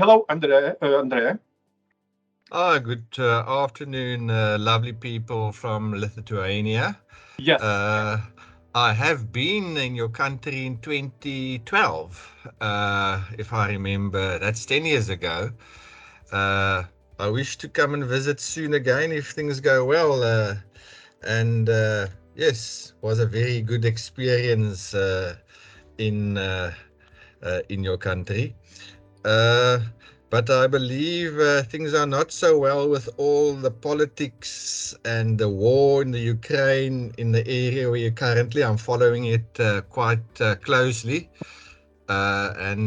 hello, Andre. Good afternoon, lovely people from Lithuania. Yes. I have been in your country in 2012, if I remember. That's 10 years ago. I wish to come and visit soon again if things go well. Yes, was a very good experience in your country. But I believe things are not so well with all the politics and the war in the Ukraine in the area where you're currently. I'm following it quite closely. Okay,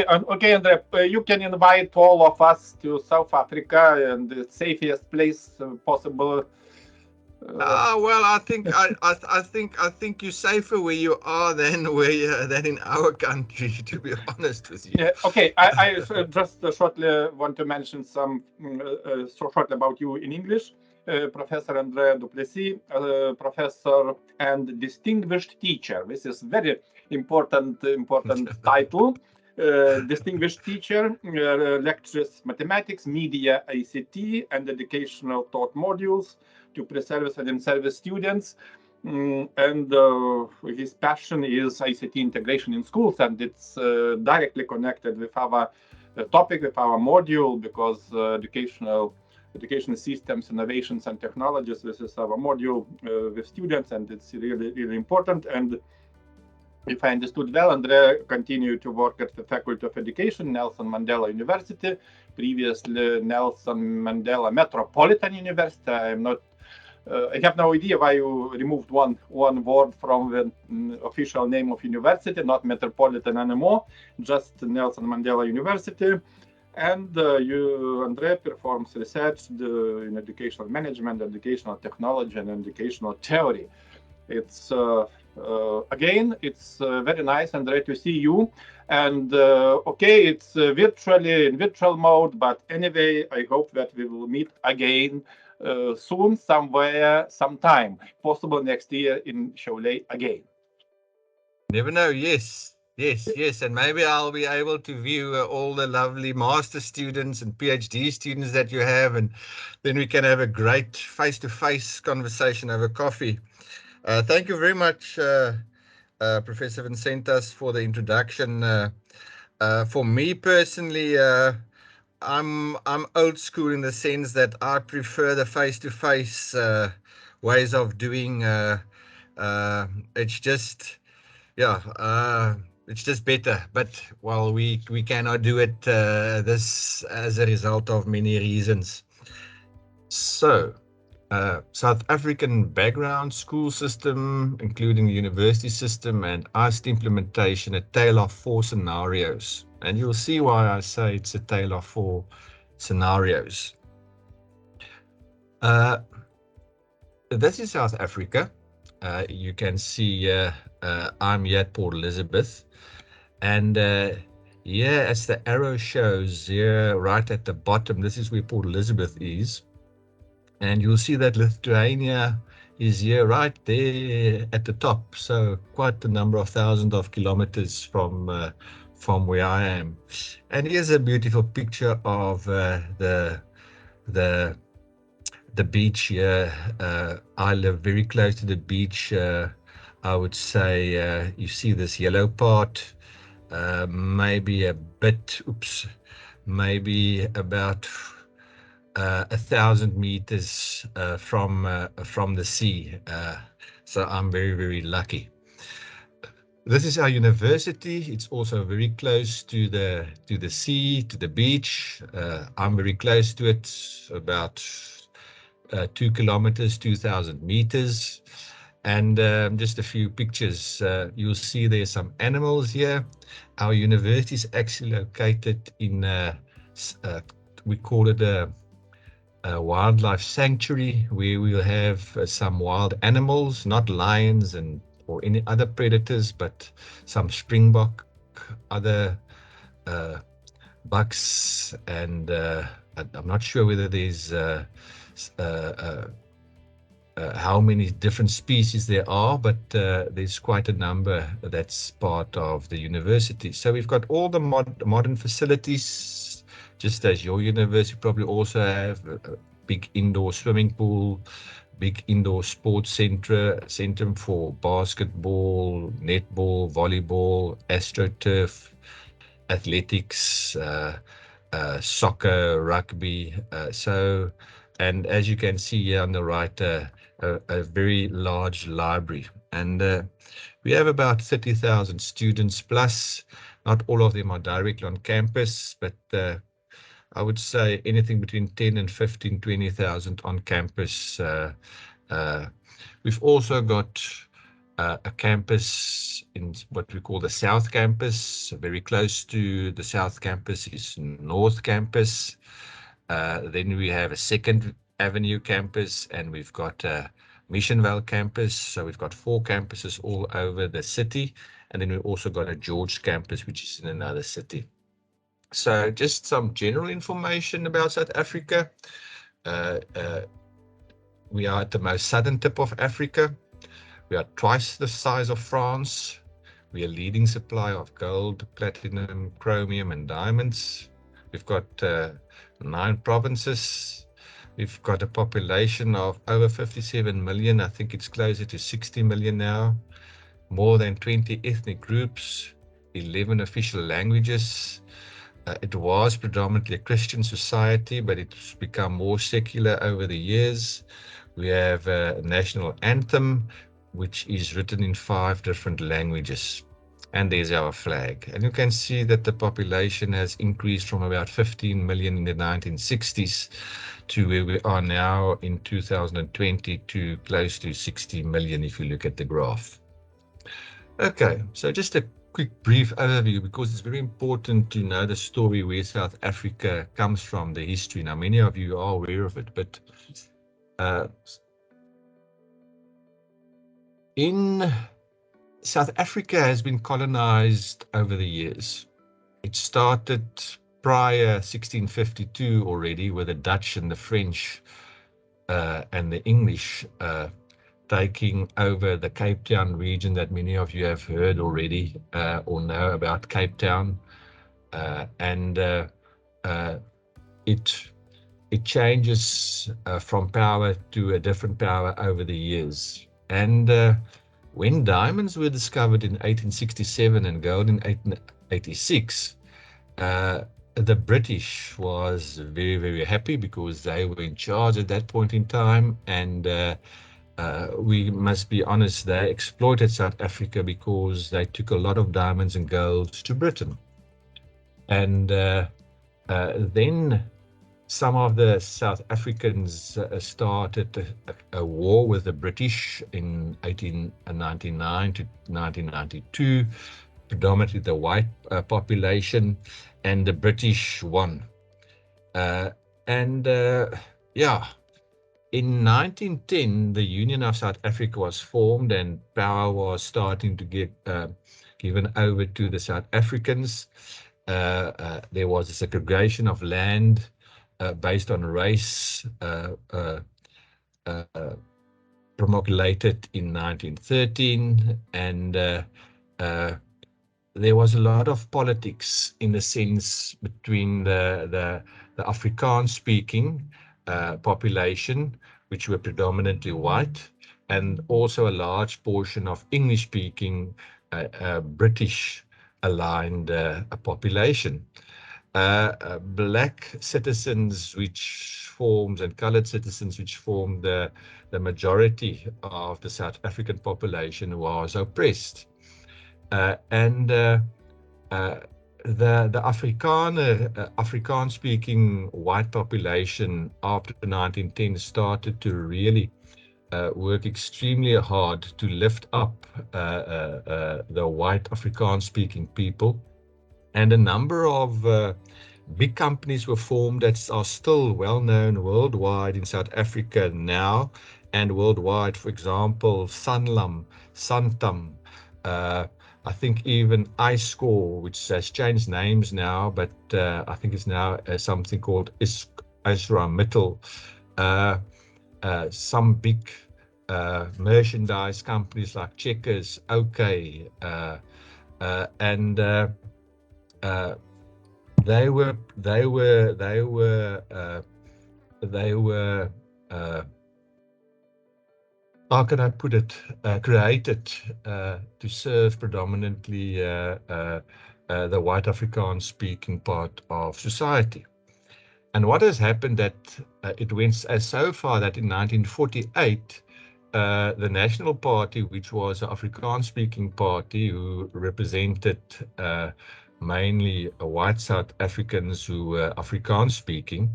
Andre, you can invite all of us to South Africa and the safest place possible. Well, I think you're safer where you are than in our country, to be honest with you. Yeah, okay, I just shortly want to mention some shortly about you in English. Professor Andre du Plessis, professor and distinguished teacher. This is very important title. Distinguished teacher, lectures mathematics, media, ICT, and educational taught modules to pre-service and in-service students. And his passion is ICT integration in schools, and it's directly connected with our topic, with our module, because education systems, innovations, and technologies. This is our module with students, and it's really, really important. And if I understood well, Andre continued to work at the Faculty of Education, Nelson Mandela University, previously Nelson Mandela Metropolitan University. I have no idea why you removed one word from the official name of university, not Metropolitan anymore, just Nelson Mandela University. And Andre, performs research in educational management, educational technology, and educational theory. It's again, it's very nice, Andre, to see you. And okay, it's virtually in virtual mode, but anyway, I hope that we will meet again soon, somewhere, sometime, possible next year in Šiauliai again. Never know. Yes, and maybe I'll be able to view all the lovely master students and PhD students that you have, and then we can have a great face-to-face conversation over coffee. Thank you very much, Professor Vincentas, for the introduction. For me personally, I'm old school in the sense that I prefer the face-to-face ways of doing. It's just, it's just better. But well, we cannot do it this as a result of many reasons. So, South African background school system, including the university system and ICT implementation, a tale of 4 scenarios. And you'll see why I say it's a tale of 4 scenarios. This is South Africa. You can see I'm here at Port Elizabeth. And here, as the arrow shows here, right at the bottom, this is where Port Elizabeth is. And you'll see that Lithuania is here right there at the top. So quite a number of thousands of kilometers from where I am. And here's a beautiful picture of the beach here. I live very close to the beach. I would say you see this yellow part, maybe maybe about 1,000 meters from the sea. So I'm very, very lucky. This is our university. It's also very close to the sea, to the beach. I'm very close to it, about 2 kilometers, 2,000 meters. And just a few pictures. You'll see there's some animals here. Our university is actually located in, we call it a wildlife sanctuary, where we'll have some wild animals, not lions or any other predators, but some springbok, other bucks, and I'm not sure whether there's how many different species there are, but there's quite a number that's part of the university. So we've got all the modern facilities, just as your university probably also have a big indoor swimming pool, big indoor sports center for basketball, netball, volleyball, astroturf, athletics, soccer, rugby. And as you can see here on the right, a very large library. And we have about 30,000 students plus. Not all of them are directly on campus, but I would say anything between 10 and 15, 20,000 on campus. We've also got a campus in what we call the South Campus. Very close to the South Campus is North Campus. Then we have a Second Avenue campus, and we've got a Missionvale campus. So we've got 4 campuses all over the city. And then we've also got a George campus, which is in another city. So just some general information about South Africa. We are at the most southern tip of Africa. We are twice the size of France. We are leading supplier of gold, platinum, chromium, and diamonds. We've got 9 provinces. We've got a population of over 57 million. I think it's closer to 60 million now. More than 20 ethnic groups, 11 official languages. It was predominantly a Christian society, but it's become more secular over the years. We have a national anthem, which is written in 5 different languages. And there's our flag. And you can see that the population has increased from about 15 million in the 1960s to where we are now in 2020 to close to 60 million if you look at the graph. Okay, so just a quick brief overview, because it's very important to know the story where South Africa comes from, the history. Now, many of you are aware of it, but in South Africa has been colonized over the years. It started prior 1652 already with the Dutch and the French and the English taking over the Cape Town region that many of you have heard already or know about Cape Town. It changes from power to a different power over the years. And when diamonds were discovered in 1867 and gold in 1886, the British was very, very happy because they were in charge at that point in time. And we must be honest, they exploited South Africa because they took a lot of diamonds and gold to Britain. And then some of the South Africans started a war with the British in 1899 to 1992, predominantly the white population, and the British won. In 1910, the Union of South Africa was formed and power was starting to get given over to the South Africans. There was a segregation of land based on race promulgated in 1913, and there was a lot of politics in the sense between the Afrikaans-speaking population, which were predominantly white, and also a large portion of English-speaking British-aligned population. Black citizens, and colored citizens, which formed the majority of the South African population, was oppressed. The Afrikaans-speaking white population after 1910 started to really work extremely hard to lift up the white Afrikaans-speaking people. And a number of big companies were formed that are still well known worldwide in South Africa now and worldwide. For example, Sanlam, Santam, I think even iScore, which has changed names now, but I think it's now something called ArcelorMittal. Some big merchandise companies like Checkers, OK, and they were how can I put it, created to serve predominantly the white Afrikaans speaking part of society. And what has happened that it went so far that in 1948, the National Party, which was an Afrikaans-speaking party who represented mainly white South Africans who were Afrikaans-speaking,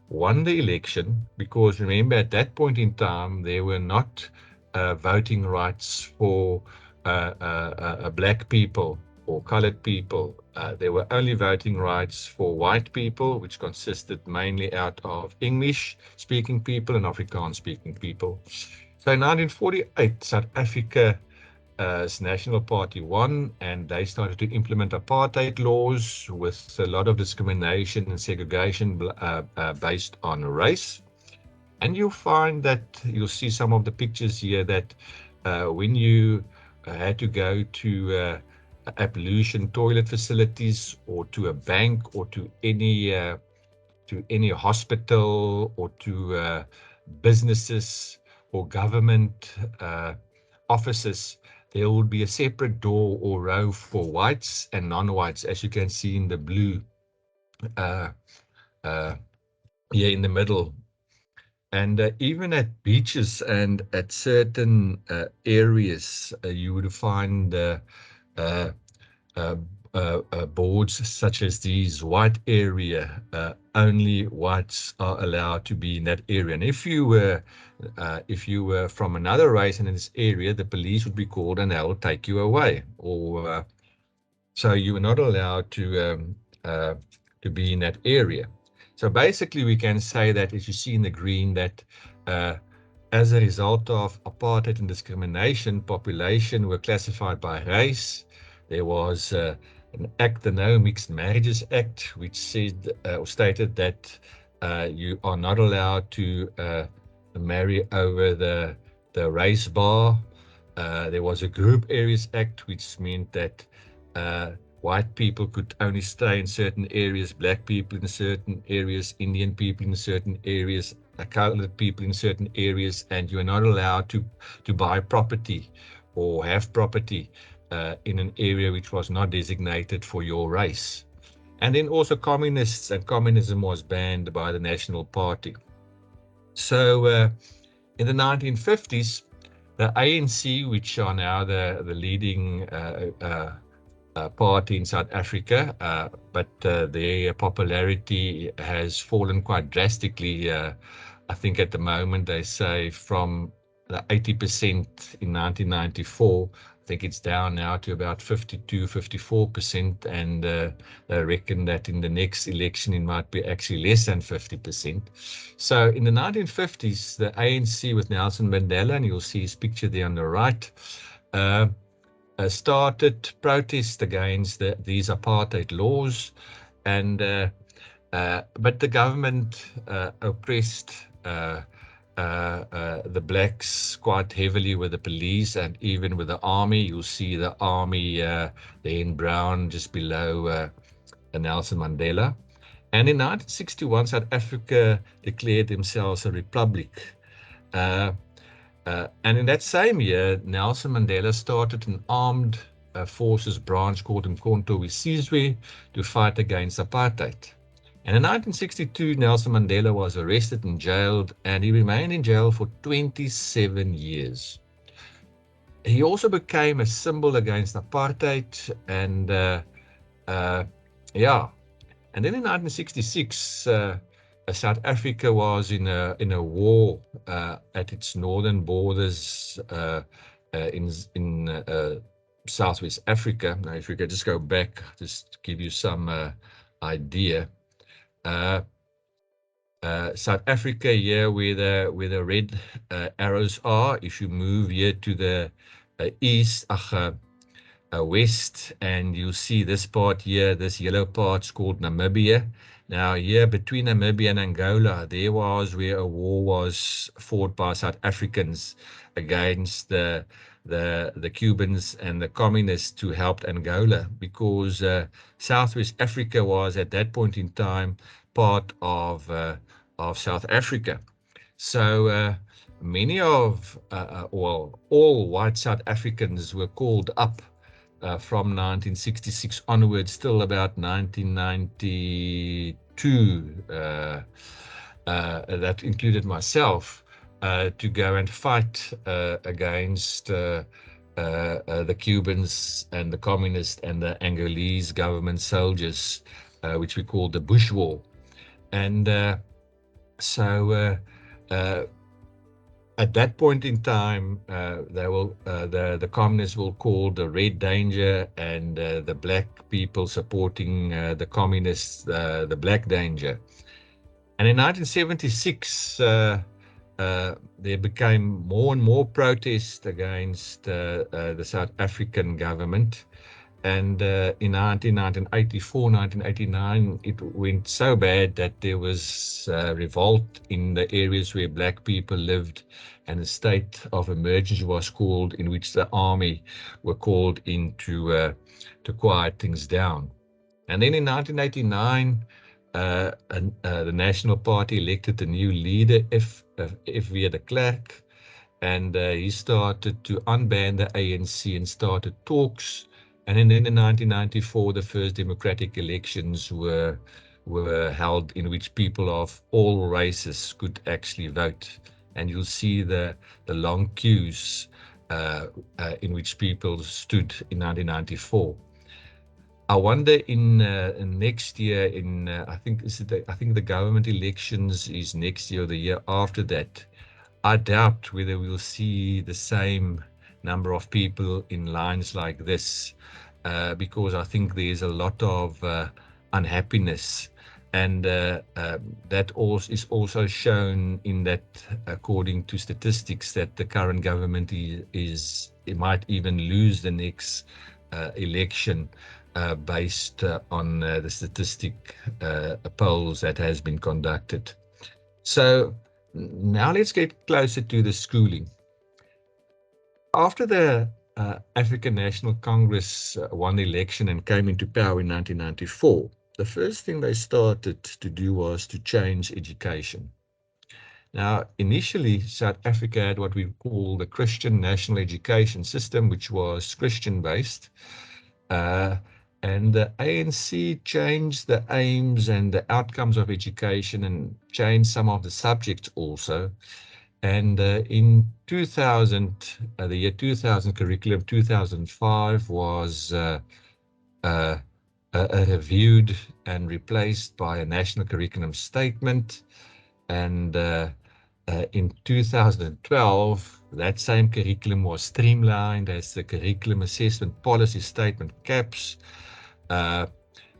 won the election, because remember at that point in time there were not voting rights for black people or colored people. There were only voting rights for white people, which consisted mainly out of English-speaking people and Afrikaans-speaking people. So in 1948, South Africa's National Party won, and they started to implement apartheid laws with a lot of discrimination and segregation based on race. And you'll find that you'll see some of the pictures here that when you had to go to pollution toilet facilities or to a bank or to any hospital or to businesses or government offices, there would be a separate door or row for whites and non-whites, as you can see in the blue here in the middle. And even at beaches and at certain areas, you would find boards such as these: white area, only whites are allowed to be in that area. And if you were from another race and in this area, the police would be called and they will take you away. Or so you were not allowed to be in that area. So basically, we can say that, as you see in the green, that as a result of apartheid and discrimination, population were classified by race. There was an act, the No Mixed Marriages Act, which said or stated that you are not allowed to marry over the race bar. There was a Group Areas Act, which meant that white people could only stay in certain areas, black people in certain areas, Indian people in certain areas, colored people in certain areas, and you are not allowed to buy property or have property in an area which was not designated for your race. And then also communists, and communism was banned by the National Party. So in the 1950s, the ANC, which are now the leading party in South Africa, but their popularity has fallen quite drastically. I think at the moment they say from the 80% in 1994, I think it's down now to about 52-54%, and they reckon that in the next election it might be actually less than 50%. So in the 1950s, the ANC with Nelson Mandela, and you'll see his picture there on the right, started protest against these apartheid laws, and but the government oppressed the blacks quite heavily with the police and even with the army. You'll see the army there in brown just below Nelson Mandela. And in 1961, South Africa declared themselves a republic. And in that same year, Nelson Mandela started an armed forces branch called Umkhonto weSizwe to fight against apartheid. And in 1962, Nelson Mandela was arrested and jailed, and he remained in jail for 27 years. He also became a symbol against apartheid, and yeah. And then in 1966, South Africa was in a war at its northern borders in Southwest Africa. Now, if we could just go back, just to give you some idea. South Africa here, where the red arrows are. If you move here to the west, and you'll see this part here, this yellow part's called Namibia, Now, here between Namibia and Angola, there was where a war was fought by South Africans against the Cubans and the communists who helped Angola, because Southwest Africa was at that point in time part of South Africa. So many of, well, all white South Africans were called up from 1966 onwards, till about 1992. That included myself, to go and fight against the Cubans and the communists and the Angolese government soldiers, which we called the Bush War. And so at that point in time, the communists will call the Red Danger, and the black people supporting the communists, the Black Danger. And in 1976, there became more and more protests against the South African government. And in 1984, 1989, it went so bad that there was revolt in the areas where black people lived, and a state of emergency was called, in which the army were called in to quiet things down. And then in 1989, the National Party elected a new leader, F.V. de Klerk, and he started to unban the ANC and started talks. And then in 1994, the first democratic elections were held, in which people of all races could actually vote. And you'll see the long queues in which people stood in 1994. I wonder in next year, I think the government elections is next year or the year after that. I doubt whether we'll see the same number of people in lines like this, because I think there's a lot of unhappiness, and that is also shown in that, according to statistics, that the current government it might even lose the next election, based on the statistic polls that has been conducted. So now let's get closer to the schooling. After the African National Congress won the election and came into power in 1994, the first thing they started to do was to change education. Now, initially, South Africa had what we call the Christian National Education System, which was Christian-based. And the ANC changed the aims and the outcomes of education, and changed some of the subjects also. And in 2000, the year 2000 curriculum, 2005 was reviewed and replaced by a national curriculum statement. And in 2012, that same curriculum was streamlined as the Curriculum Assessment Policy Statement, CAPS,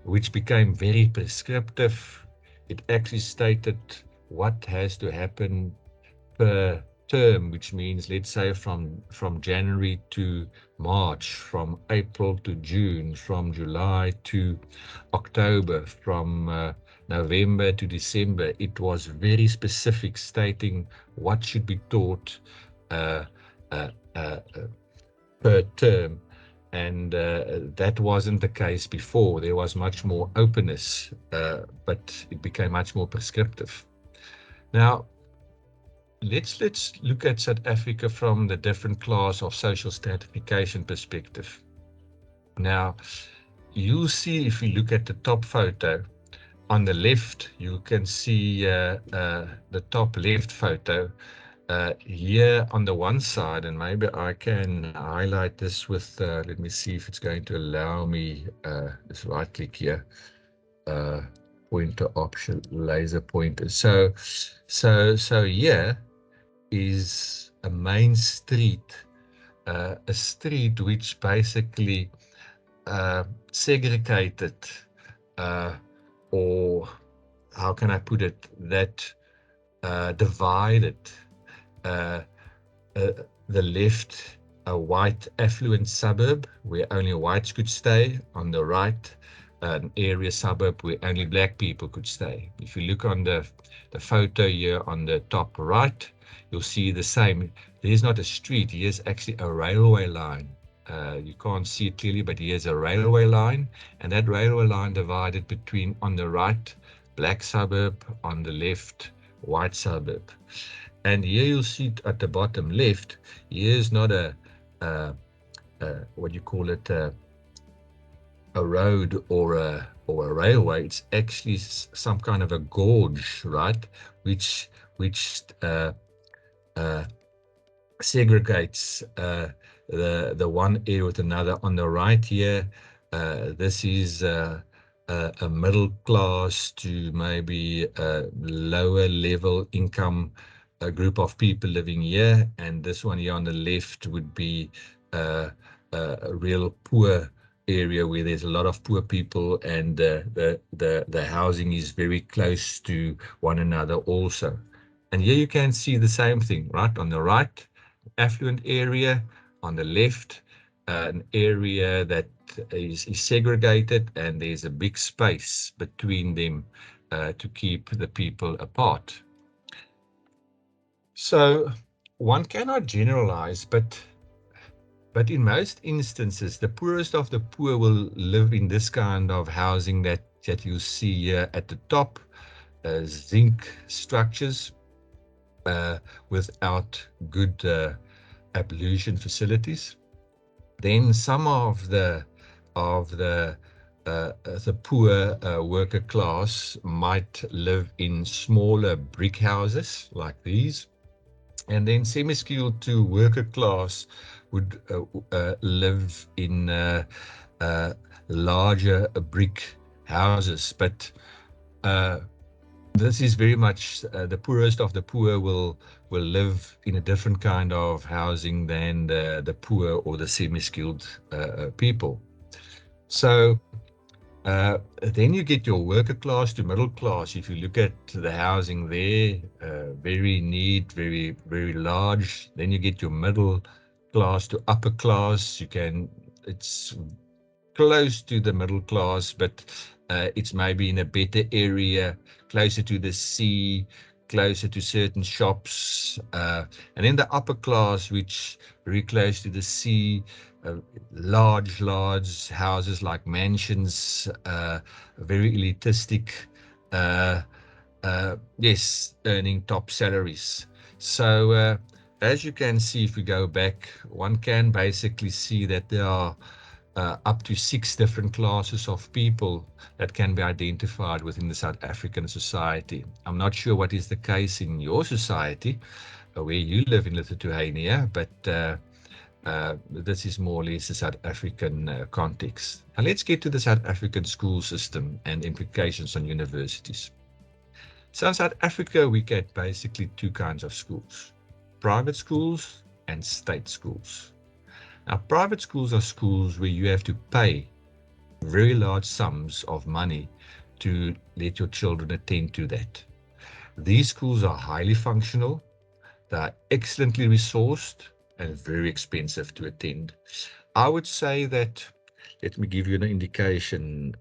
which became very prescriptive. It actually stated what has to happen per term, which means, let's say, from January to March, from April to June, from July to October, from November to December. It was very specific, stating what should be taught per term. And that wasn't the case before. There was much more openness, but it became much more prescriptive. Now, let's look at South Africa from the different class of social stratification perspective. Now, you'll see, if you look at the top photo, on the left, you can see the top left photo. Here on the one side, and maybe I can highlight this with, let me see if it's going to allow me, just right click here, pointer option, laser pointer. So here is a main street, a street which basically segregated, or how can I put it, that divided the left, a white affluent suburb where only whites could stay. On the right, an area suburb where only black people could stay. If you look on the photo here on the top right, you'll see the same. There's not a street, here's actually a railway line. You can't see it clearly, but here's a railway line, and that railway line divided between, on the right, black suburb, on the left, white suburb. And here you'll see at the bottom left, here's not what do you call it, a road or a railway. It's actually some kind of a gorge, right? Which segregates the one area with another. On the right here, this is a middle class to maybe a lower level income group of people living here, and this one here on the left would be a real poor area where there's a lot of poor people, and the housing is very close to one another also. And here you can see the same thing, right? On the right, affluent area. On the left, an area that is segregated, and there's a big space between them to keep the people apart. So one cannot generalize, but in most instances, the poorest of the poor will live in this kind of housing that you see here at the top, zinc structures without good ablution facilities. Then some of the poor worker class might live in smaller brick houses like these, and then semi-skilled to worker class would live in larger brick houses. But this is very much the poorest of the poor will live in a different kind of housing than the poor or the semi-skilled people. So then you get your worker class to middle class. If you look at the housing there, very neat, very, very large. Then you get your middle class to upper class. It's close to the middle class, but it's maybe in a better area, closer to the sea, closer to certain shops. And then the upper class, which very close to the sea, large houses like mansions, very elitistic, yes, earning top salaries. So as you can see, if we go back, one can basically see that there are up to 6 different classes of people that can be identified within the South African society. I'm not sure what is the case in your society, where you live in Lithuania, but this is more or less the South African context. Now let's get to the South African school system and implications on universities. So in South Africa, we get basically 2 kinds of schools: private schools and state schools. Now, private schools are schools where you have to pay very large sums of money to let your children attend to that. These schools are highly functional, they are excellently resourced, and very expensive to attend. I would say that, let me give you an indication.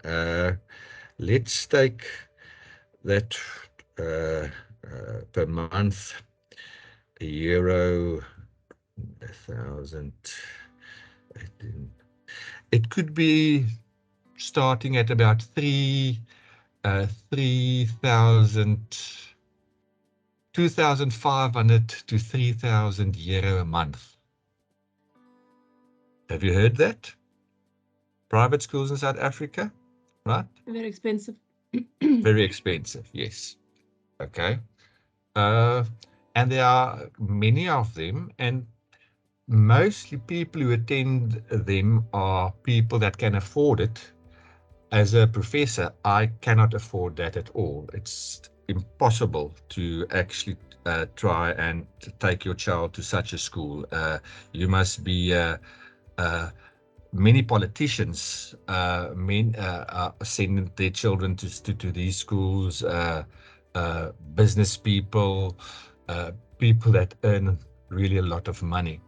Let's take that per month, €1,000. It could be starting at about 2,500 to 3,000 euro a month. Have you heard that? Private schools in South Africa, right? Very expensive. Very expensive, yes. Okay. And there are many of them, and mostly people who attend them are people that can afford it. As a professor, I cannot afford that at all. It's impossible to actually try and take your child to such a school. You must be many politicians send their children to these schools, business people, people that earn really a lot of money.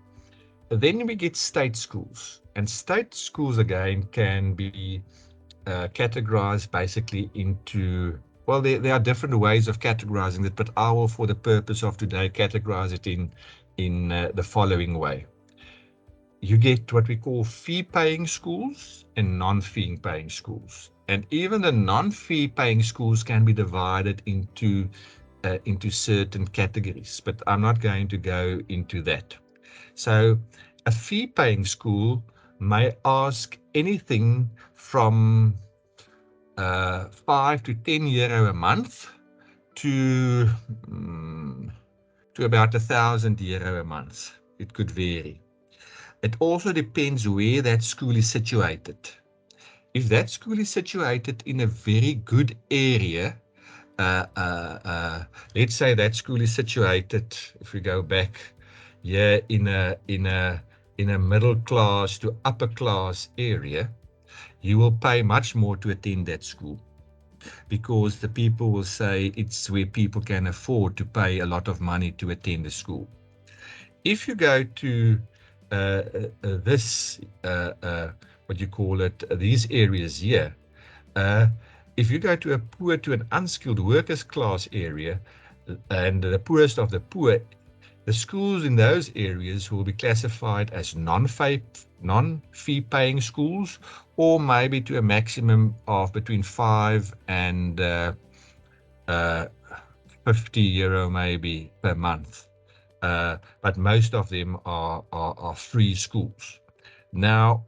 Then we get state schools, and state schools again can be categorized basically into, well, there are different ways of categorizing it, but I will, for the purpose of today, categorize it in the following way. You get what we call fee-paying schools and non-fee paying schools. And even the non-fee paying schools can be divided into certain categories, but I'm not going to go into that. So a fee-paying school may ask anything from 5 to 10 euro a month to about 1,000 euro a month. It could vary. It also depends where that school is situated. If that school is situated in a very good area, let's say that school is situated, if we go back, yeah, in a middle class to upper class area, you will pay much more to attend that school, because the people will say it's where people can afford to pay a lot of money to attend the school. If you go to what you call it, these areas here, if you go to a poor to an unskilled workers class area, and the poorest of the poor, the schools in those areas will be classified as non-fee paying schools, or maybe to a maximum of between 5 and 50 euro maybe per month. But most of them are free schools. Now,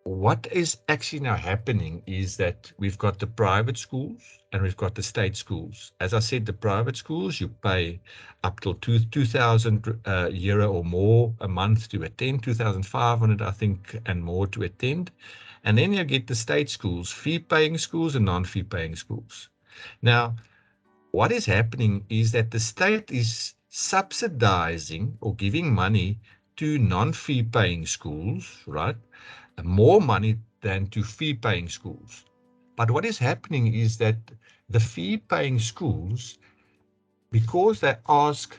what is actually now happening is that we've got the private schools and we've got the state schools. As I said, the private schools, you pay up till 2,000 euro or more a month to attend, 2,500, I think, and more to attend. And then you get the state schools, fee-paying schools and non-fee paying schools. Now, what is happening is that the state is subsidizing or giving money to non-fee paying schools, right? More money than to fee-paying schools. But what is happening is that the fee-paying schools, because they ask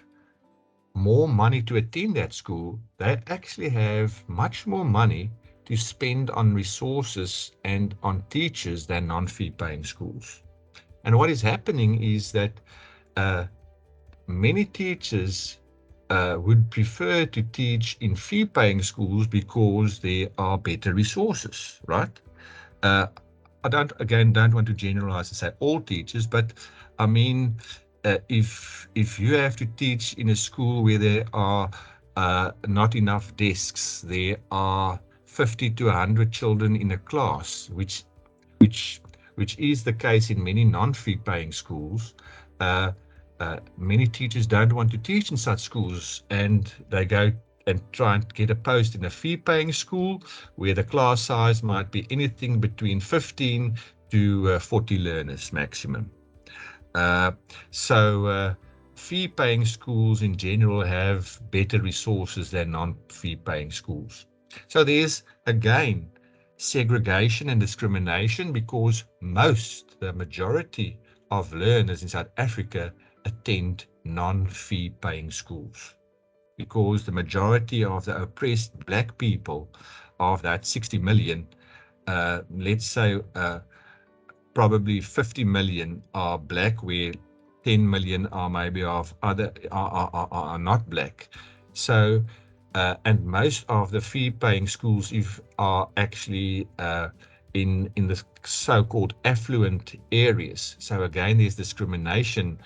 more money to attend that school, they actually have much more money to spend on resources and on teachers than non-fee-paying schools. And what is happening is that many teachers would prefer to teach in fee-paying schools because there are better resources, right? I don't want to generalize and say all teachers, but I mean, if you have to teach in a school where there are not enough desks, there are 50 to 100 children in a class, which is the case in many non-fee-paying schools. Many teachers don't want to teach in such schools, and they go and try and get a post in a fee-paying school where the class size might be anything between 15 to 40 learners maximum. So fee-paying schools in general have better resources than non-fee-paying schools. So there's, again, segregation and discrimination, because the majority of learners in South Africa attend non-fee paying schools, because the majority of the oppressed black people, of that 60 million, let's say probably 50 million are black, where 10 million are maybe of other are not black. So and most of the fee paying schools are actually in the so-called affluent areas. So again, there's discrimination,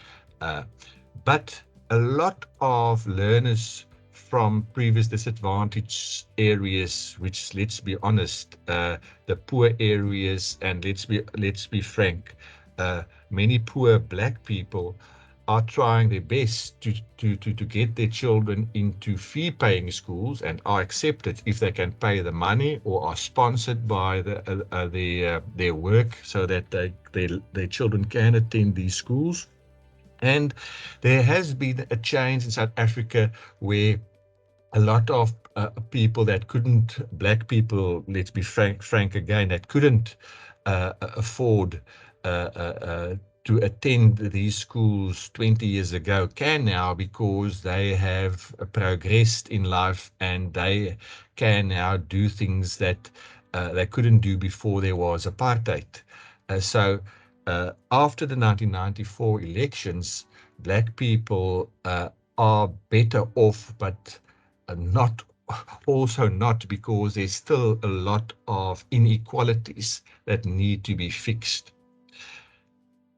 but a lot of learners from previous disadvantaged areas, which, let's be honest, the poor areas, and let's be frank, many poor black people are trying their best to get their children into fee-paying schools, and are accepted if they can pay the money, or are sponsored by their work, so that their children can attend these schools. And there has been a change in South Africa where a lot of people that couldn't, black people, let's be frank again, that couldn't afford to attend these schools 20 years ago, can now, because they have progressed in life, and they can now do things that they couldn't do before there was apartheid. So after the 1994 elections, black people are better off, but not because there's still a lot of inequalities that need to be fixed.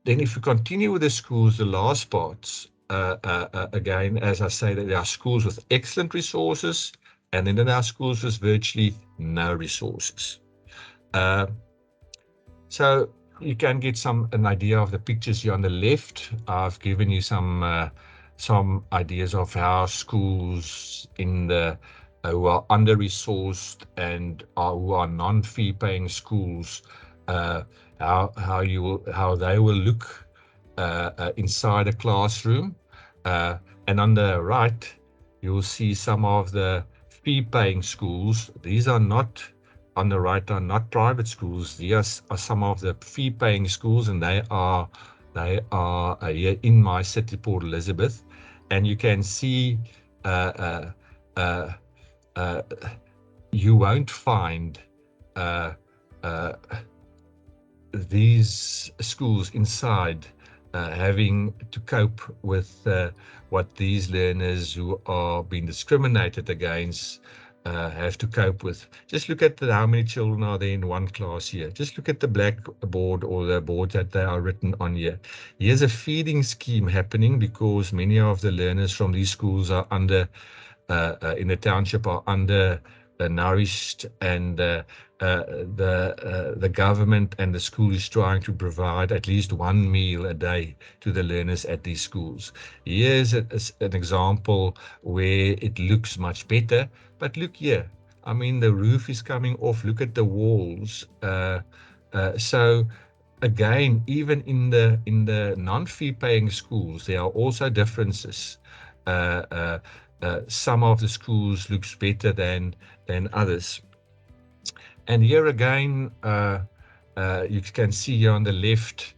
Then if we continue with the schools, the last parts, again, as I say, that there are schools with excellent resources, and then there are schools with virtually no resources. So you can get an idea of the pictures here on the left. I've given you some ideas of how schools in the who are under-resourced and who are non-fee paying schools, how they will look inside a classroom. And on the right, you'll see some of the fee-paying schools. These are not, on the right, are not private schools. These are some of the fee-paying schools, and they are here in my city, Port Elizabeth. And you can see you won't find these schools inside having to cope with what these learners who are being discriminated against have to cope with. Just look at how many children are there in one class here. Just look at the blackboard or the board that they are written on here. Here's a feeding scheme happening because many of the learners from these schools are under in the township are under nourished, and the government and the school is trying to provide at least one meal a day to the learners at these schools. Here's an example where it looks much better, but look here. I mean, the roof is coming off. Look at the walls. So again, even in the non-fee paying schools, there are also differences. Some of the schools looks better than others. And here again, you can see here on the left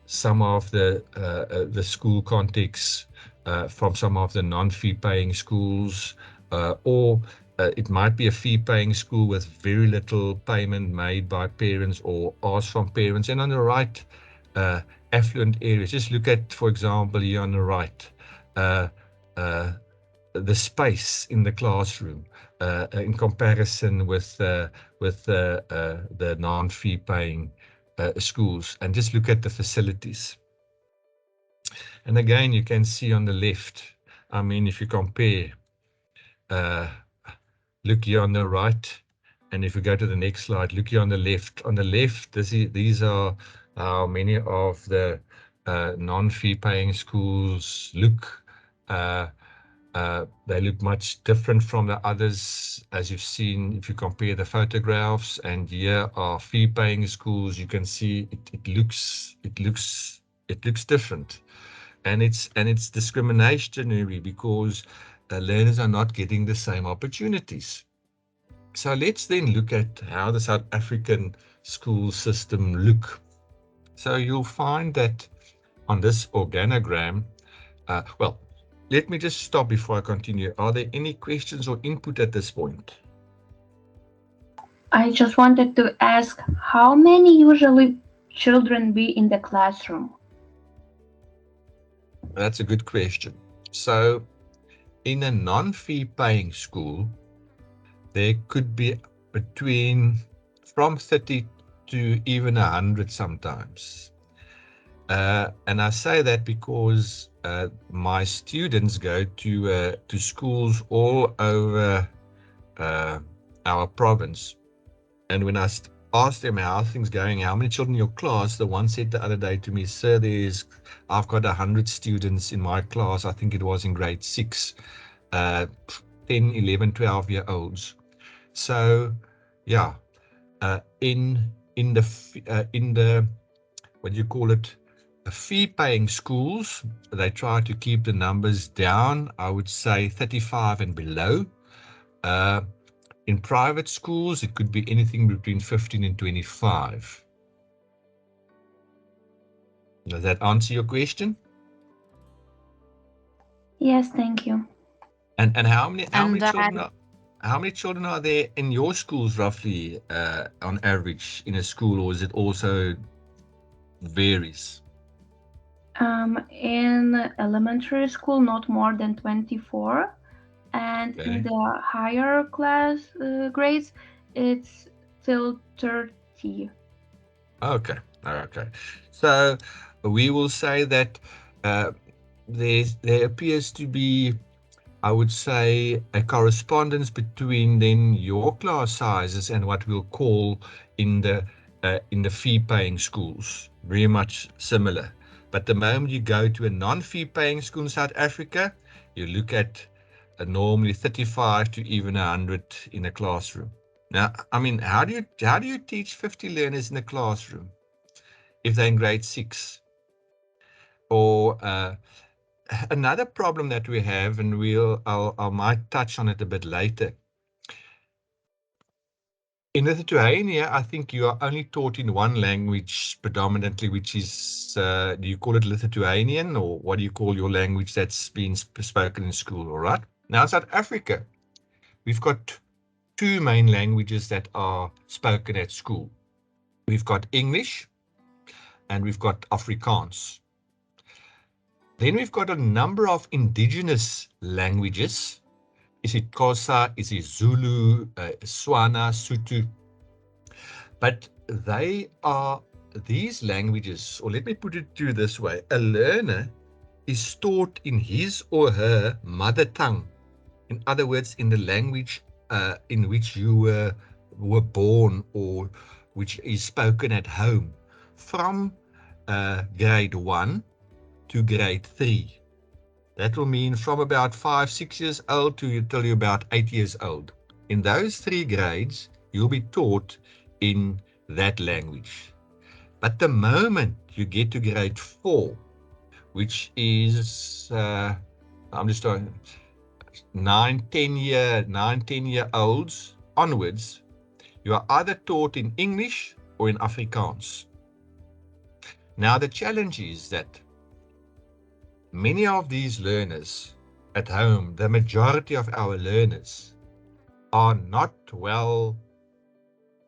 some of the school context from some of the non-fee paying schools, or it might be a fee-paying school with very little payment made by parents or asked from parents. And on the right, affluent areas. Just look at, for example, here on the right, the space in the classroom in comparison with the non-fee paying schools, and just look at the facilities. And again, you can see on the left, I mean, if you compare, look here on the right, and if we go to the next slide, look here on the left. On the left, these are how many of the non-fee paying schools look. They look much different from the others, as you've seen if you compare the photographs. And here are fee-paying schools. You can see it looks different, and it's discriminatory because learners are not getting the same opportunities. So let's then look at how the South African school system look. So you'll find that on this organogram, well, let me just stop before I continue. Are there any questions or input at this point? I just wanted to ask, how many usually children be in the classroom? That's a good question. So in a non-fee paying school, there could be from 30 to even 100 sometimes. And I say that because my students go to schools all over our province, and when I asked them how things going, how many children in your class, the one said the other day to me, "Sir, I've got 100 students in my class." I think it was in grade 6, 10, 11, 12-year-olds. So yeah, in the what do you call it? Fee-paying schools, they try to keep the numbers down. I would say 35 and below. In private schools, it could be anything between 15 and 25. Does that answer your question? Yes, thank you. And how many children are? how many children are there in your schools roughly on average in a school, or is it also varies? In elementary school, not more than 24, and Okay. in the higher class grades, it's till 30. Okay. Okay. So we will say that there appears to be, I would say, a correspondence between then your class sizes and what we'll call in the fee-paying schools. Very much similar. But the moment you go to a non-fee-paying school in South Africa, you look at normally 35 to even 100 in a classroom. Now, I mean, how do you teach 50 learners in a classroom if they're in grade 6? Or another problem that we have, and I might touch on it a bit later. In Lithuania, I think you are only taught in one language predominantly, which is, do you call it Lithuanian, or what do you call your language that's being spoken in school, all right? Now, in South Africa, we've got two main languages that are spoken at school. We've got English and we've got Afrikaans. Then we've got a number of indigenous languages. Is it Xhosa? Is it Zulu, Swana, Sotho? But these languages, or let me put it to you this way, a learner is taught in his or her mother tongue. In other words, in the language in which you were born, or which is spoken at home, from grade 1 to grade 3. That will mean from about 5, 6 years old till you're about 8 years old. In those 3 grades, you'll be taught in that language. But the moment you get to grade 4, which is, I'm just talking 9, 10 year olds onwards, you are either taught in English or in Afrikaans. Now, the challenge is that many of these learners at home, the majority of our learners, are not well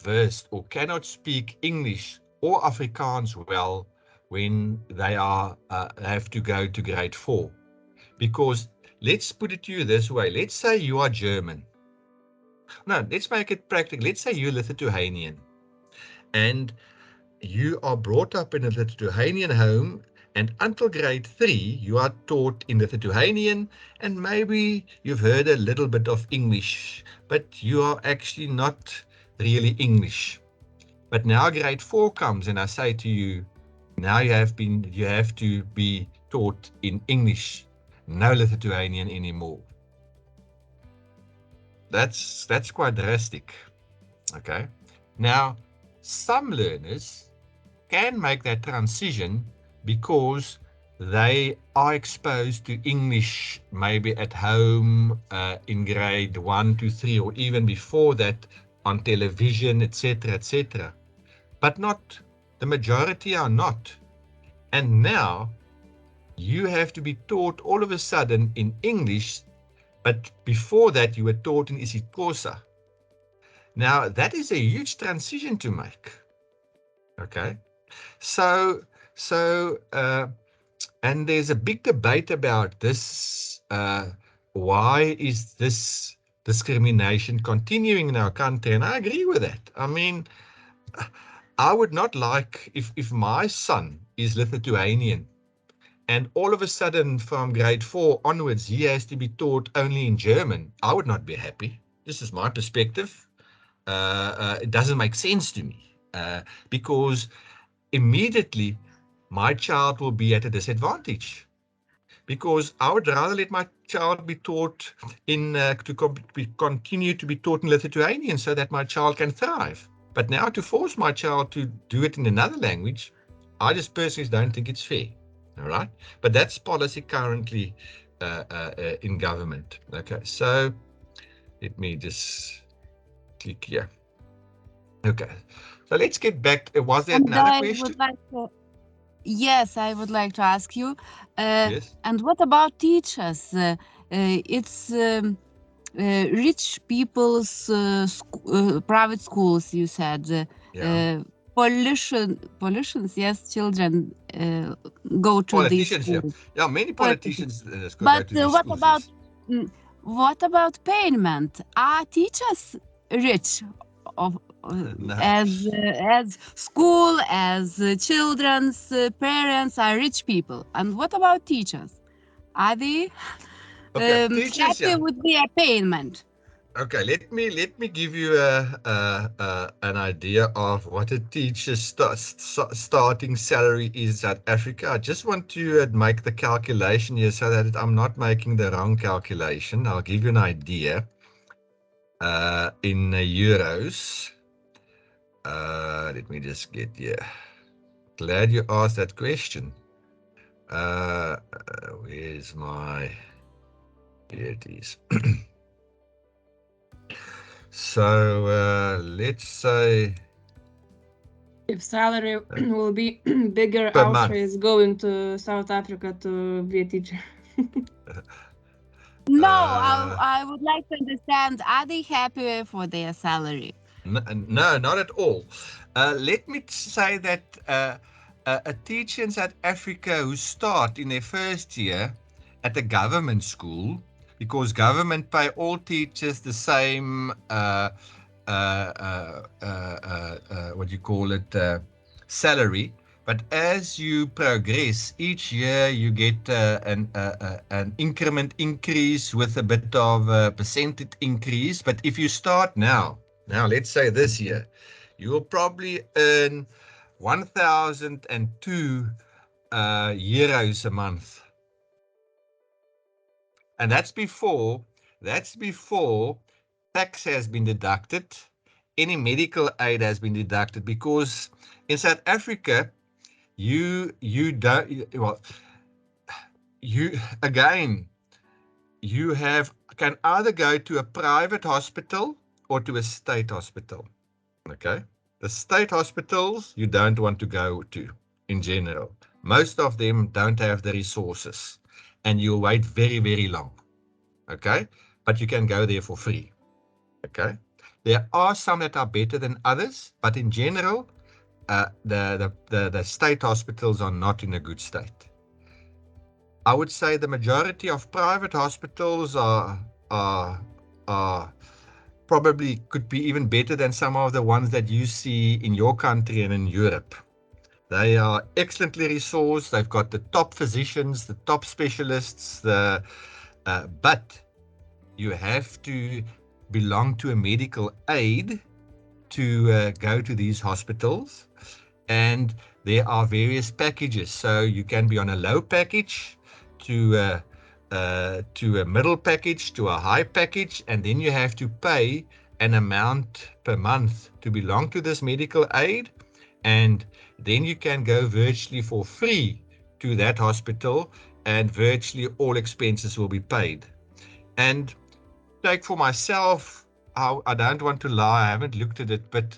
versed or cannot speak English or Afrikaans well when they have to go to grade 4. Because let's put it to you this way. Let's say you are German. No, let's make it practical. Let's say you're Lithuanian and you are brought up in a Lithuanian home, and until grade 3, you are taught in Lithuanian, and maybe you've heard a little bit of English, but you are actually not really English. But now grade 4 comes, and I say to you, now you have to be taught in English, no Lithuanian anymore. That's quite drastic. Okay. Now, some learners can make that transition because they are exposed to English maybe at home in grade 1 to 3, or even before that on television, etc., etc. But the majority are not. And now you have to be taught all of a sudden in English, but before that you were taught in isiXhosa. Now that is a huge transition to make. Okay. So, and there's a big debate about this. Why is this discrimination continuing in our country? And I agree with that. I mean, I would not like if my son is Lithuanian and all of a sudden from grade 4 onwards, he has to be taught only in German. I would not be happy. This is my perspective. It doesn't make sense to me because immediately my child will be at a disadvantage, because I would rather let my child be taught continue to be taught in Lithuanian so that my child can thrive. But now to force my child to do it in another language, I just personally don't think it's fair. All right, but that's policy currently in government. Okay, so let me just click here. Okay, so let's get back. Was there another question? Yes, I would like to ask you. Yes. And what about teachers? rich people's private schools, you said. Pollutions, yes, children go to these Politicians, schools. yeah, many politicians go But to these what schools. about what about payment? Are teachers rich of No. as school, as children's parents are rich people? And what about teachers? Are they Okay, teachers, happy with their payment? Okay, let me give you an idea of what a teacher's starting salary is in South Africa. I just want to make the calculation here so that I'm not making the wrong calculation. I'll give you an idea in euros. Let me just get here. Glad you asked that question. Where's my... Here it is. So let's say if salary will be bigger, per Austra month. is going to South Africa to be a teacher. No, I would like to understand, are they happy for their salary? No, not at all. Let me say that a teacher in South Africa who start in their first year at a government school, because government pay all teachers the same, what do you call it, salary. But as you progress, each year you get an increment increase with a bit of a percentage increase. But if you start now, let's say this year, you will probably earn 1,002 euros a month. And that's before tax has been deducted, any medical aid has been deducted, because in South Africa, you can either go to a private hospital or to a state hospital. Okay, the state hospitals you don't want to go to in general. Most of them don't have the resources, and you'll wait very, very long. Okay, but you can go there for free. Okay, there are some that are better than others, but in general, the state hospitals are not in a good state. I would say the majority of private hospitals are probably could be even better than some of the ones that you see in your country and in Europe. They are excellently resourced. They've got the top physicians, the top specialists, but you have to belong to a medical aid to go to these hospitals. And there are various packages. So you can be on a low package to a middle package to a high package, and then you have to pay an amount per month to belong to this medical aid, and then you can go virtually for free to that hospital, and virtually all expenses will be paid. And take for myself, I don't want to lie, I haven't looked at it, but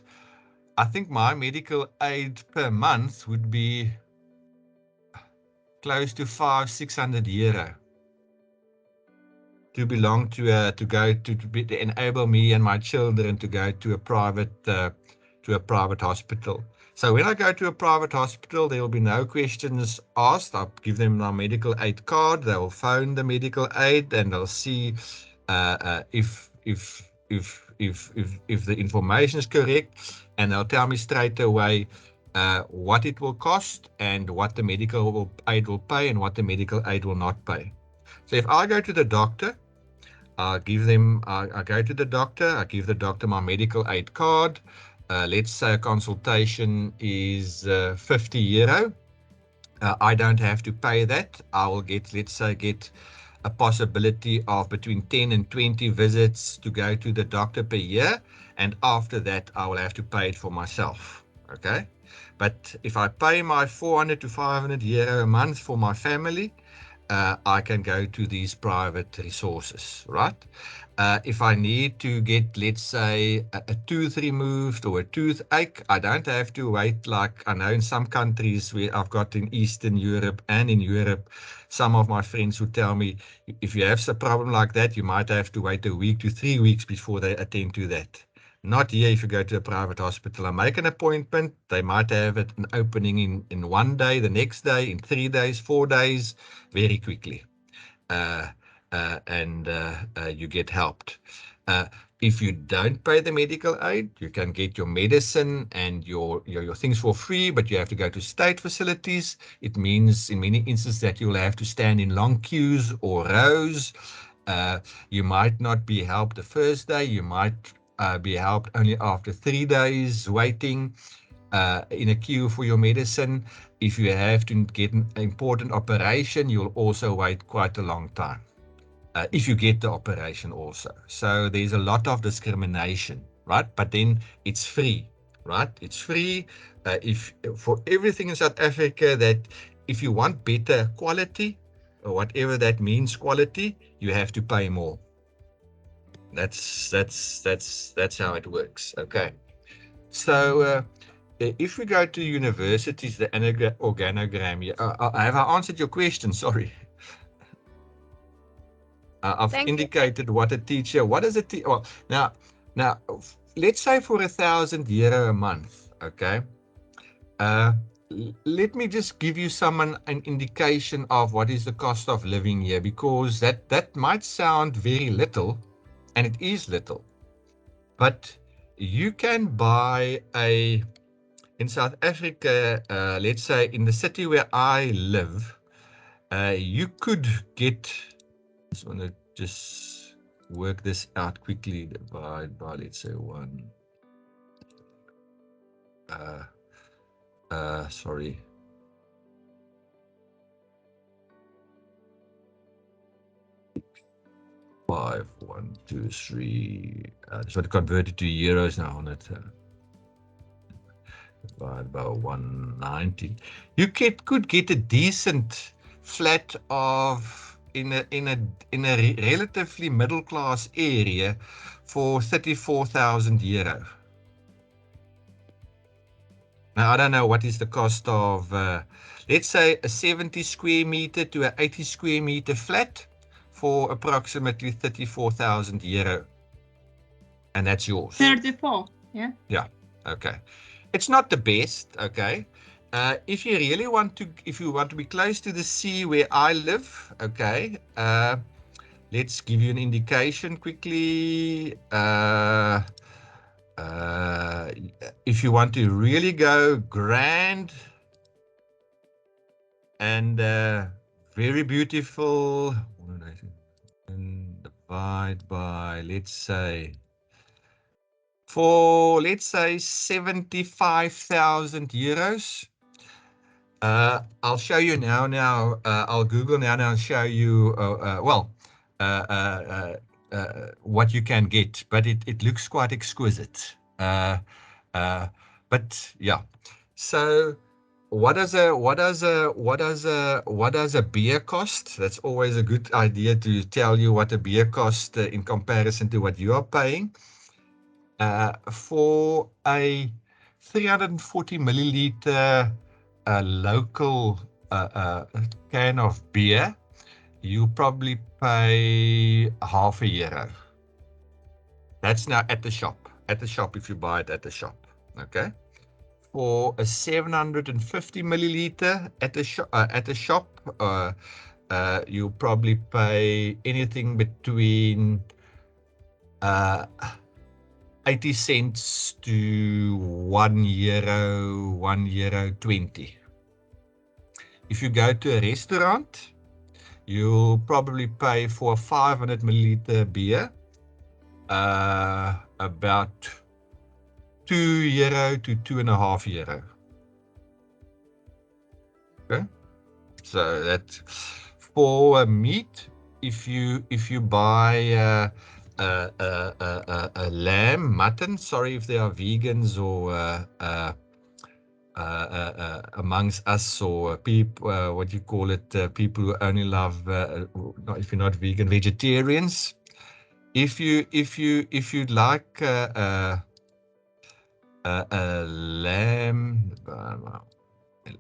I think my medical aid per month would be close to 500-600 euro to belong to enable me and my children to go to a private hospital. So when I go to a private hospital, there will be no questions asked. I'll give them my medical aid card. They will phone the medical aid and they'll see if the information is correct, and they'll tell me straight away what it will cost and what the medical aid will pay and what the medical aid will not pay. So if I go to the doctor, I give the doctor my medical aid card. Let's say a consultation is 50 euro. I don't have to pay that. I will get a possibility of between 10 and 20 visits to go to the doctor per year. And after that, I will have to pay it for myself. Okay. But if I pay my 400 to 500 euro a month for my family, I can go to these private resources, right? If I need to get, let's say, a tooth removed or a toothache, I don't have to wait like I know in some countries where I've got in Eastern Europe and in Europe, some of my friends who tell me if you have a problem like that, you might have to wait a week to 3 weeks before they attend to that. Not here if you go to a private hospital and make an appointment, they might have it an opening in 1 day, the next day, in 3 days, 4 days, very quickly. And you get helped. If you don't pay the medical aid, you can get your medicine and your things for free, but you have to go to state facilities. It means in many instances that you'll have to stand in long queues or rows. You might not be helped the first day. You might be helped only after 3 days waiting in a queue for your medicine. If you have to get an important operation, you'll also wait quite a long time. If you get the operation also. So there's a lot of discrimination, right? But then it's free, right? It's free if for everything in South Africa, that if you want better quality, or whatever that means quality, you have to pay more. That's how it works. Okay. So if we go to universities, the organogram, have I answered your question? Sorry. I've indicated what a teacher, what is a teacher? Well, now, let's say for €1,000 a month, okay? Let me just give you an indication of what is the cost of living here, because that might sound very little, and it is little, but you can buy in South Africa, let's say in the city where I live, you could get, I just want to just work this out quickly, divide by, let's say 1. Sorry. Five, 1, 2, 3. I just want to convert it to euros now on it. Divide by 190. You could get a decent flat of in a relatively middle class area for €34,000. Now, I don't know what is the cost of, let's say, a 70 square meter to an 80 square meter flat for approximately €34,000. And that's yours. 34, yeah? Yeah, okay. It's not the best, okay? If you really want to be close to the sea where I live, okay, let's give you an indication quickly. If you want to really go grand and very beautiful, and divide by, let's say, for, let's say, €75,000. I'll show you now. I'll Google now and show you, what you can get, but it looks quite exquisite. But yeah, so what does a beer cost? That's always a good idea to tell you what a beer cost in comparison to what you are paying. For a 340 milliliter local can of beer, you probably pay €0.50. That's now at the shop. At the shop, if you buy it at the shop, okay. For a 750 milliliter at the shop, you probably pay anything between 80 cents to €1, €1.20. If you go to a restaurant, you'll probably pay for a 500 milliliter beer about €2 to €2.50. Okay, so that for meat, if you buy a lamb, mutton. Sorry if there are vegans or amongst us, or people, what you call it, people who only love, if you're not vegan, vegetarians. If you'd like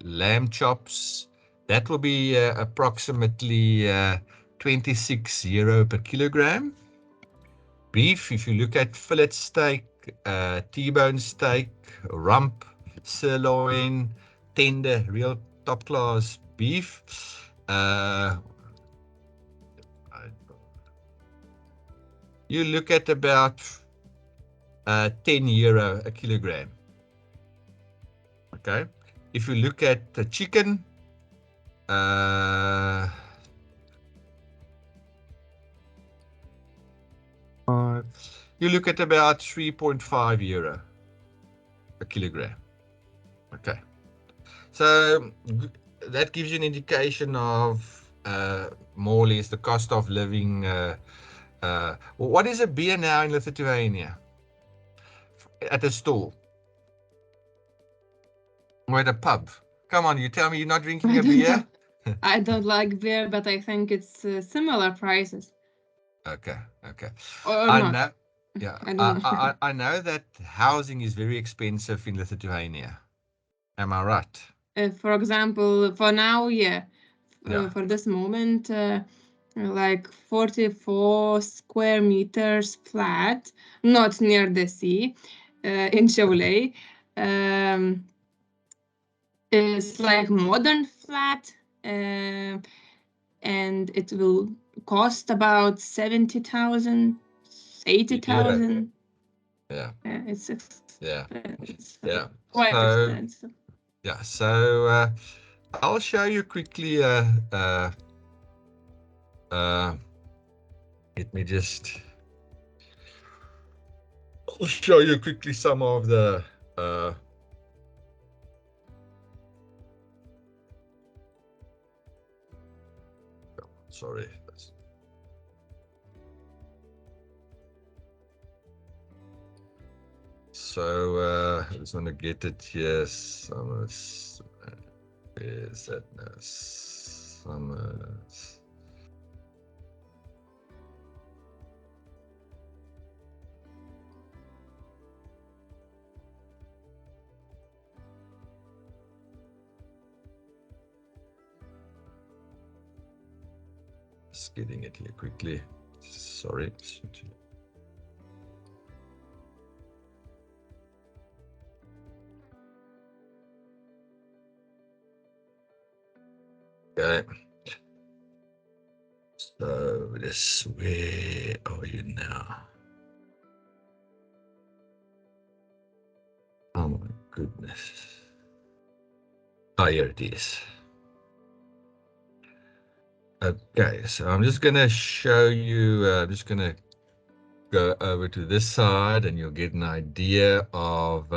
lamb chops, that will be approximately €26 per kilogram. Beef, if you look at fillet steak, T-bone steak, rump, sirloin, tender, real top class beef, you look at about €10 a kilogram. Okay, if you look at the chicken, you look at about €3.5 a kilogram. Okay, so that gives you an indication of more or less the cost of living. What is a beer now in Lithuania at a store or at a pub? Come on, you tell me you're not drinking a beer? I don't like beer, but I think it's similar prices. Okay. Or I not. know. Yeah, I don't know. I know that housing is very expensive in Lithuania. Am I right? For example, for now, yeah. Yeah. For this moment, like 44 square meters flat, not near the sea, in Šiauliai. It's like modern flat, and it will cost about 70,000, 80,000. Yeah. It's Yeah. quite So, expensive. yeah. So I'll show you quickly. Let me just. I'll show you quickly some of the. Sorry. So I just want to get it here. Summers. Is that Summers? Just getting it here quickly. Sorry. Okay. So this, where are you now? Oh my goodness. Oh, here it is. Okay, so I'm just gonna show you, I'm just gonna go over to this side and you'll get an idea of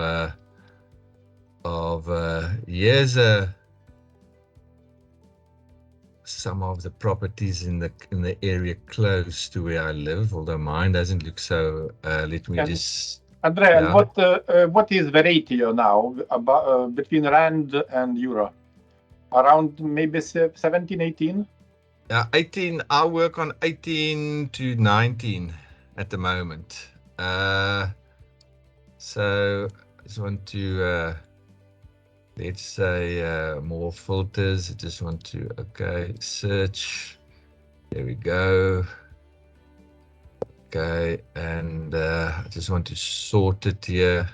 here's some of the properties in the area close to where I live, although mine doesn't look so. Let me just. Andrea, Yeah. what is the ratio now between rand and euro? Around maybe 17, 18? 18. I work on 18 to 19 at the moment. So I just want to let's say more filters. I just want to search. There we go. Okay, and I just want to sort it here.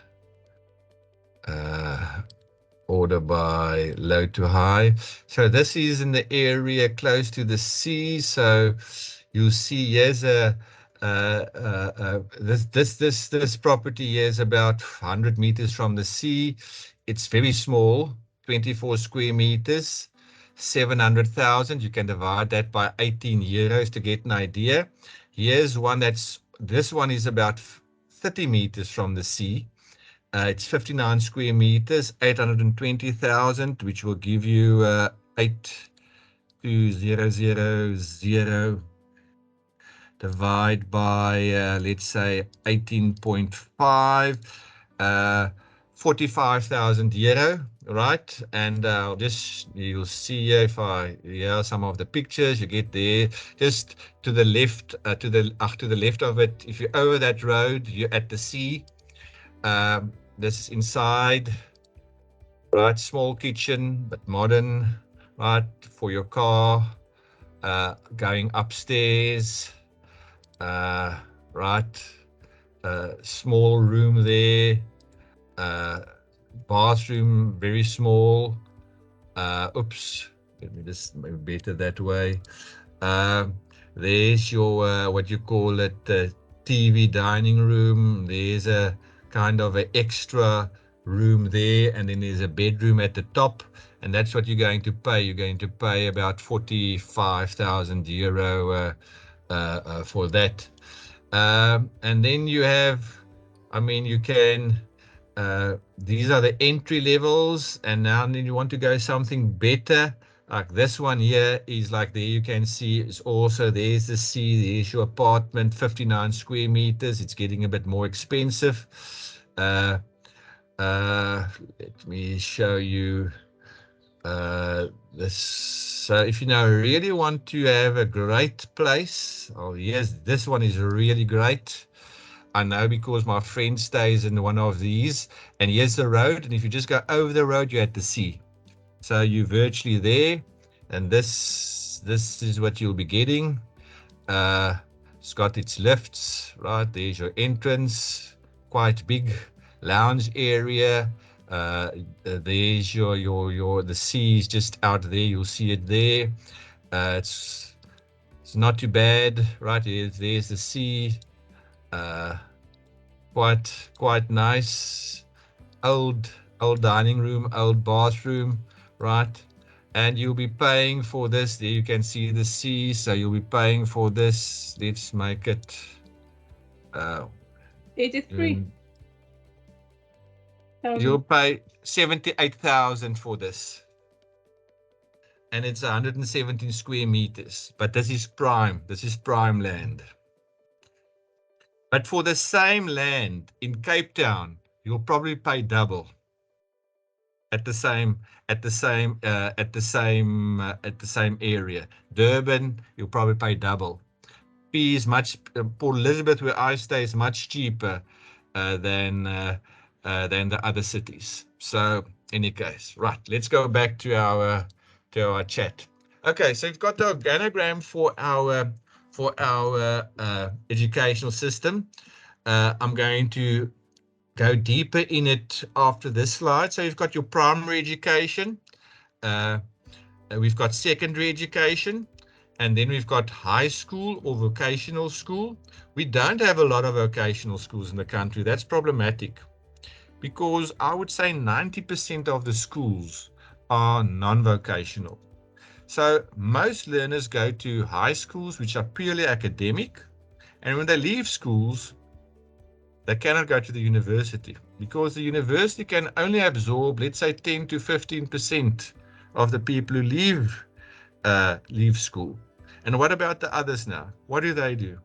Order by low to high. So this is in the area close to the sea. So you'll see here's this property here is about 100 meters from the sea. It's very small, 24 square meters, 700,000. You can divide that by 18 euros to get an idea. Here's one this one is about 30 meters from the sea. It's 59 square meters, 820,000, which will give you 82000 divide by let's say 18.5. 45,000 euro, right? And you'll see here if some of the pictures you get there, just to the left, to the left of it. If you're over that road, you're at the sea. This is inside, right? Small kitchen, but modern, right? For your car, going upstairs, right? Small room there. Bathroom, very small. Oops, let me just maybe better that way. There's your what you call it, TV dining room. There's a kind of an extra room there, and then there's a bedroom at the top, and that's what you're going to pay. You're going to pay about 45,000 euro for that. And then you have, I mean, you can. These are the entry levels, and now then you want to go something better. Like this one here is like there you can see it's also there's the sea, there's your apartment, 59 square meters. It's getting a bit more expensive. Let me show you this. So if you now really want to have a great place, oh yes, this one is really great. I know because my friend stays in one of these, and here's the road, and if you just go over the road, you're at the sea. So you're virtually there, and this is what you'll be getting. It's got its lifts, right? There's your entrance, quite big lounge area. There's the sea is just out there. You'll see it there. It's not too bad, right? There's the sea. Quite nice. Old dining room, old bathroom, right? And you'll be paying for this. There you can see the sea, so you'll be paying for this. Let's make it 83. You'll pay 78,000 for this. And it's 117 square meters. But this is prime. This is prime land. But for the same land in Cape Town, you'll probably pay double. At the same area. Durban, you'll probably pay double. P is Port Elizabeth, where I stay, is much cheaper than the other cities. So, any case, right? Let's go back to our chat. Okay, so we've got the organogram for our educational system. I'm going to go deeper in it after this slide. So you've got your primary education, we've got secondary education, and then we've got high school or vocational school. We don't have a lot of vocational schools in the country. That's problematic because I would say 90% of the schools are non-vocational. So most learners go to high schools, which are purely academic, and when they leave schools, they cannot go to the university because the university can only absorb, let's say, 10 to 15% of the people who leave school. And what about the others now? What do? They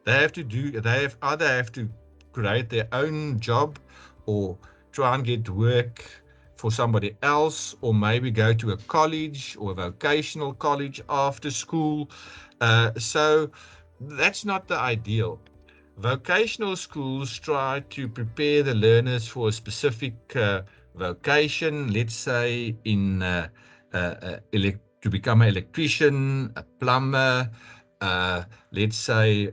either have to create their own job or try and get work for somebody else, or maybe go to a college or a vocational college after school. So that's not the ideal. Vocational schools try to prepare the learners for a specific vocation, let's say to become an electrician, a plumber, let's say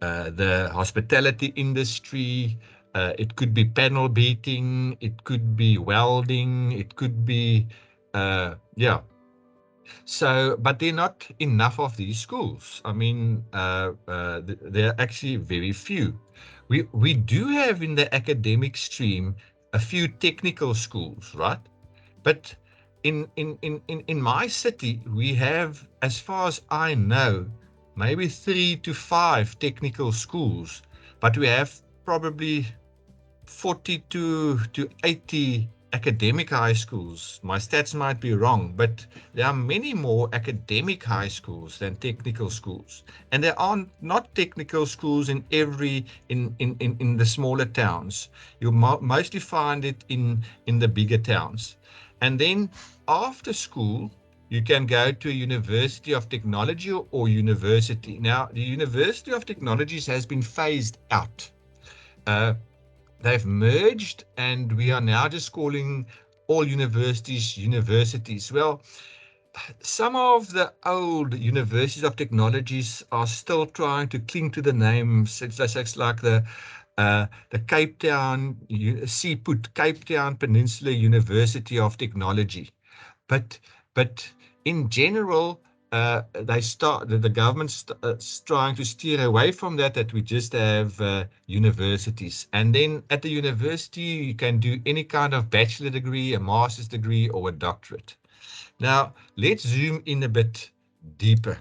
the hospitality industry. It could be panel beating, it could be welding, it could be, So, but there are not enough of these schools. I mean, there are actually very few. We do have in the academic stream a few technical schools, right? But in my city, we have, as far as I know, maybe 3 to 5 technical schools, but we have probably 40 to 80 academic high schools. My stats might be wrong, but there are many more academic high schools than technical schools. And there are not technical schools in the smaller towns. You mostly find it in the bigger towns. And then after school, you can go to a University of Technology or university. Now, the University of Technologies has been phased out. They've merged, and we are now just calling all universities universities. Well, some of the old universities of technologies are still trying to cling to the names. It's like the Cape Town, Cape Town Peninsula University of Technology. But in general, the government's trying to steer away from that we just have universities. And then at the university, you can do any kind of bachelor degree, a master's degree, or a doctorate. Now, let's zoom in a bit deeper.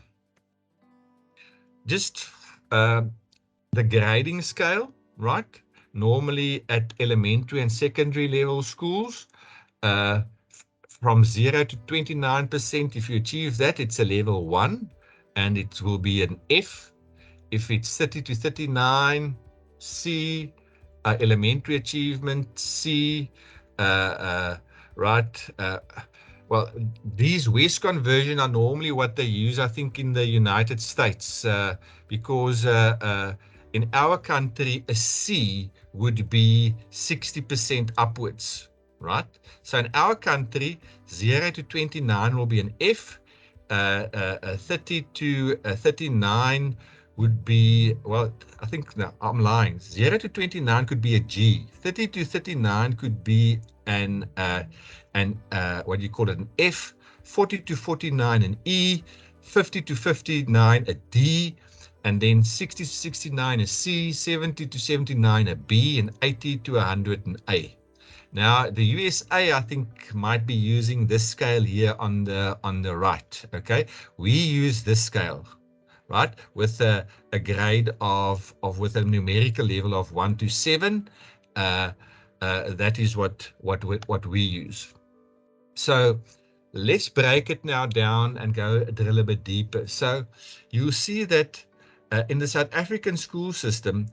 Just the grading scale, right? Normally at elementary and secondary level schools, from 0 to 29%, if you achieve that, it's a level 1, and it will be an F. If it's 30 to 39, C. Elementary achievement, C. Right. Well, these West conversion are normally what they use, I think, in the United States, because in our country, a C would be 60% upwards. Right? So in our country, 0 to 29 will be an F, 30 to 39 would be, well, I think, no, I'm lying. 0 to 29 could be a G. 30 to 39 could be an what do you call it, an F. 40 to 49 an E. 50 to 59 a D. And then 60 to 69 a C. 70 to 79 a B. And 80 to 100 an A. Now, the USA, I think, might be using this scale here on the right, okay? We use this scale, right, with a grade with a numerical level of 1 to 7. That is what we use. So let's break it now down and go a little bit deeper. So you see that in the South African school system,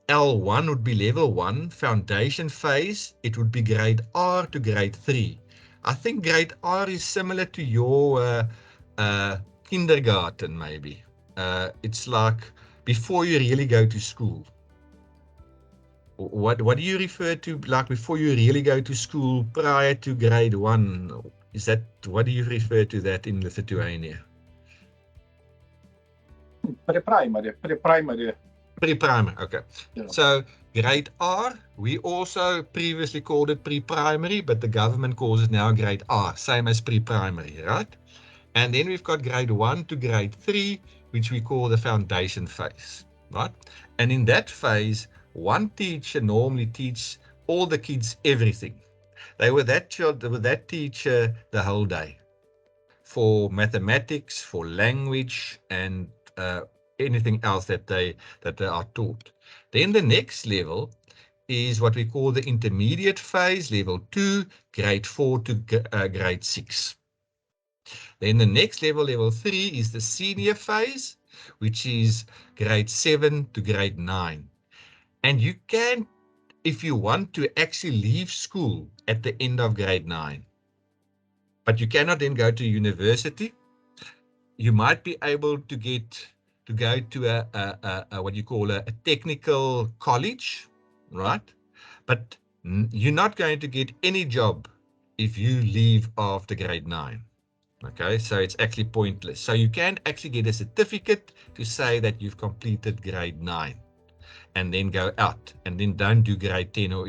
L1 would be level 1, foundation phase. It would be grade R to grade 3. I think grade R is similar to your kindergarten, maybe. It's like before you really go to school. What do you refer to, like before you really go to school, prior to grade 1? What do you refer to that in Lithuania? Pre-primary. Pre-primary, okay. Yeah. So grade R, we also previously called it pre-primary, but the government calls it now grade R, same as pre-primary, right? And then we've got grade 1 to grade 3, which we call the foundation phase, right? And in that phase, one teacher normally teaches all the kids everything. They were that teacher the whole day, for mathematics, for language, and anything else that they are taught. Then the next level is what we call the intermediate phase, level 2, grade 4 to grade 6. Then the next level, level 3, is the senior phase, which is grade 7 to grade 9. And you can, if you want to, actually leave school at the end of grade 9. But you cannot then go to university. You might be able to go to a what you call a technical college, right? But you're not going to get any job if you leave after grade 9. Okay, so it's actually pointless. So you can actually get a certificate to say that you've completed grade 9 and then go out, and then don't do grade 10 or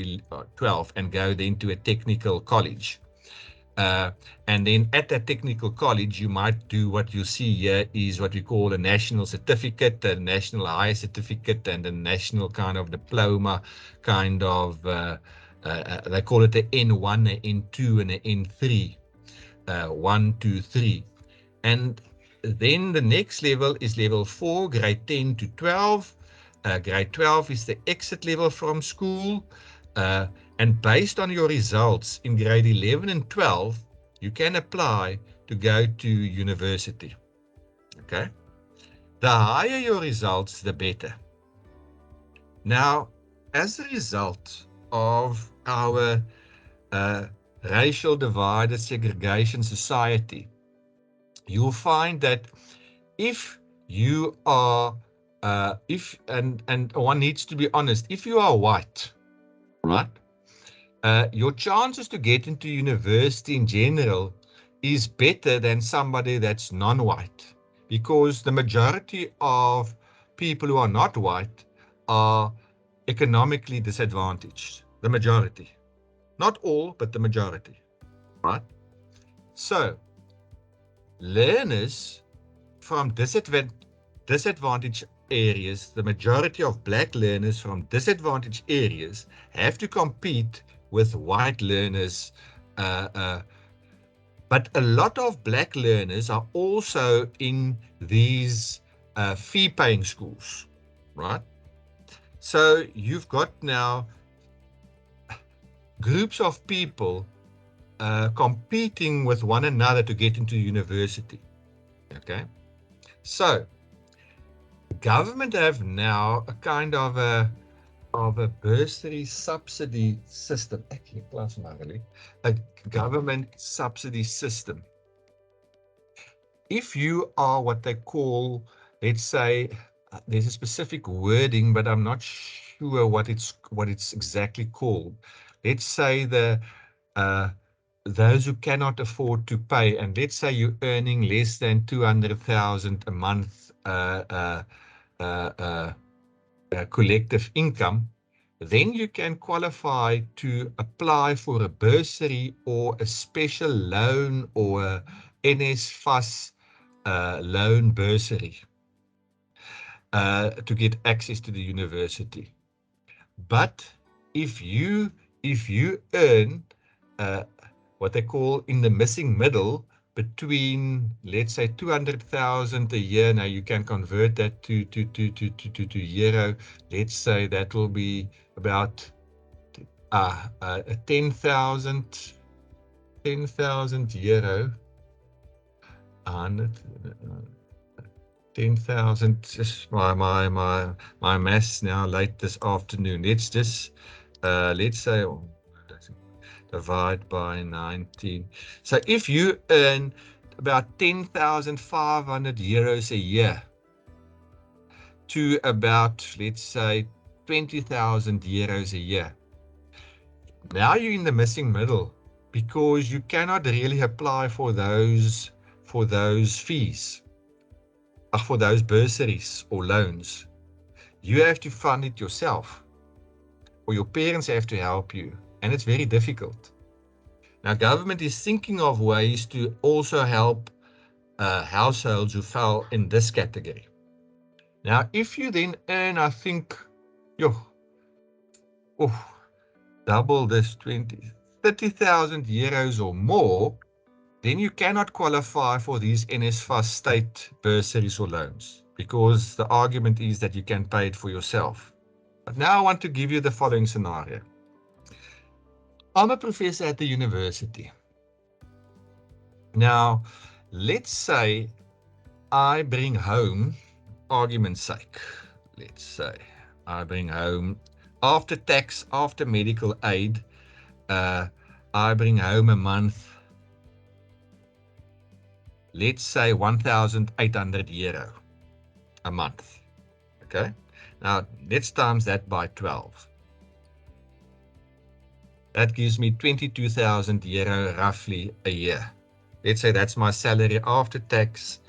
12 and go then to a technical college. And then at that technical college, you might do what you see here is what we call a national certificate, a national higher certificate, and a national kind of diploma, kind of, they call it the N1, a N2, and a N3, 1, 2, 3. And then the next level is level 4, grade 10 to 12. Grade 12 is the exit level from school. And based on your results in grade 11 and 12, you can apply to go to university. Okay? The higher your results, the better. Now, as a result of our racial divided segregation society, you'll find that if you are, and one needs to be honest, if you are white, right, your chances to get into university in general is better than somebody that's non-white, because the majority of people who are not white are economically disadvantaged. The majority. Not all, but the majority. Right? So, learners from disadvantaged areas, the majority of black learners from disadvantaged areas have to compete with white learners, but a lot of black learners are also in these fee-paying schools, right? So you've got now groups of people competing with one another to get into university, okay? So government have now a kind of a bursary subsidy system, a government subsidy system. If you are what they call, let's say, there's a specific wording, but I'm not sure what it's exactly called. Let's say those who cannot afford to pay, and let's say you're earning less than 200,000 a month collective income, then you can qualify to apply for a bursary or a special loan or a NSFAS loan bursary to get access to the university. But if you earn what they call in the missing middle, between, let's say, 200,000 a year. Now you can convert that to euro. Let's say that will be about 10,000 euro. 10,000. Just my maths now late this afternoon. Let's just let's say divide by 19. So if you earn about 10,500 euros a year to about, let's say, 20,000 euros a year, now you're in the missing middle, because you cannot really apply for those fees, for those bursaries or loans. You have to fund it yourself, or your parents have to help you. And it's very difficult. Now, government is thinking of ways to also help households who fell in this category. Now, if you then earn, I think, double this, 30,000 euros or more, then you cannot qualify for these NSFAS state bursaries or loans, because the argument is that you can pay it for yourself. But now I want to give you the following scenario. I'm a professor at the university. Now, let's say I bring home, argument's sake, let's say I bring home, after tax, after medical aid, I bring home a month, let's say 1,800 euro a month. Okay, now let's times that by 12. That gives me 22,000 euro roughly a year. Let's say that's my salary after tax,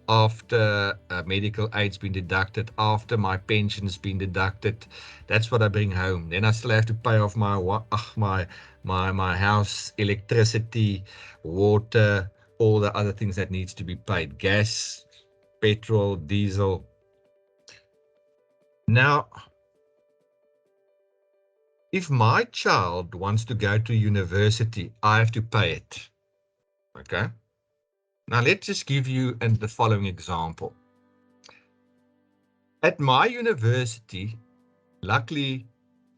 after medical aid's been deducted, after my pension's been deducted. That's what I bring home. Then I still have to pay off my house, electricity, water, all the other things that needs to be paid, gas, petrol, diesel. Now, if my child wants to go to university, I have to pay it. Okay. Now let's just give you the following example. At my university, luckily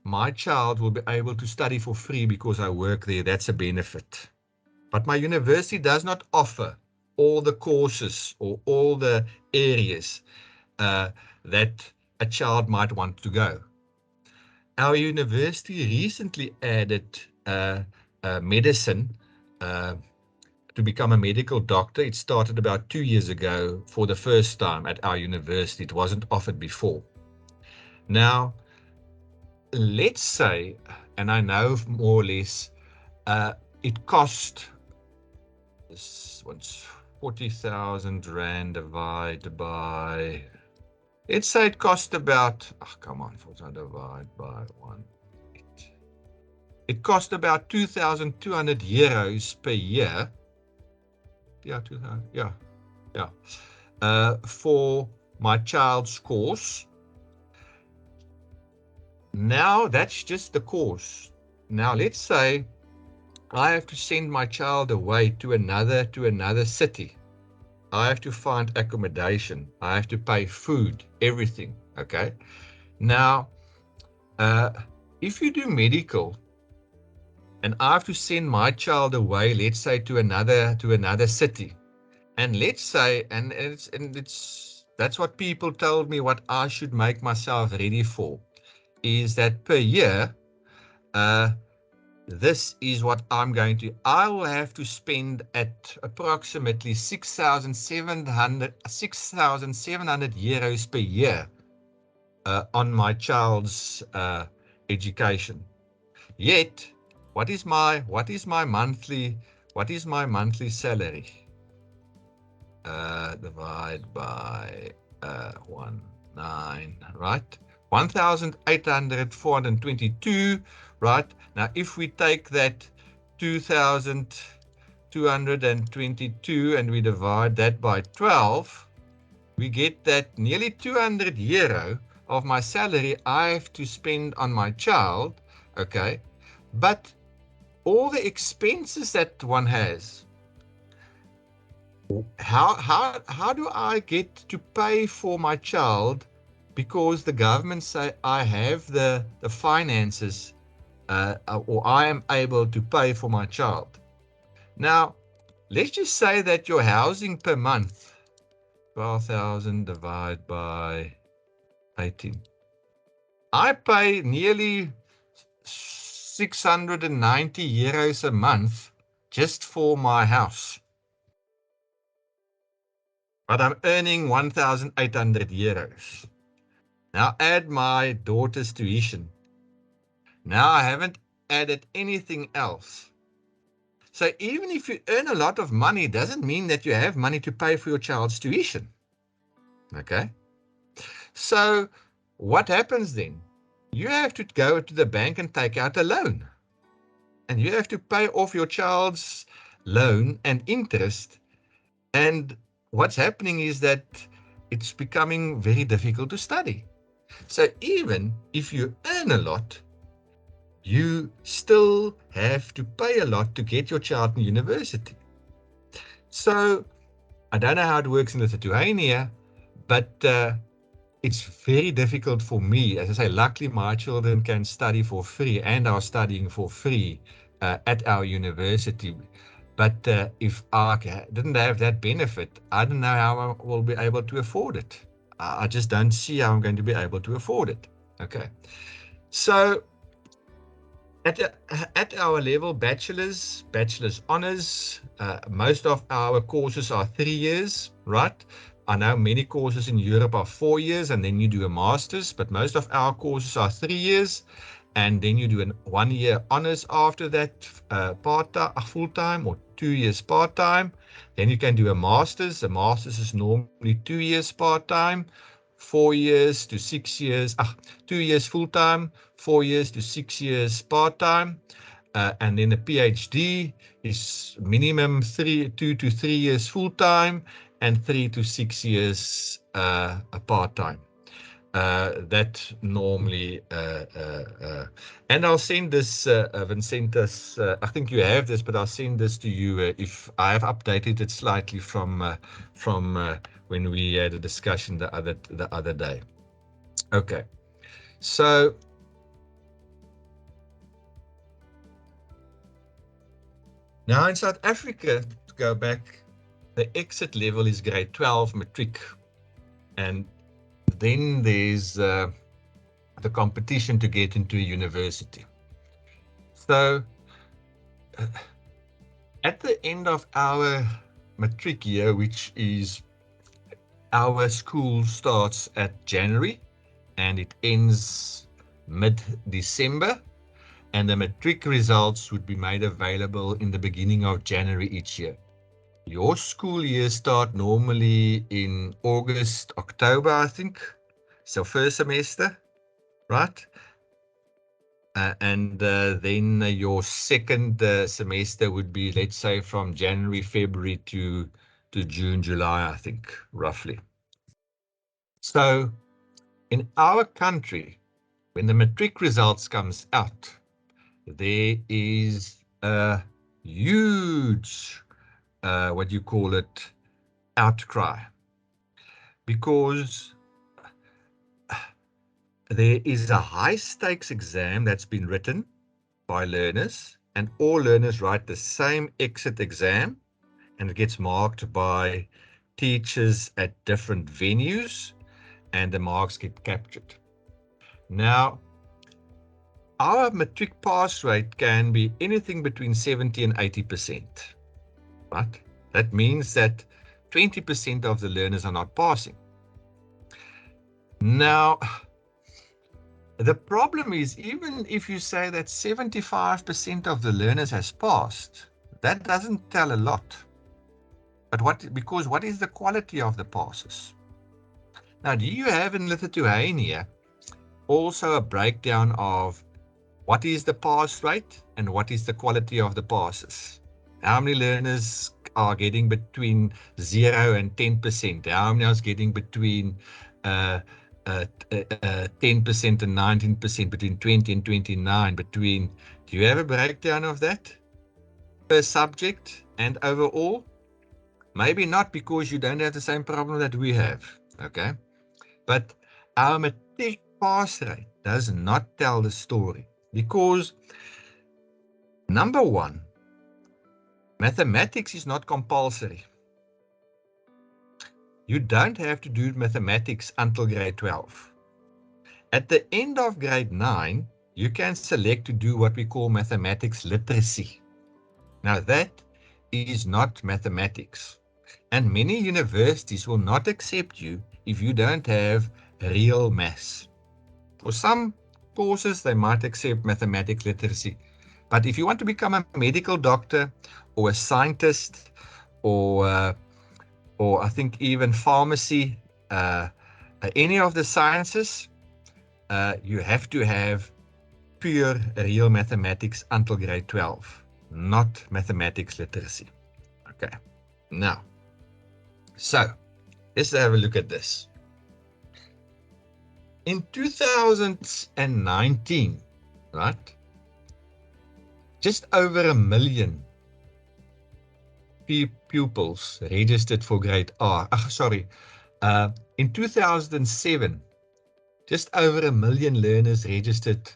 my child will be able to study for free because I work there. That's a benefit. But my university does not offer all the courses or all the areas that a child might want to go. Our university recently added medicine to become a medical doctor. It started about 2 years ago for the first time at our university. It wasn't offered before. Now, let's say, and I know more or less, it cost once 40,000 rand divided by, let's say it cost about, come on, 40 divided by 1. It cost about 2,200 euros per year. Yeah, 2,000, yeah. For my child's course. Now that's just the course. Now let's say I have to send my child away to another city. I have to find accommodation. I have to pay food, everything. Okay. Now, if you do medical, and I have to send my child away, let's say to another city, and let's say, and that's what people told me what I should make myself ready for, is that per year, this is what I will have to spend at approximately 6,700 euros per year on my child's education. Yet, what is my monthly salary? Divide by 19, right? 1,822, right? Now, if we take that 2,222 and we divide that by 12, we get that nearly 200 euro of my salary I have to spend on my child, okay? But all the expenses that one has, how do I get to pay for my child? Because the government say I have the finances, or I am able to pay for my child. Now, let's just say that your housing per month, 12,000 divided by 18. I pay nearly 690 euros a month just for my house. But I'm earning 1,800 euros. Now add my daughter's tuition. Now I haven't added anything else. So even if you earn a lot of money, it doesn't mean that you have money to pay for your child's tuition. Okay? So what happens then? You have to go to the bank and take out a loan. And you have to pay off your child's loan and interest. And what's happening is that it's becoming very difficult to study. So even if you earn a lot, you still have to pay a lot to get your child in university. So I don't know how it works in Lithuania, but it's very difficult for me. As I say, luckily my children can study for free and are studying for free at our university. But if I didn't have that benefit, I don't know how I will be able to afford it. I just don't see how I'm going to be able to afford it. Okay. So at our level, bachelor's honors, most of our courses are 3 years, right? I know many courses in Europe are 4 years and then you do a master's, but most of our courses are 3 years. And then you do 1 year honors after that, part-time, full-time, or 2 years part-time. Then you can do a master's. A master's is normally 2 years part-time, 4 years to 6 years, 2 years full-time, 4 years to 6 years part-time. And then a PhD is minimum 2 to 3 years full-time and 3 to 6 years part-time. That normally, and I'll send this, Vincentas, I think you have this, but I'll send this to you if I have updated it slightly from when we had a discussion the other day. Okay, so Now in South Africa, to go back, the exit level is grade 12 matric. And then there's the competition to get into a university. So at the end of our matric year, which is our school starts at January and it ends mid-December, and the matric results would be made available in the beginning of January each year. Your school year start normally in August, October, I think. So first semester, right? And then your second semester would be, let's say, from January, February to June, July, I think, roughly. So in our country, when the matric results comes out, there is a huge, what do you call it, outcry, because there is a high stakes exam that's been written by learners, and all learners write the same exit exam, and it gets marked by teachers at different venues, and the marks get captured. Now, our matric pass rate can be anything between 70 and 80%, right? That means that 20% of the learners are not passing. Now, the problem is, even if you say that 75% of the learners has passed, that doesn't tell a lot. But because what is the quality of the passes? Now, do you have in Lithuania also a breakdown of what is the pass rate and what is the quality of the passes? How many learners are getting between 0 and 10%? How many are getting between 10% and 19%, between 20 and 29, do you have a breakdown of that per subject and overall? Maybe not, because you don't have the same problem that we have, okay? But our matric pass rate does not tell the story, because number one, mathematics is not compulsory. You don't have to do mathematics until grade 12. At the end of grade 9, you can select to do what we call mathematics literacy. Now that is not mathematics. And many universities will not accept you if you don't have real maths. For some courses, they might accept mathematics literacy. But if you want to become a medical doctor or a scientist or I think even pharmacy, any of the sciences, you have to have pure real mathematics until grade 12, not mathematics literacy. Okay, now, so let's have a look at this. In 2019, right, just over 1 million pupils registered for grade R. In 2007, just over 1 million learners registered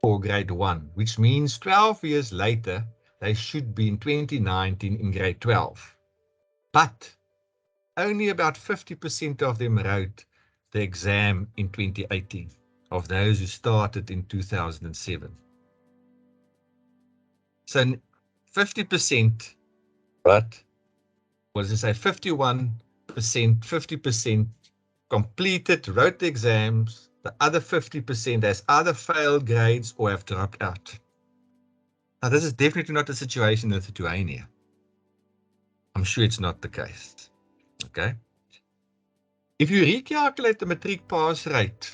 for grade 1, which means 12 years later, they should be in 2019 in grade 12. But only about 50% of them wrote the exam in 2018, of those who started in 2007. So 50%, right? What does it say? 51%, 50% completed, wrote the exams. The other 50% has either failed grades or have dropped out. Now, this is definitely not the situation in Lithuania. I'm sure it's not the case. Okay. If you recalculate the matric pass rate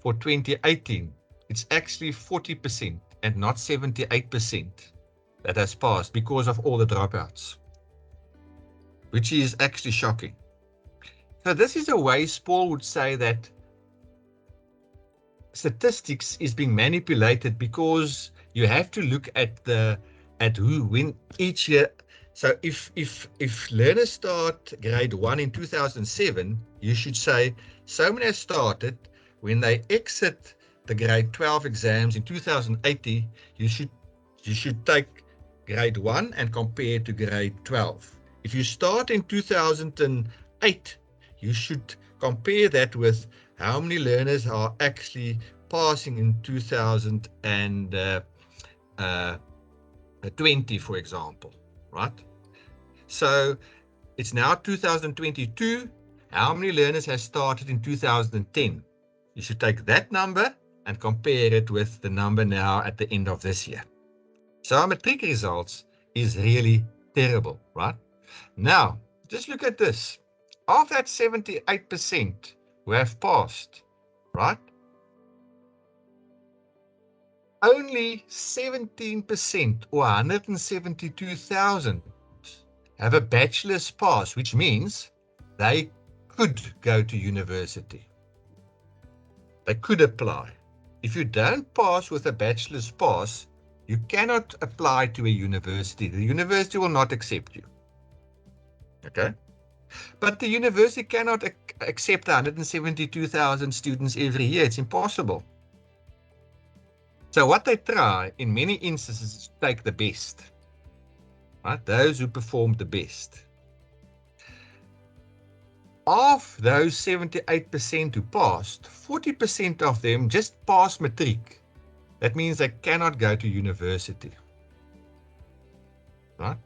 for 2018, it's actually 40% and not 78% that has passed because of all the dropouts, which is actually shocking. So this is a way Paul would say that statistics is being manipulated, because you have to look at who win each year. So if learners start grade 1 in 2007, you should say so many started. When they exit the grade 12 exams in 2080, you should take grade 1 and compare to grade 12. If you start in 2008, you should compare that with how many learners are actually passing in 2020, for example, right? So it's now 2022. How many learners have started in 2010? You should take that number and compare it with the number now at the end of this year. So our matric results is really terrible, right? Now, just look at this. Of that 78% who have passed, right? Only 17% or 172,000 have a bachelor's pass, which means they could go to university. They could apply. If you don't pass with a bachelor's pass, you cannot apply to a university. The university will not accept you. Okay? But the university cannot accept 172,000 students every year. It's impossible. So what they try in many instances is to take the best. Right? Those who performed the best. Of those 78% who passed, 40% of them just passed matric. That means they cannot go to university. Right?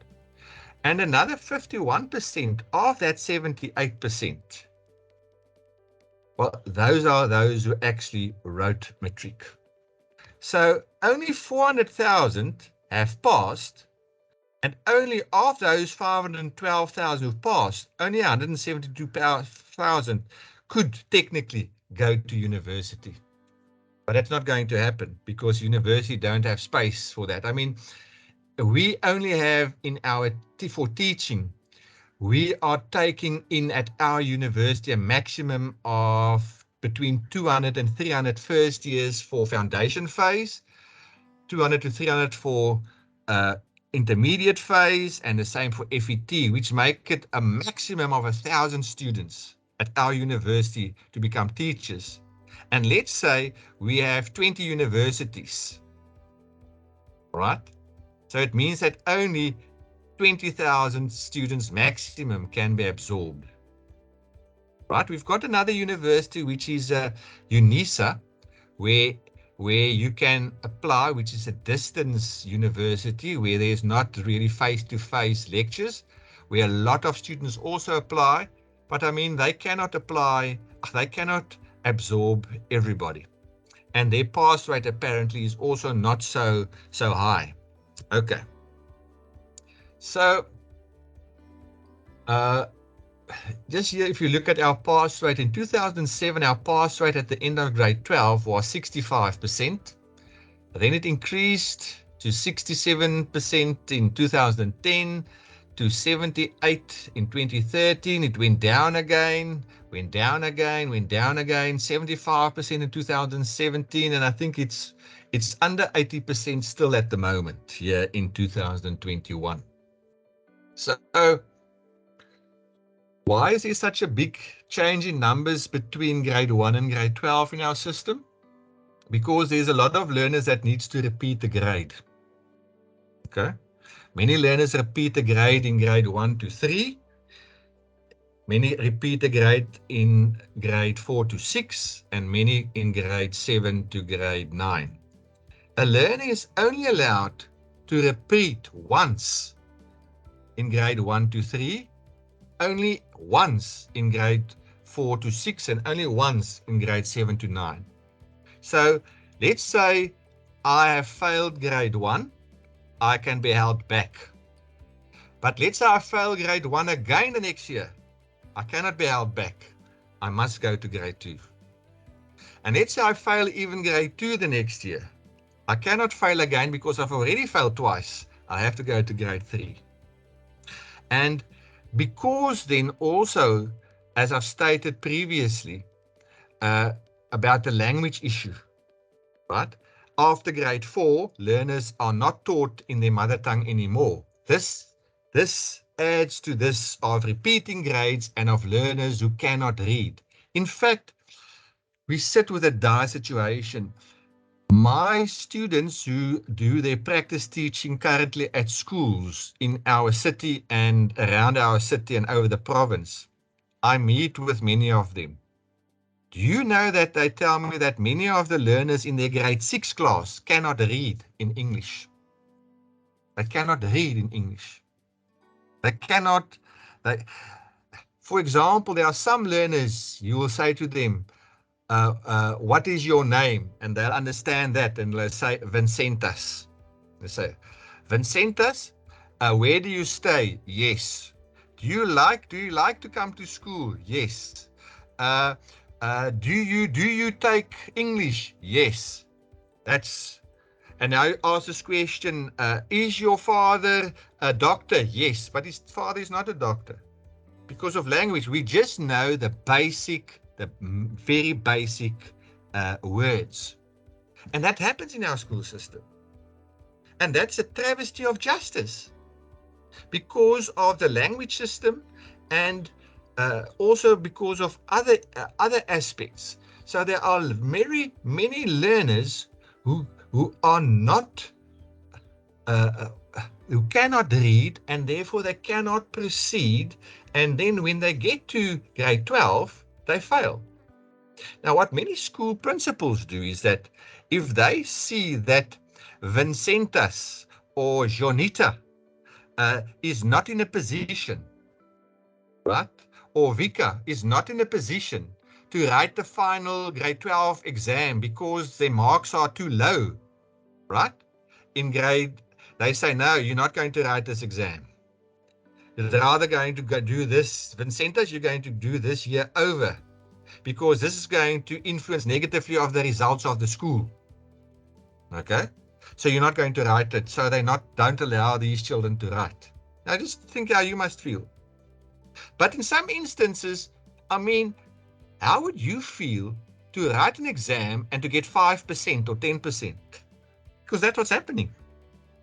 And another 51% of that 78%, well, those are those who actually wrote matric. So only 400,000 have passed, and only of those 512,000 who passed, only 172,000 could technically go to university. But that's not going to happen because university don't have space for that. I mean, we only have in our for teaching, we are taking in at our university a maximum of between 200 and 300 first years for foundation phase, 200 to 300 for intermediate phase, and the same for FET, which make it a maximum of 1,000 students at our university to become teachers. And let's say we have 20 universities, right? So it means that only 20,000 students maximum can be absorbed. Right? We've got another university, which is UNISA, where you can apply, which is a distance university, where there's not really face-to-face lectures, where a lot of students also apply. But I mean, they cannot apply, they cannot absorb everybody. And their pass rate apparently is also not so high. Okay. So, just here, if you look at our pass rate, in 2007, our pass rate at the end of grade 12 was 65%. Then it increased to 67% in 2010, to 78 in 2013. It went down again, went down again, went down again, 75% in 2017, and I think it's under 80% still at the moment here in 2021. So why is there such a big change in numbers between grade 1 and grade 12 in our system? Because there's a lot of learners that needs to repeat the grade. Okay. Many learners repeat the grade in grade 1 to 3. Many repeat the grade in grade 4 to 6, and many in grade 7 to grade 9. A learner is only allowed to repeat once in grade 1 to 3, only once in grade 4 to 6, and only once in grade 7 to 9. So let's say I have failed grade 1, I can be held back. But let's say I fail grade 1 again the next year, I cannot be held back. I must go to grade 2. And let's say I fail even grade 2 the next year, I cannot fail again because I've already failed twice. I have to go to grade 3. And because then also, as I've stated previously, about the language issue, right? After grade 4, learners are not taught in their mother tongue anymore. This adds to this of repeating grades and of learners who cannot read. In fact, we sit with a dire situation. my students who do their practice teaching currently at schools in our city and around our city and over the province, I meet with many of them. Do you know that they tell me that many of the learners in their grade 6 class cannot read in English? They cannot read in English. For example, there are some learners, you will say to them, what is your name? And they'll understand that, and they'll say Vincentas. They say, Vincentas, where do you stay? Yes. Do you like to come to school? Yes. Do you take English? Yes. And now I ask this question, is your father a doctor? Yes, but his father is not a doctor. Because of language, we just know the very basic words. And that happens in our school system. And that's a travesty of justice because of the language system and also because of other aspects. So there are very many learners who are not who cannot read, and therefore they cannot proceed, and then when they get to grade 12 they fail. Now what many school principals do is that if they see that Vincentas or Jonita is not in a position, right, or Vika is not in a position to write the final grade 12 exam because their marks are too low, right, they say, no, you're not going to write this exam. You're rather going to go do this. Vincentas, you're going to do this year over because this is going to influence negatively of the results of the school. Okay? So you're not going to write it. So don't allow these children to write. Now just think how you must feel. But in some instances, I mean, how would you feel to write an exam and to get 5% or 10%? Because that's what's happening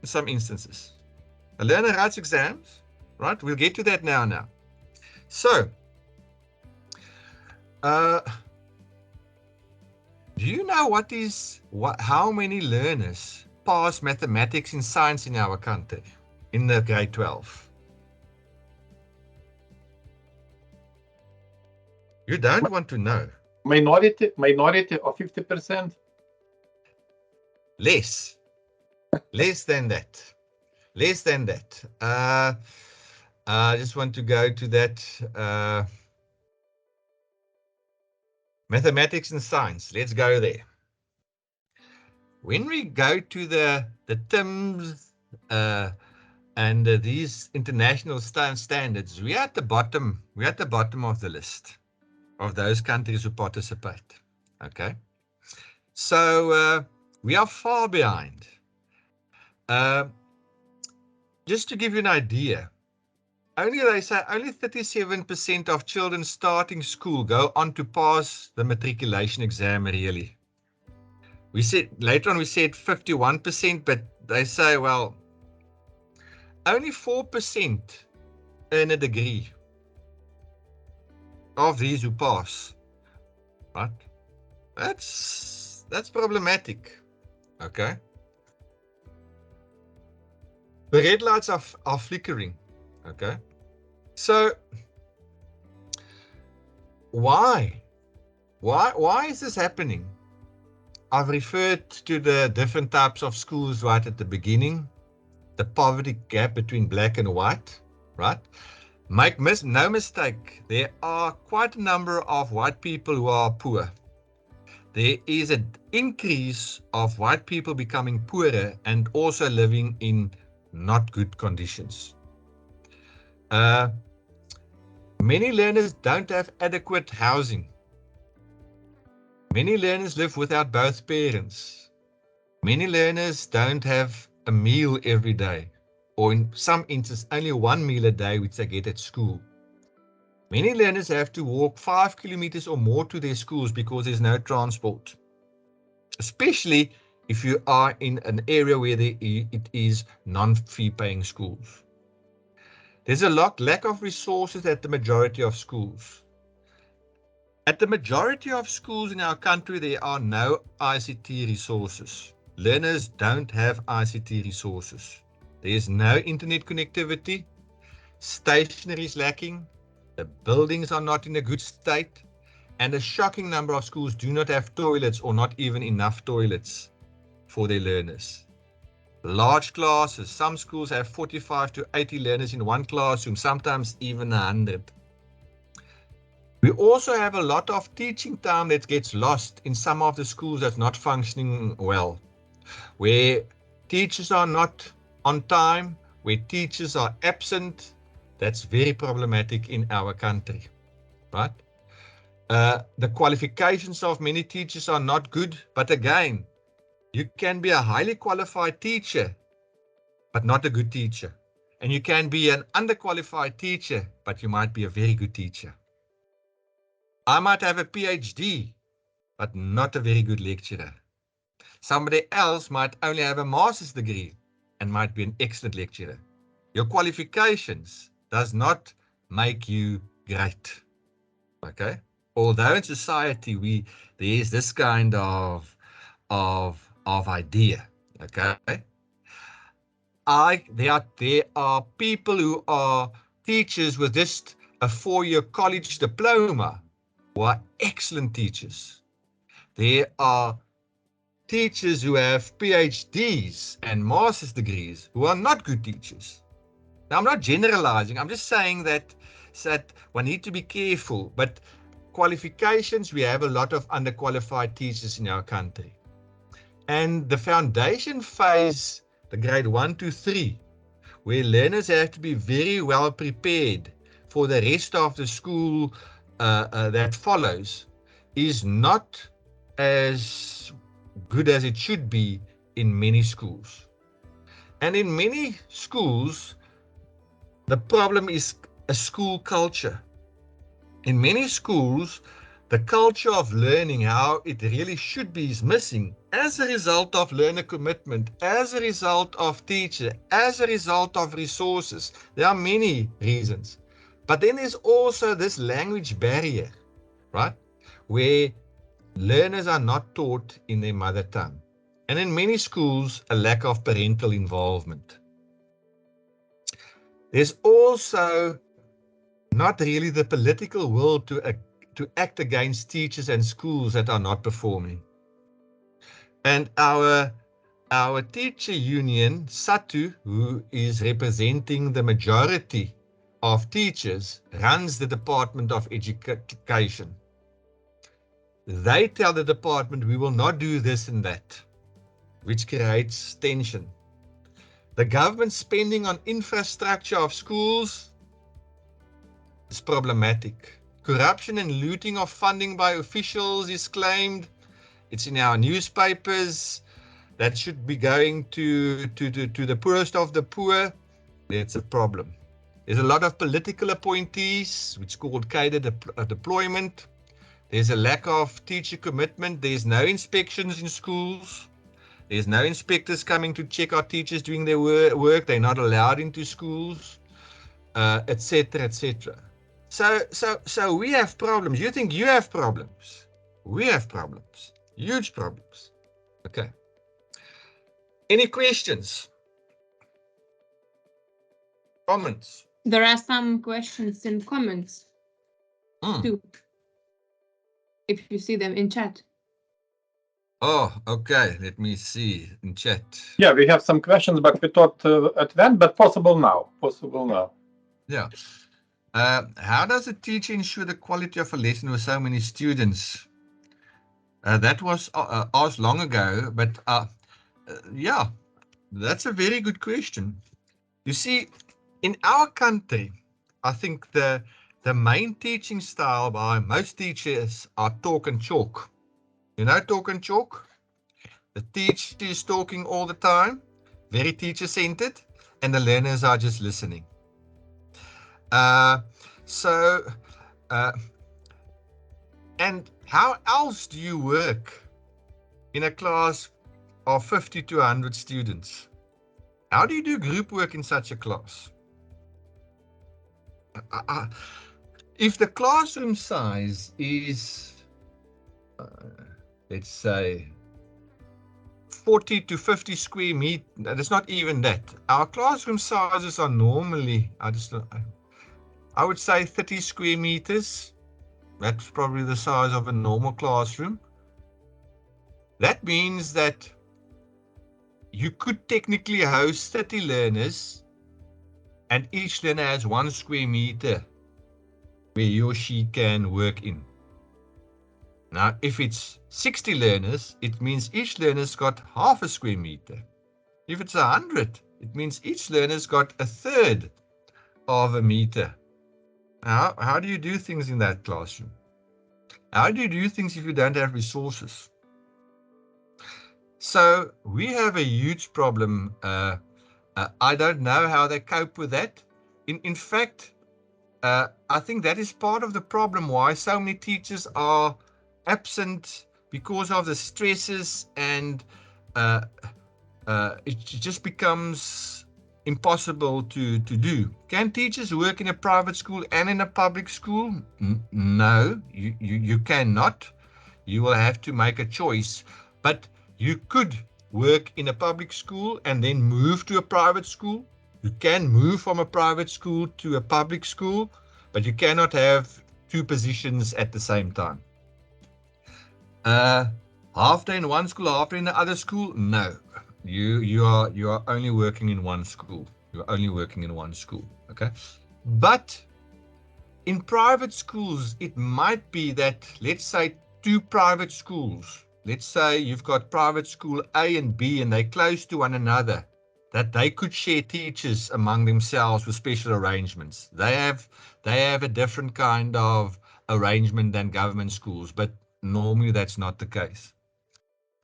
in some instances. A learner writes exams, right? We'll get to that now. So, do you know how many learners pass mathematics and science in our country in the grade 12? You don't want to know. Minority of 50%? Less than that. I just want to go to that. Mathematics and science. Let's go there. When we go to the TIMSS and these international standards, we're at the bottom. We're at the bottom of the list of those countries who participate. Okay, so we are far behind. Just to give you an idea, they say only 37% of children starting school go on to pass the matriculation exam really. We said later on 51%, but they say, well, only 4% earn a degree of these who pass. Right? That's problematic. Okay. The red lights are flickering. Okay. So why is this happening? I've referred to the different types of schools right at the beginning, the poverty gap between black and white, right? Make no mistake, there are quite a number of white people who are poor. There is an increase of white people becoming poorer and also living in not good conditions. Many learners don't have adequate housing. Many learners live without both parents. Many learners don't have a meal every day, or in some instances, only one meal a day which they get at school. Many learners have to walk 5 kilometers or more to their schools because there's no transport, especially if you are in an area where it is non-fee paying schools. There's a lack of resources at the majority of schools. At the majority of schools in our country, there are no ICT resources. Learners don't have ICT resources. There is no internet connectivity. Stationery is lacking. The buildings are not in a good state. And a shocking number of schools do not have toilets or not even enough toilets for their learners. Large classes. Some schools have 45 to 80 learners in one classroom, sometimes even 100. We also have a lot of teaching time that gets lost in some of the schools that's not functioning well, where teachers are not on time, where teachers are absent. That's very problematic in our country, right? The qualifications of many teachers are not good, but again, you can be a highly qualified teacher, but not a good teacher. And you can be an underqualified teacher, but you might be a very good teacher. I might have a PhD, but not a very good lecturer. Somebody else might only have a master's degree and might be an excellent lecturer. Your qualifications does not make you great. Okay? Although in society there is this kind of idea. Okay? There are people who are teachers with just a 4-year college diploma who are excellent teachers. There are teachers who have PhDs and master's degrees who are not good teachers. Now, I'm not generalizing. I'm just saying that one need to be careful. But qualifications, we have a lot of underqualified teachers in our country. And the foundation phase, the grade 1 to 3, where learners have to be very well prepared for the rest of the school that follows, is not as good as it should be in many schools. And in many schools, the problem is a school culture. In many schools, the culture of learning, how it really should be, is missing as a result of learner commitment, as a result of teacher, as a result of resources. There are many reasons. But then there's also this language barrier, right? Where learners are not taught in their mother tongue. And in many schools, a lack of parental involvement. There's also not really the political will to act against teachers and schools that are not performing. And our teacher union, SATU, who is representing the majority of teachers, runs the Department of Education. They tell the department, we will not do this and that, which creates tension. The government spending on infrastructure of schools is problematic. Corruption and looting of funding by officials is claimed. It's in our newspapers. That should be going to the poorest of the poor. That's a problem. There's a lot of political appointees, which is called cadre deployment. There's a lack of teacher commitment. There's no inspections in schools. There's no inspectors coming to check our teachers doing their work. They're not allowed into schools, etc., etc. So we have problems. You think you have problems? We have problems. Huge problems. Okay. Any questions? Comments? There are some questions in comments too, if you see them in chat. Oh, okay. Let me see in chat. Yeah, we have some questions, but we thought at the end, but possible now. Yeah. How does a teacher ensure the quality of a lesson with so many students? That was asked long ago, but yeah, that's a very good question. You see, in our country, I think the main teaching style by most teachers are talk and chalk. You know, talk and chalk? The teacher is talking all the time, very teacher-centered, and the learners are just listening. And how else do you work in a class of 50 to 100 students? How do you do group work in such a class? if the classroom size is, let's say, 40 to 50 square meters, it's not even that. Our classroom sizes are normally, I would say 30 square meters. That's probably the size of a normal classroom. That means that you could technically host 30 learners and each learner has 1 square meter where he or she can work in. Now, if it's 60 learners, it means each learner's got half a square meter. If it's 100, it means each learner's got 1/3 of a meter. Now, how do you do things in that classroom? How do you do things if you don't have resources? So we have a huge problem. I don't know how they cope with that. In fact, I think that is part of the problem why so many teachers are absent, because of the stresses, and it just becomes impossible to do. Can teachers work in a private school and in a public school? No, you cannot. You will have to make a choice. But you could work in a public school and then move to a private school. You can move from a private school to a public school, but you cannot have 2 positions at the same time. Half day in one school, half day in the other school? No. You are only working in one school. You're only working in one school. Okay. But in private schools, it might be that, let's say, 2 private schools. Let's say you've got private school A and B and they're close to one another, that they could share teachers among themselves with special arrangements. They have a different kind of arrangement than government schools, but normally that's not the case.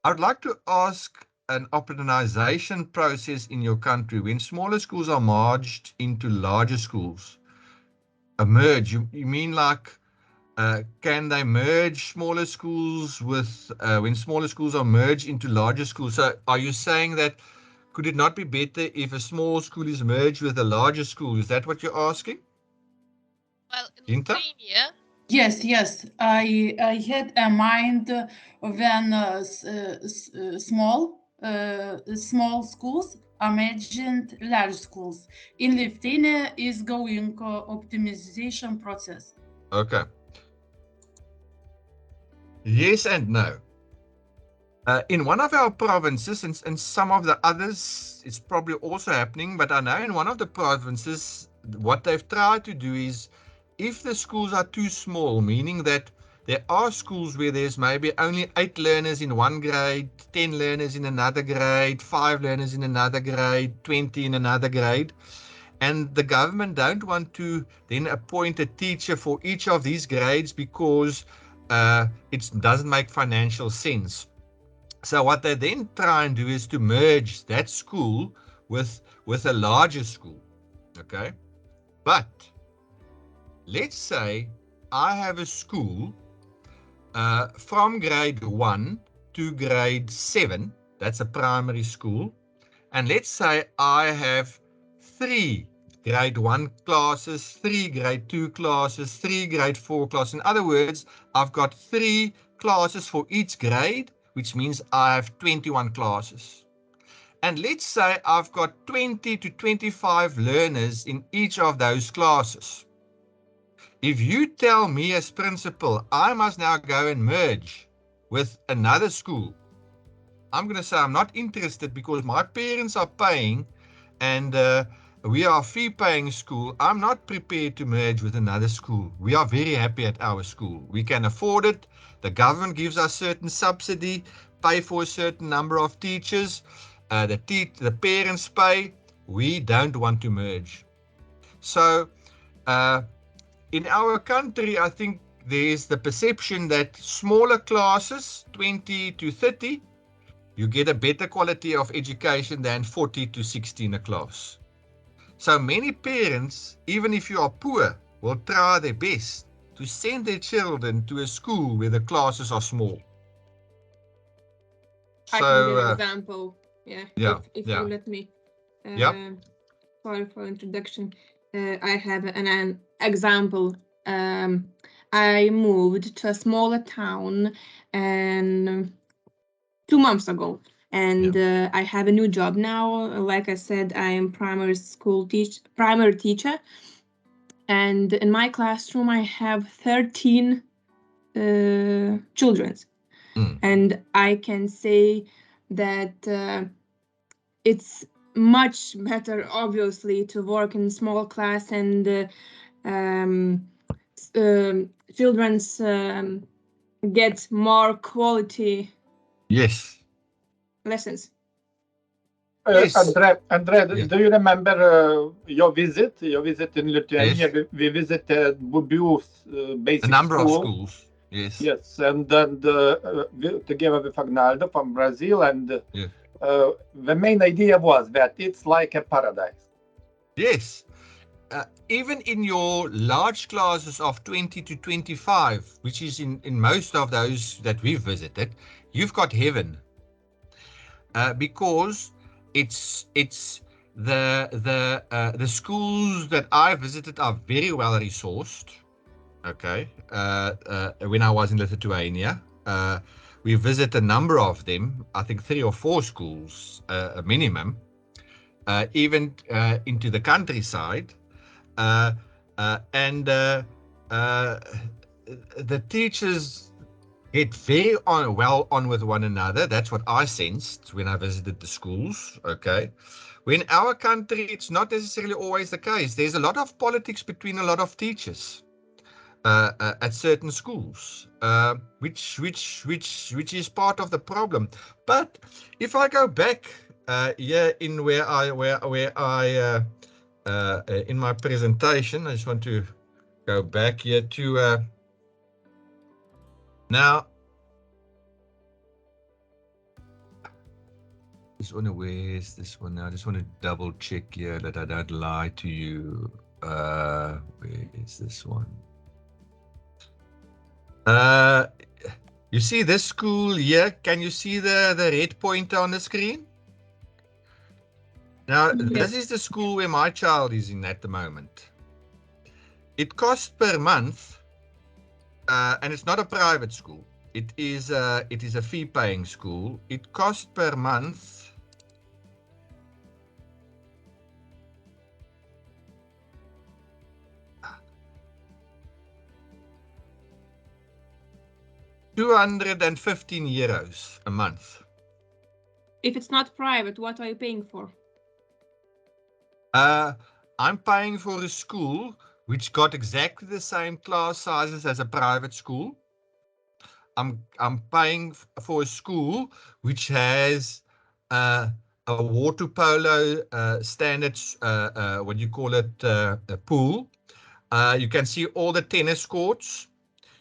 I'd like to ask an optimization process in your country when smaller schools are merged into larger schools. A merge, you mean like, can they merge smaller schools with, when smaller schools are merged into larger schools? So are you saying that, could it not be better if a small school is merged with a larger school? Is that what you're asking? Well, in Ginta? Lithuania, Yes. I had a mind when small schools are merged large schools. In Lithuania is going optimization process. Okay. Yes and no. In one of our provinces, and some of the others, it's probably also happening, but I know in one of the provinces, what they've tried to do is, if the schools are too small, meaning that there are schools where there's maybe only 8 learners in one grade, 10 learners in another grade, 5 learners in another grade, 20 in another grade, and the government don't want to then appoint a teacher for each of these grades because it doesn't make financial sense. So what they then try and do is to merge that school with a larger school. Okay, but let's say I have a school from grade 1 to grade 7. That's a primary school. And let's say I have 3 grade 1 classes, 3 grade 2 classes, 3 grade 4 classes. In other words, I've got 3 classes for each grade, which means I have 21 classes. And let's say I've got 20 to 25 learners in each of those classes. If you tell me as principal, I must now go and merge with another school, I'm going to say I'm not interested because my parents are paying and we are a fee-paying school. I'm not prepared to merge with another school. We are very happy at our school. We can afford it. The government gives us certain subsidy, pay for a certain number of teachers. The parents pay. We don't want to merge. So in our country, I think there's the perception that smaller classes, 20 to 30, you get a better quality of education than 40 to 60 in a class. So many parents, even if you are poor, will try their best to send their children to a school where the classes are small. I can give an example. If you let me. Sorry for introduction. I have an example I moved to a smaller town and 2 months ago, and I have a new job now. Like I said, I am primary teacher, and in my classroom I have 13 children, and I can say that it's much better, obviously, to work in small class, and children's get more quality lessons. Yes. Andre, Yeah. do you remember your visit in Lithuania? Yes. We visited Bubiu's basic A number school. of schools. Yes. Yes, and then together with Agnaldo from Brazil, and the main idea was that it's like a paradise. Yes. Even in your large classes of 20 to 25, which is in most of those that we've visited, you've got heaven. Because it's the schools that I visited are very well resourced. Okay. When I was in Lithuania, we visited a number of them. I think 3 or 4 schools, a minimum, even into the countryside. And the teachers get very well on with one another. That's what I sensed when I visited the schools. Okay. When our country, it's not necessarily always the case. There's a lot of politics between a lot of teachers at certain schools, which is part of the problem. But if I go back in where I in my presentation, I just want to go back here to now. Where is this one now? I just want to double check here that I don't lie to you. Where is this one? You see this school here? Can you see the red pointer on the screen? Now, this is the school where my child is in at the moment. It costs per month, and it's not a private school. It is a fee-paying school. It costs per month €215 a month. If it's not private, what are you paying for? I'm paying for a school which got exactly the same class sizes as a private school. I'm paying for a school which has a water polo standards, what do you call it, a pool. You can see all the tennis courts.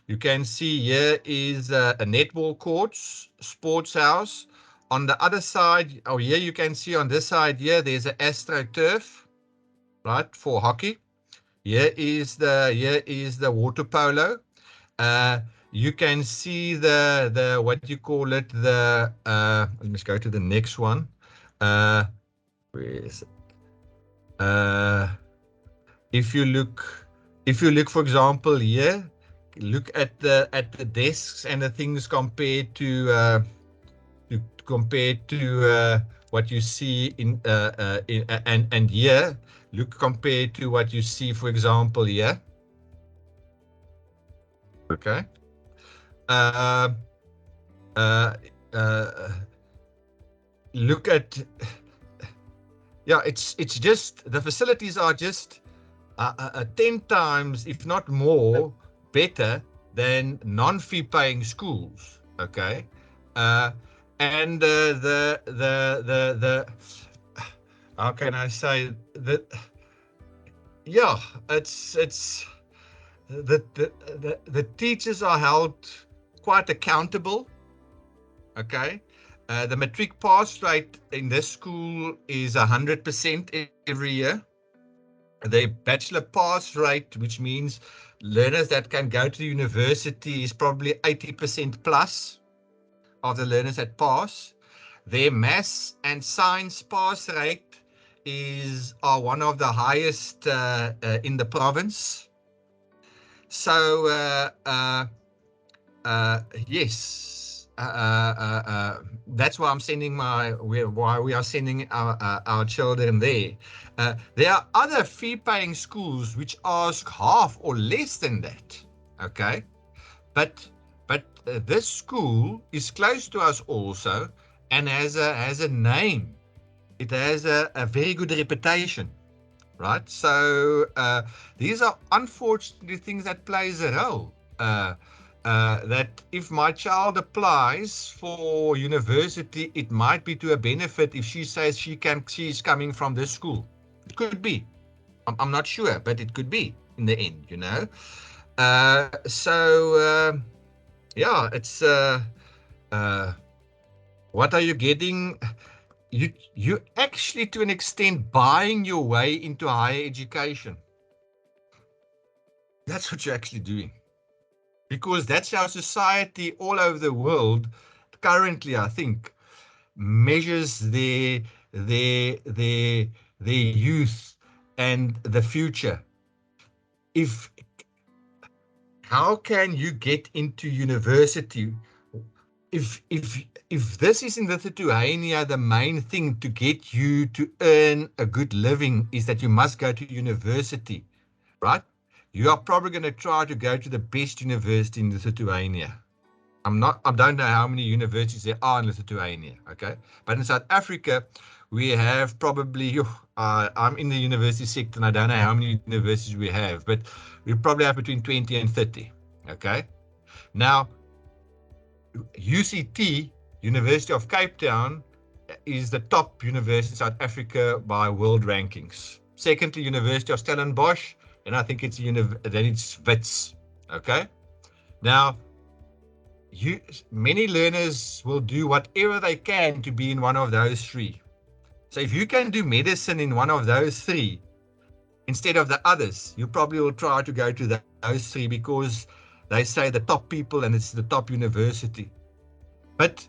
You can see here is a netball courts, sports house. On the other side, here you can see on this side here, there's an AstroTurf, right, for hockey. Here is the water polo. You can see the what do you call it, the let me go to the next one. Where is it? If you look, for example, here, look at the desks and the things compared to what you see in and here, look compared to what you see, for example, here. Okay. Look at, it's just, the facilities are just 10 times, if not more, better than non-fee paying schools. Okay. And the how can I say that? Yeah, it's the teachers are held quite accountable. Okay. The matric pass rate in this school is 100% every year. The bachelor pass rate, which means learners that can go to university, is probably 80% plus of the learners that pass. Their maths and science pass rate are one of the highest in the province. So yes, that's why I'm sending why we are sending our children there. There are other fee-paying schools which ask half or less than that. Okay, but this school is close to us also, and has a name. It has a very good reputation. Right, so these are unfortunately things that plays a role. That if my child applies for university, it might be to a benefit if she says she's coming from this school. It could be. I'm not sure, but it could be in the end, you know. Yeah, it's what are you getting? You actually, to an extent, buying your way into higher education. That's what you're actually doing. Because that's how society all over the world currently, I think, measures their youth and the future. How can you get into university if this is in Lithuania, the main thing to get you to earn a good living is that you must go to university, right? You are probably going to try to go to the best university in Lithuania. I don't know how many universities there are in Lithuania, okay? But in South Africa, we have probably, I'm in the university sector and I don't know how many universities we have, but we probably have between 20 and 30, okay? Now, UCT, University of Cape Town, is the top university in South Africa by world rankings. Secondly, University of Stellenbosch, and I think it's Wits. Okay. Now, many learners will do whatever they can to be in one of those three. So if you can do medicine in one of those three instead of the others, you probably will try to go to those three because they say the top people and it's the top university. But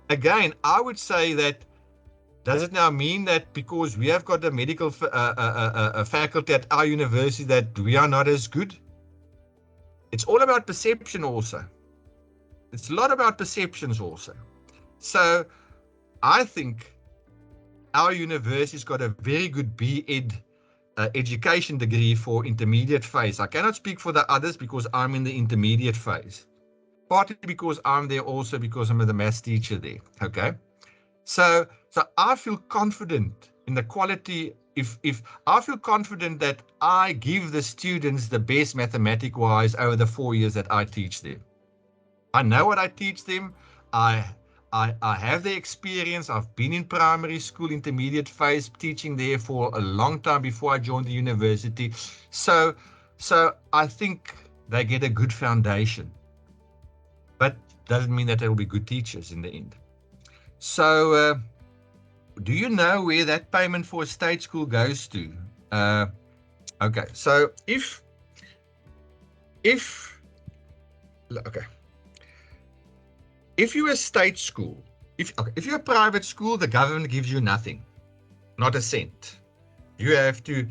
again, I would say that, does it now mean that because we have got a medical faculty at our university that we are not as good? It's all about perception also. It's a lot about perceptions also. So I think our university's got a very good B.Ed education degree for intermediate phase. I cannot speak for the others because I'm in the intermediate phase. Partly because I'm there, also because I'm the maths teacher there. Okay. So I feel confident in the quality. If I feel confident that I give the students the best mathematic wise over the 4 years that I teach them. I know what I teach them. I have the experience. I've been in primary school, intermediate phase, teaching there for a long time before I joined the university. So I think they get a good foundation. But doesn't mean that they will be good teachers in the end. So, do you know where that payment for a state school goes to? Okay, so if you're a state school, if you're a private school, the government gives you nothing, not a cent. You have to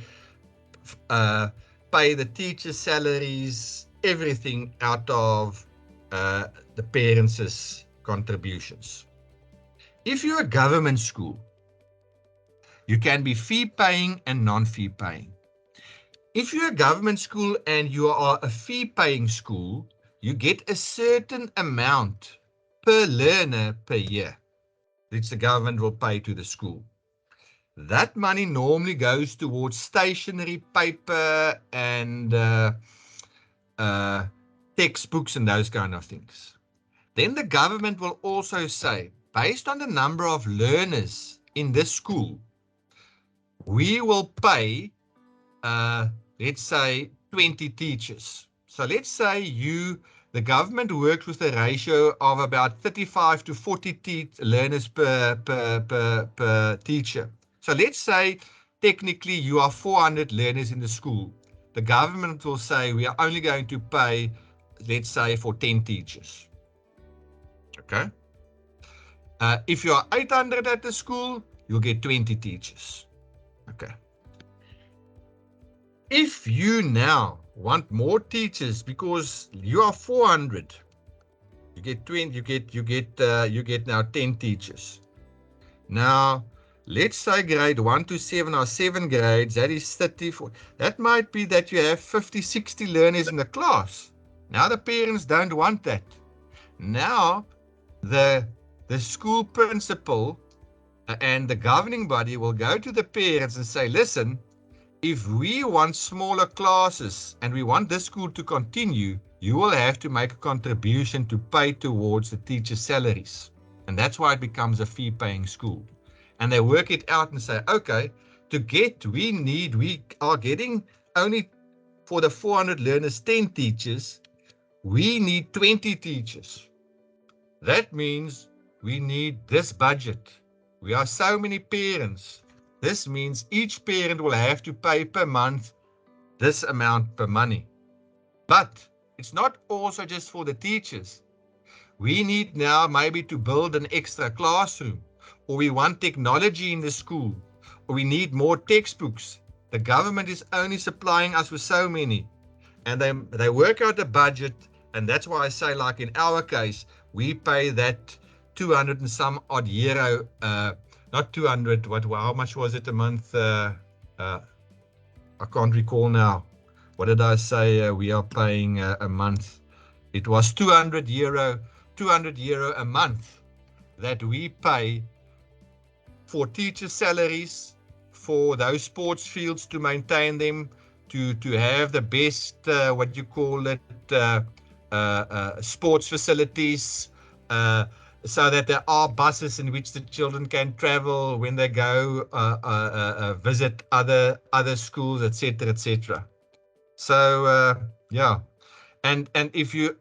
pay the teachers' salaries, everything out of the parents' contributions. If you're a government school, you can be fee paying and non-fee paying. If you're a government school and you are a fee paying school, you get a certain amount per learner per year, which the government will pay to the school. That money normally goes towards stationery, paper, and textbooks and those kind of things. Then the government will also say, based on the number of learners in this school, we will pay, let's say, 20 teachers. So let's say the government works with a ratio of about 35 to 40 learners per teacher. So let's say technically you are 400 learners in the school. The government will say we are only going to pay, let's say, for 10 teachers. Okay. If you are 800 at the school, you'll get 20 teachers. Okay. If you now want more teachers because you are 400. You get 20. You get now 10 teachers. Now, let's say grade 1 to 7 are 7 grades. That is 34. That might be that you have 50, 60 learners in the class. Now the parents don't want that. Now the school principal and the governing body will go to the parents and say, listen, if we want smaller classes and we want this school to continue, you will have to make a contribution to pay towards the teachers' salaries. And that's why it becomes a fee-paying school. And they work it out and say, okay, we are getting only for the 400 learners 10 teachers. We need 20 teachers. That means we need this budget. We are so many parents. This means each parent will have to pay per month this amount per money. But it's not also just for the teachers. We need now maybe to build an extra classroom, or we want technology in the school, or we need more textbooks. The government is only supplying us with so many. And they work out the budget, and that's why I say, like in our case, we pay that 200 and some odd euro, not 200, how much was it a month? I can't recall now. What did I say we are paying a month? It was 200 euro a month that we pay for teacher salaries, for those sports fields to maintain them, to have the best, sports facilities, so that there are buses in which the children can travel when they go visit other schools, etc., etc. So yeah, and if you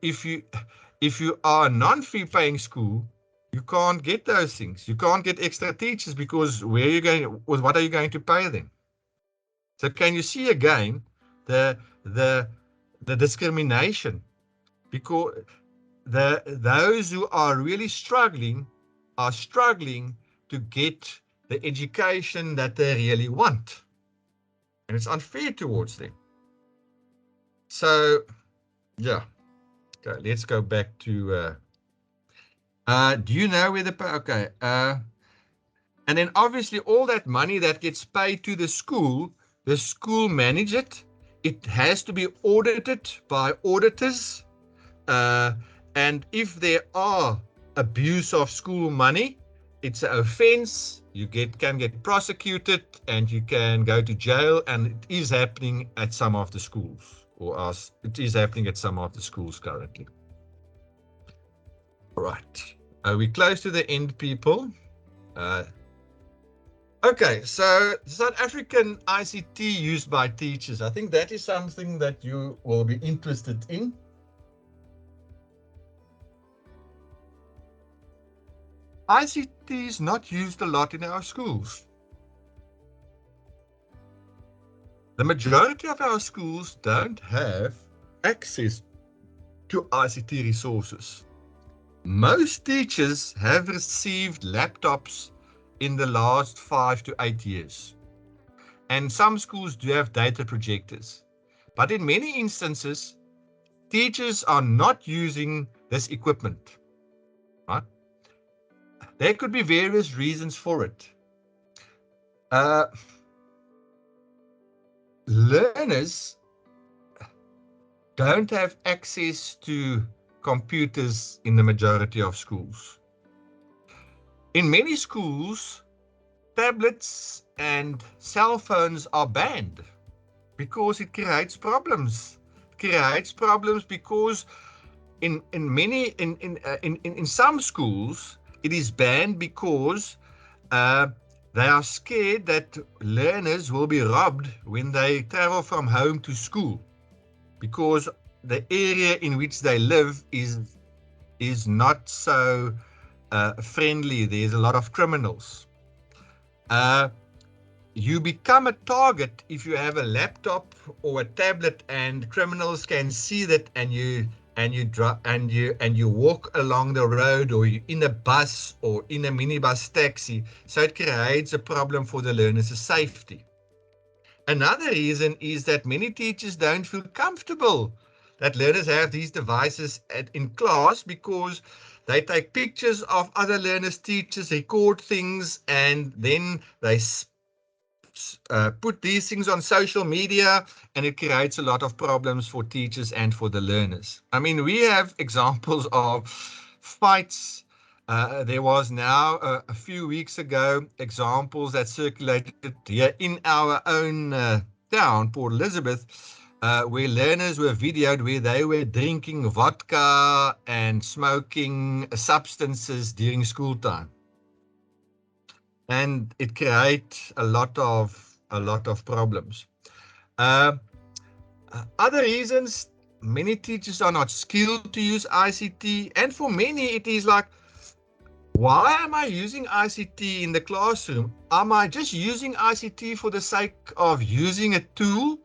are a non-fee paying school, you can't get those things. You can't get extra teachers because where are you going? What are you going to pay them? So can you see again the discrimination? Because those who are really struggling are struggling to get the education that they really want, and it's unfair towards them. So yeah, okay, let's go back to do you know where and then obviously all that money that gets paid to the school manage it. It has to be audited by auditors. And if there are abuse of school money, it's an offense. You can get prosecuted and you can go to jail, and it is happening at some of the schools, it is happening at some of the schools currently. All right, we're close to the end, people. Okay, so South African ICT used by teachers. I think that is something that you will be interested in. ICT is not used a lot in our schools. The majority of our schools don't have access to ICT resources. Most teachers have received laptops in the last 5 to 8 years. And some schools do have data projectors. But in many instances, teachers are not using this equipment. Right? There could be various reasons for it. Learners don't have access to computers in the majority of schools. In many schools, tablets and cell phones are banned because it creates problems. It creates problems because in some schools, it is banned because they are scared that learners will be robbed when they travel from home to school, because the area in which they live is not so friendly. There's a lot of criminals. You become a target if you have a laptop or a tablet, and criminals can see that, and you walk along the road, or you're in a bus or in a minibus taxi. So it creates a problem for the learners' safety. Another reason is that many teachers don't feel comfortable that learners have these devices in class because they take pictures of other learners, teachers, record things, and then they put these things on social media, and it creates a lot of problems for teachers and for the learners. I mean, we have examples of fights. There was now a few weeks ago examples that circulated here in our own town, Port Elizabeth, where learners were videoed where they were drinking vodka and smoking substances during school time. And it creates a lot of problems. Other reasons, many teachers are not skilled to use ICT, and for many it is like, why am I using ICT in the classroom? Am I just using ICT for the sake of using a tool?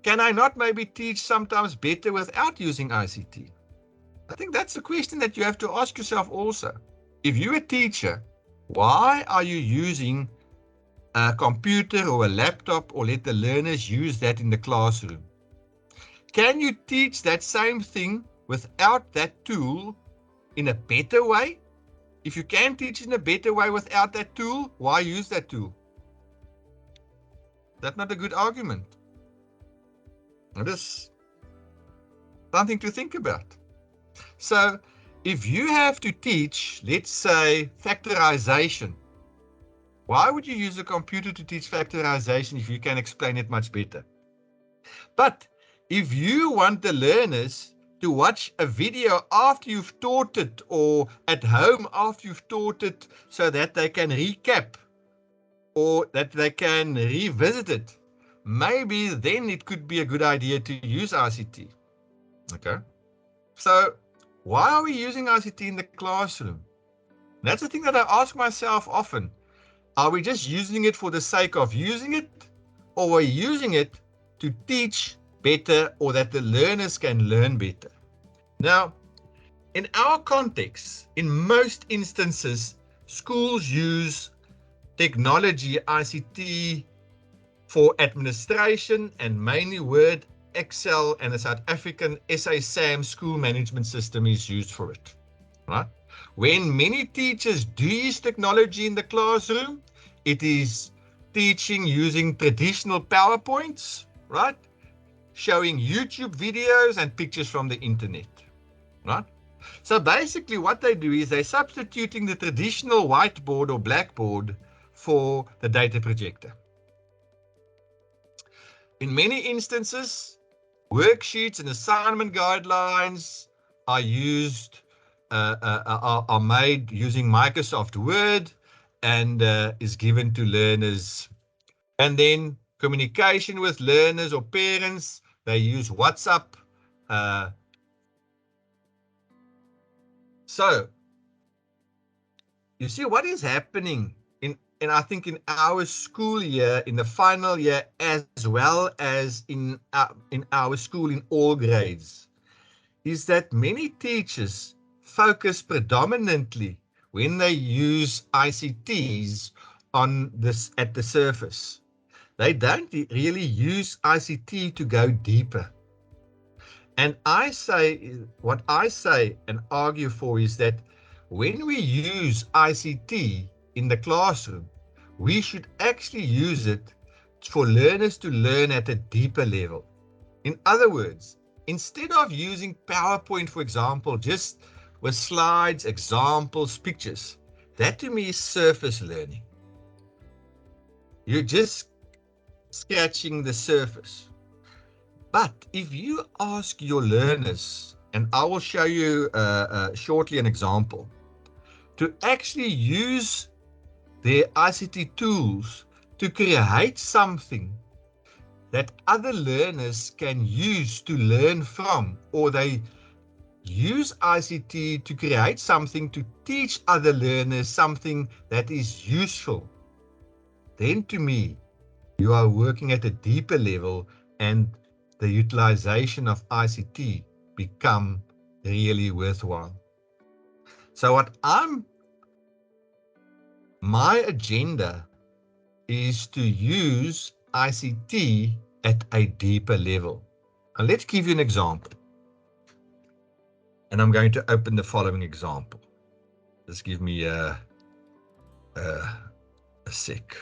Can I not maybe teach sometimes better without using ICT? I think that's the question that you have to ask yourself also. If you're a teacher, why are you using a computer or a laptop, or let the learners use that in the classroom? Can you teach that same thing without that tool in a better way? If you can teach in a better way without that tool, why use that tool? That's not a good argument. It is something to think about. So if you have to teach, let's say, factorization, why would you use a computer to teach factorization if you can explain it much better? But if you want the learners to watch a video after you've taught it, or at home after you've taught it, so that they can recap or that they can revisit it, maybe then it could be a good idea to use ICT. Okay, so why are we using ICT in the classroom? That's the thing that I ask myself often. Are we just using it for the sake of using it, or are we using it to teach better, or that the learners can learn better? Now, in our context, in most instances, schools use technology, ICT, for administration, and mainly Word, Excel, and the South African SA-SAM school management system is used for it, right? When many teachers do use technology in the classroom, it is teaching using traditional PowerPoints, right? Showing YouTube videos and pictures from the internet, right? So basically what they do is they're substituting the traditional whiteboard or blackboard for the data projector. In many instances, worksheets and assignment guidelines are used, are made using Microsoft Word, and is given to learners. And then communication with learners or parents, they use WhatsApp. So you see what is happening and I think in our school year, in the final year, as well as in our school in all grades, is that many teachers focus predominantly when they use ICTs on this at the surface. They don't really use ICT to go deeper. And what I say and argue for is that when we use ICT in the classroom, we should actually use it for learners to learn at a deeper level. In other words, instead of using PowerPoint, for example, just with slides, examples, pictures, that to me is surface learning. You're just scratching the surface. But if you ask your learners, and I will show you shortly an example, to actually use their ICT tools to create something that other learners can use to learn from, or they use ICT to create something to teach other learners something that is useful, then to me, you are working at a deeper level, and the utilization of ICT become really worthwhile. So my agenda is to use ICT at a deeper level. And let's give you an example. And I'm going to open the following example. Just give me a sec.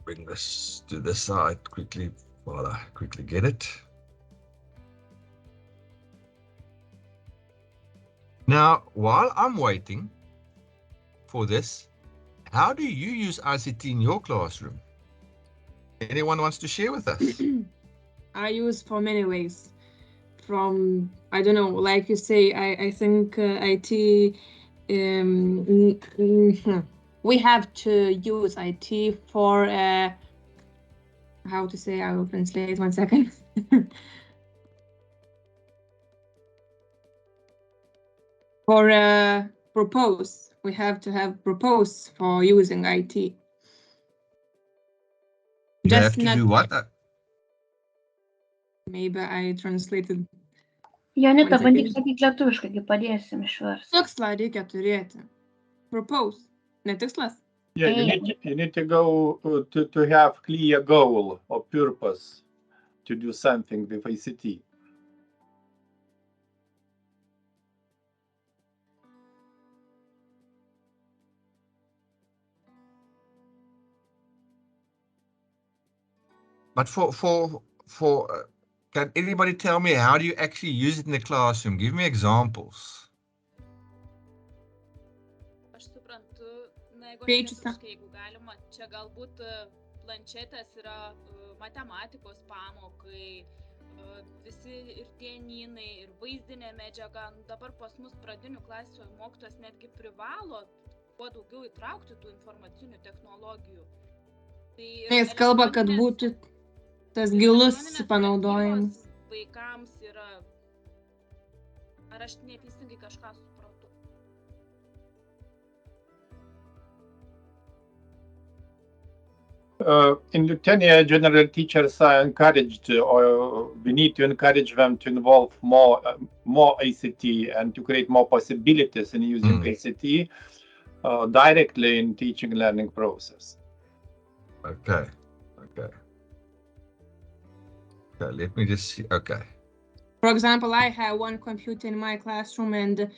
Bring this to the side quickly while I quickly get it. Now, while I'm waiting for this, how do you use ICT in your classroom? Anyone wants to share with us? I use for many ways. From, I don't know, like you say, I think IT, we have to use IT for, how to say, I will translate 1 second. For propose, we have to have propose for using IT. You Just have to not, do what? maybe I translated. Jonita, One bandyk second. sakyti lietuviškai, kai padėsim išversti. Tikslą reikia turėti. Propose. Ne tikslas? Yeah, you need to go to have clear goal or purpose to do something with ICT. But can anybody tell me how do you actually use it in the classroom? Give me examples. Aš suprantu, na jeigu Skaičius, lietuviškai, jeigu galima, čia galbūt planšetės yra matematikos pamokai, visi ir dienynai, ir vaizdinė medžiaga. Dabar pas mus pradinių klasių mokytojas netgi privalo kuo daugiau įtraukti tų informacinių technologijų. Jis kalba, kad būtų tas gilus panaudojimas. Vaikams yra, ar aš neteisingai kažką supratau? In Lithuania, general teachers are encouraged, or we need to encourage them to involve more ICT and to create more possibilities in using ICT directly in teaching and learning process. Okay, let me just see. Okay. For example, I have one computer in my classroom, and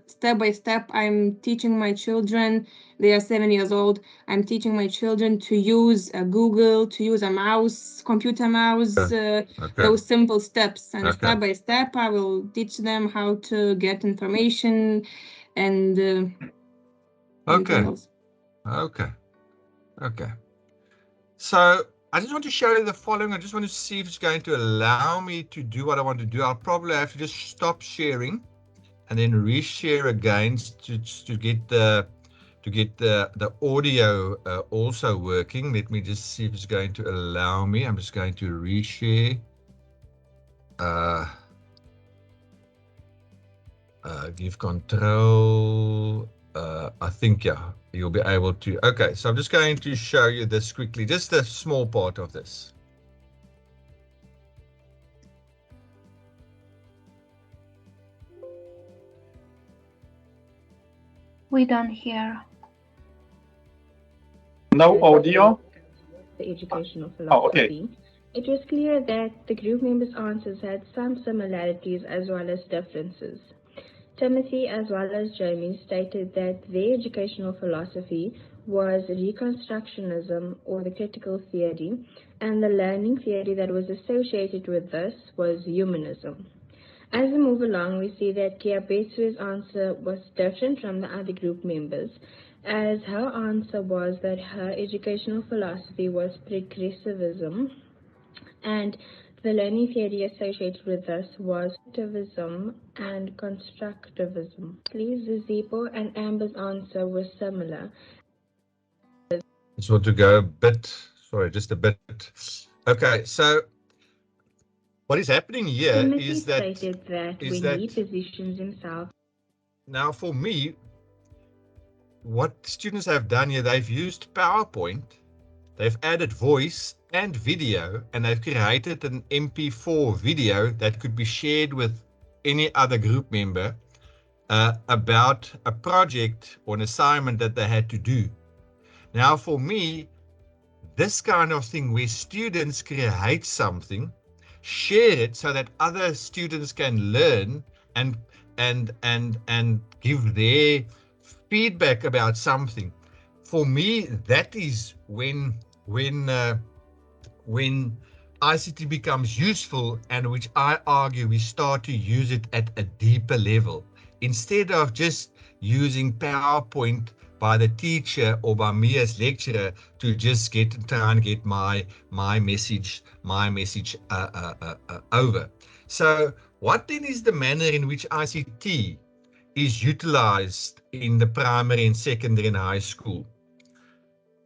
step by step, I'm teaching my children. They are 7 years old. I'm teaching my children to use a Google, to use a mouse, computer mouse, those simple steps. And step by step, I will teach them how to get information and anything else. Okay. So I just want to show you the following. I just want to see if it's going to allow me to do what I want to do. I'll probably have to just stop sharing and then reshare again to get the audio also working. Let me just see if it's going to allow me. I'm just going to reshare. Give control. I think, yeah, you'll be able to. Okay, so I'm just going to show you this quickly, just a small part of this. We don't hear. No audio? The educational philosophy. Okay. It was clear that the group members' answers had some similarities as well as differences. Timothy as well as Jamie stated that their educational philosophy was Reconstructionism or the critical theory, and the learning theory that was associated with this was humanism. As we move along, we see that Tiabetsu's answer was different from the other group members, as her answer was that her educational philosophy was progressivism, and the learning theory associated with this was positivism and constructivism. Please, Zipo and Amber's answer was similar. Just want to go a bit, sorry, just a bit. Okay, so what is happening here Timothy is that stated that when he positions himself. Now, for me, what students have done here, they've used PowerPoint they've added voice and video, and they've created an MP4 video that could be shared with any other group member about a project or an assignment that they had to do. Now, for me, this kind of thing where students create something, share it so that other students can learn and give their feedback about something. For me, that is when ICT becomes useful, and which I argue we start to use it at a deeper level. Instead of just using PowerPoint by the teacher or by me as lecturer to just try and get my message over. So what then is the manner in which ICT is utilized in the primary and secondary and high school?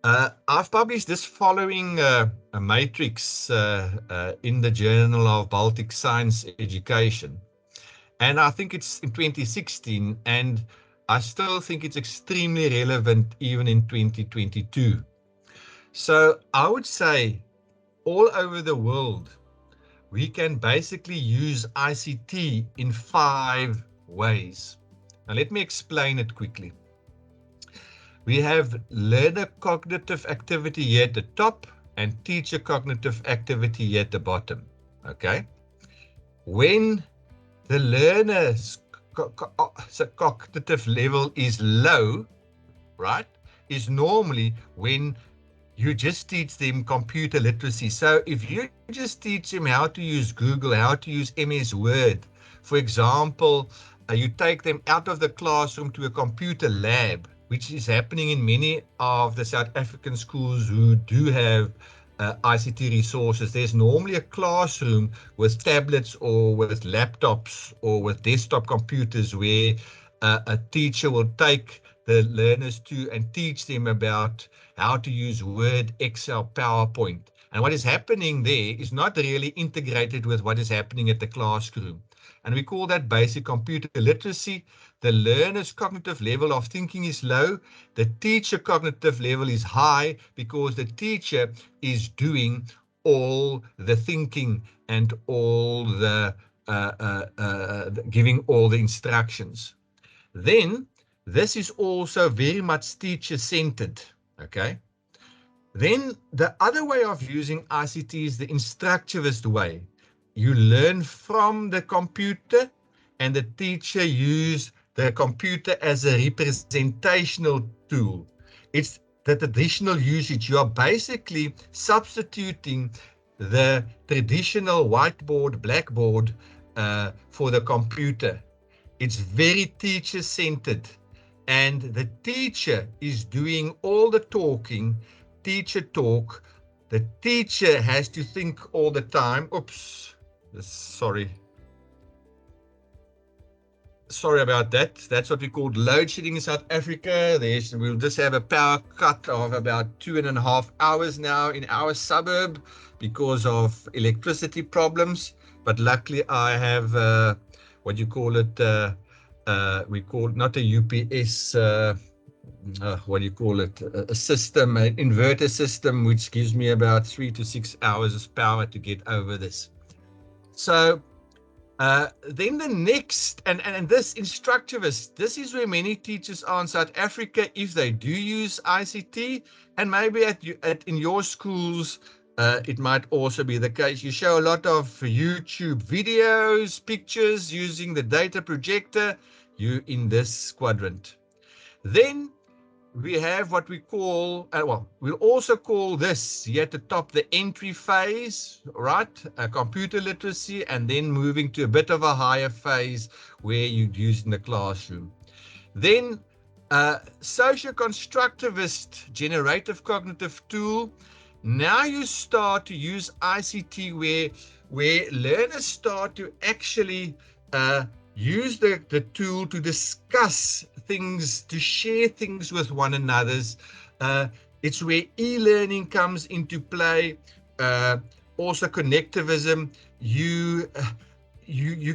I've published this following a matrix in the Journal of Baltic Science Education, and I think it's in 2016, and I still think it's extremely relevant even in 2022. So I would say all over the world, we can basically use ICT in 5 ways. Now let me explain it quickly. We have learner cognitive activity here at the top and teacher cognitive activity here at the bottom. Okay. When the learner's cognitive level is low, right, is normally when you just teach them computer literacy. So if you just teach them how to use Google, how to use MS Word, for example, you take them out of the classroom to a computer lab, which is happening in many of the South African schools who do have ICT resources. There's normally a classroom with tablets or with laptops or with desktop computers where a teacher will take the learners to and teach them about how to use Word, Excel, PowerPoint. And what is happening there is not really integrated with what is happening at the classroom. And we call that basic computer literacy. The learner's cognitive level of thinking is low. The teacher cognitive level is high because the teacher is doing all the thinking and all the giving all the instructions. Then this is also very much teacher-centered, okay? Then the other way of using ICT is the instructivist way. You learn from the computer, and the teacher uses the computer as a representational tool. It's the traditional usage. You are basically substituting the traditional whiteboard, blackboard for the computer. It's very teacher-centered, and the teacher is doing all the talking, teacher talk. The teacher has to think all the time. Oops, sorry about that. That's what we call load shedding in South Africa. We'll just have a power cut of about 2.5 hours now in our suburb because of electricity problems. But luckily I have what you call it, we call it not a UPS, what do you call it, a system, an inverter system, which gives me about 3 to 6 hours of power to get over this. So then the next, and this instructivist, this is where many teachers are in South Africa, if they do use ICT, and maybe in your schools, it might also be the case. You show a lot of YouTube videos, pictures using the data projector, you in this quadrant. Then we have what we call, we'll also call this here at the top the entry phase, right? Computer literacy, and then moving to a bit of a higher phase where you'd use in the classroom. Then socio-constructivist generative cognitive tool. Now you start to use ICT where learners start to actually use the tool to discuss things, to share things with one another. It's where e-learning comes into play, also connectivism. You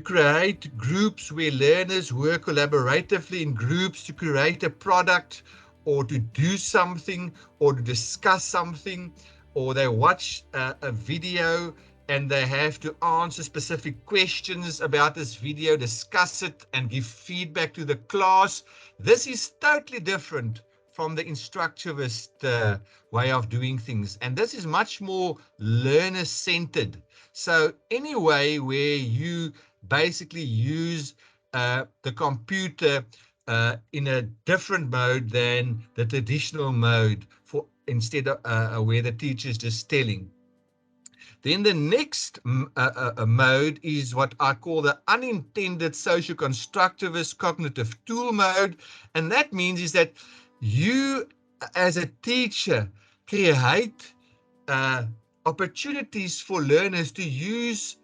create groups where learners work collaboratively in groups to create a product or to do something, or to discuss something, or they watch a video and they have to answer specific questions about this video, discuss it, and give feedback to the class. This is totally different from the instructivist way of doing things. And this is much more learner-centered. So anyway, where you basically use the computer in a different mode than the traditional mode, for instead of where the teacher is just telling. Then the next mode is what I call the unintended social constructivist cognitive tool mode. And that means is that you as a teacher create opportunities for learners to use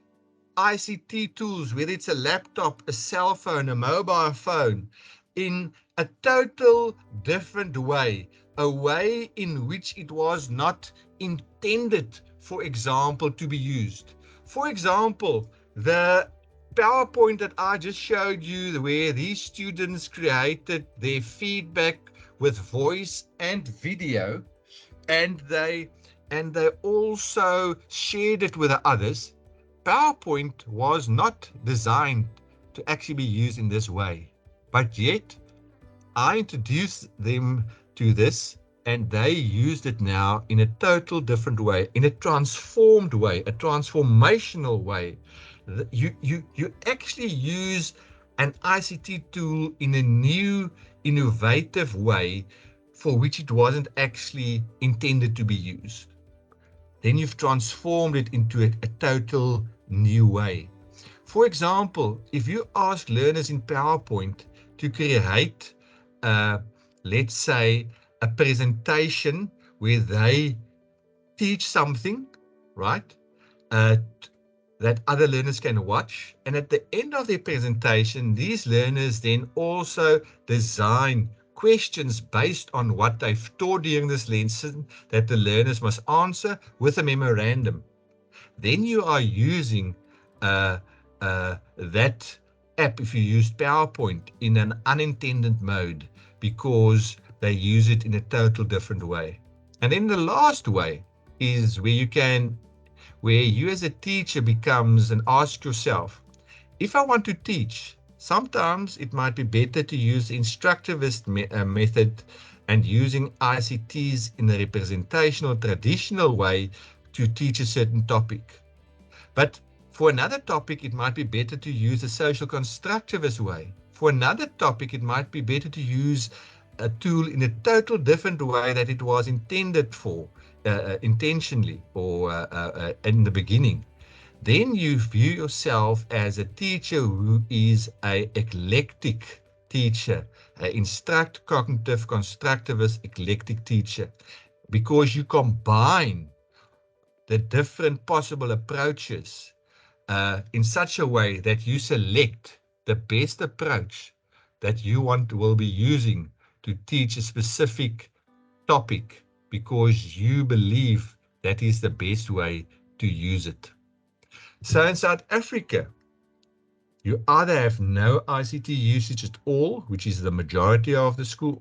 ICT tools, whether it's a laptop, a cell phone, a mobile phone, in a total different way, a way in which it was not intended, for example, to be used. For example, the PowerPoint that I just showed you, where these students created their feedback with voice and video, and they also shared it with the others. PowerPoint was not designed to actually be used in this way, but yet I introduced them to this, and they used it now in a total different way, in a transformed way, a transformational way. You actually use an ICT tool in a new, innovative way for which it wasn't actually intended to be used. Then you've transformed it into a total new way. For example, if you ask learners in PowerPoint to create, let's say, a presentation where they teach something, right, that other learners can watch, and at the end of their presentation, these learners then also design questions based on what they've taught during this lesson that the learners must answer with a memorandum. Then you are using that app, if you use PowerPoint, in an unintended mode, because they use it in a total different way. And then the last way is where you as a teacher becomes and ask yourself, if I want to teach, sometimes it might be better to use the instructivist method and using ICTs in a representational, traditional way to teach a certain topic. But for another topic, it might be better to use a social constructivist way. For another topic, it might be better to use a tool in a total different way that it was intended for, intentionally, or in the beginning. Then you view yourself as a teacher who is an eclectic teacher, an cognitive constructivist eclectic teacher, because you combine the different possible approaches in such a way that you select the best approach that you will be using to teach a specific topic, because you believe that is the best way to use it. So in South Africa, you either have no ICT usage at all, which is the majority of the schools,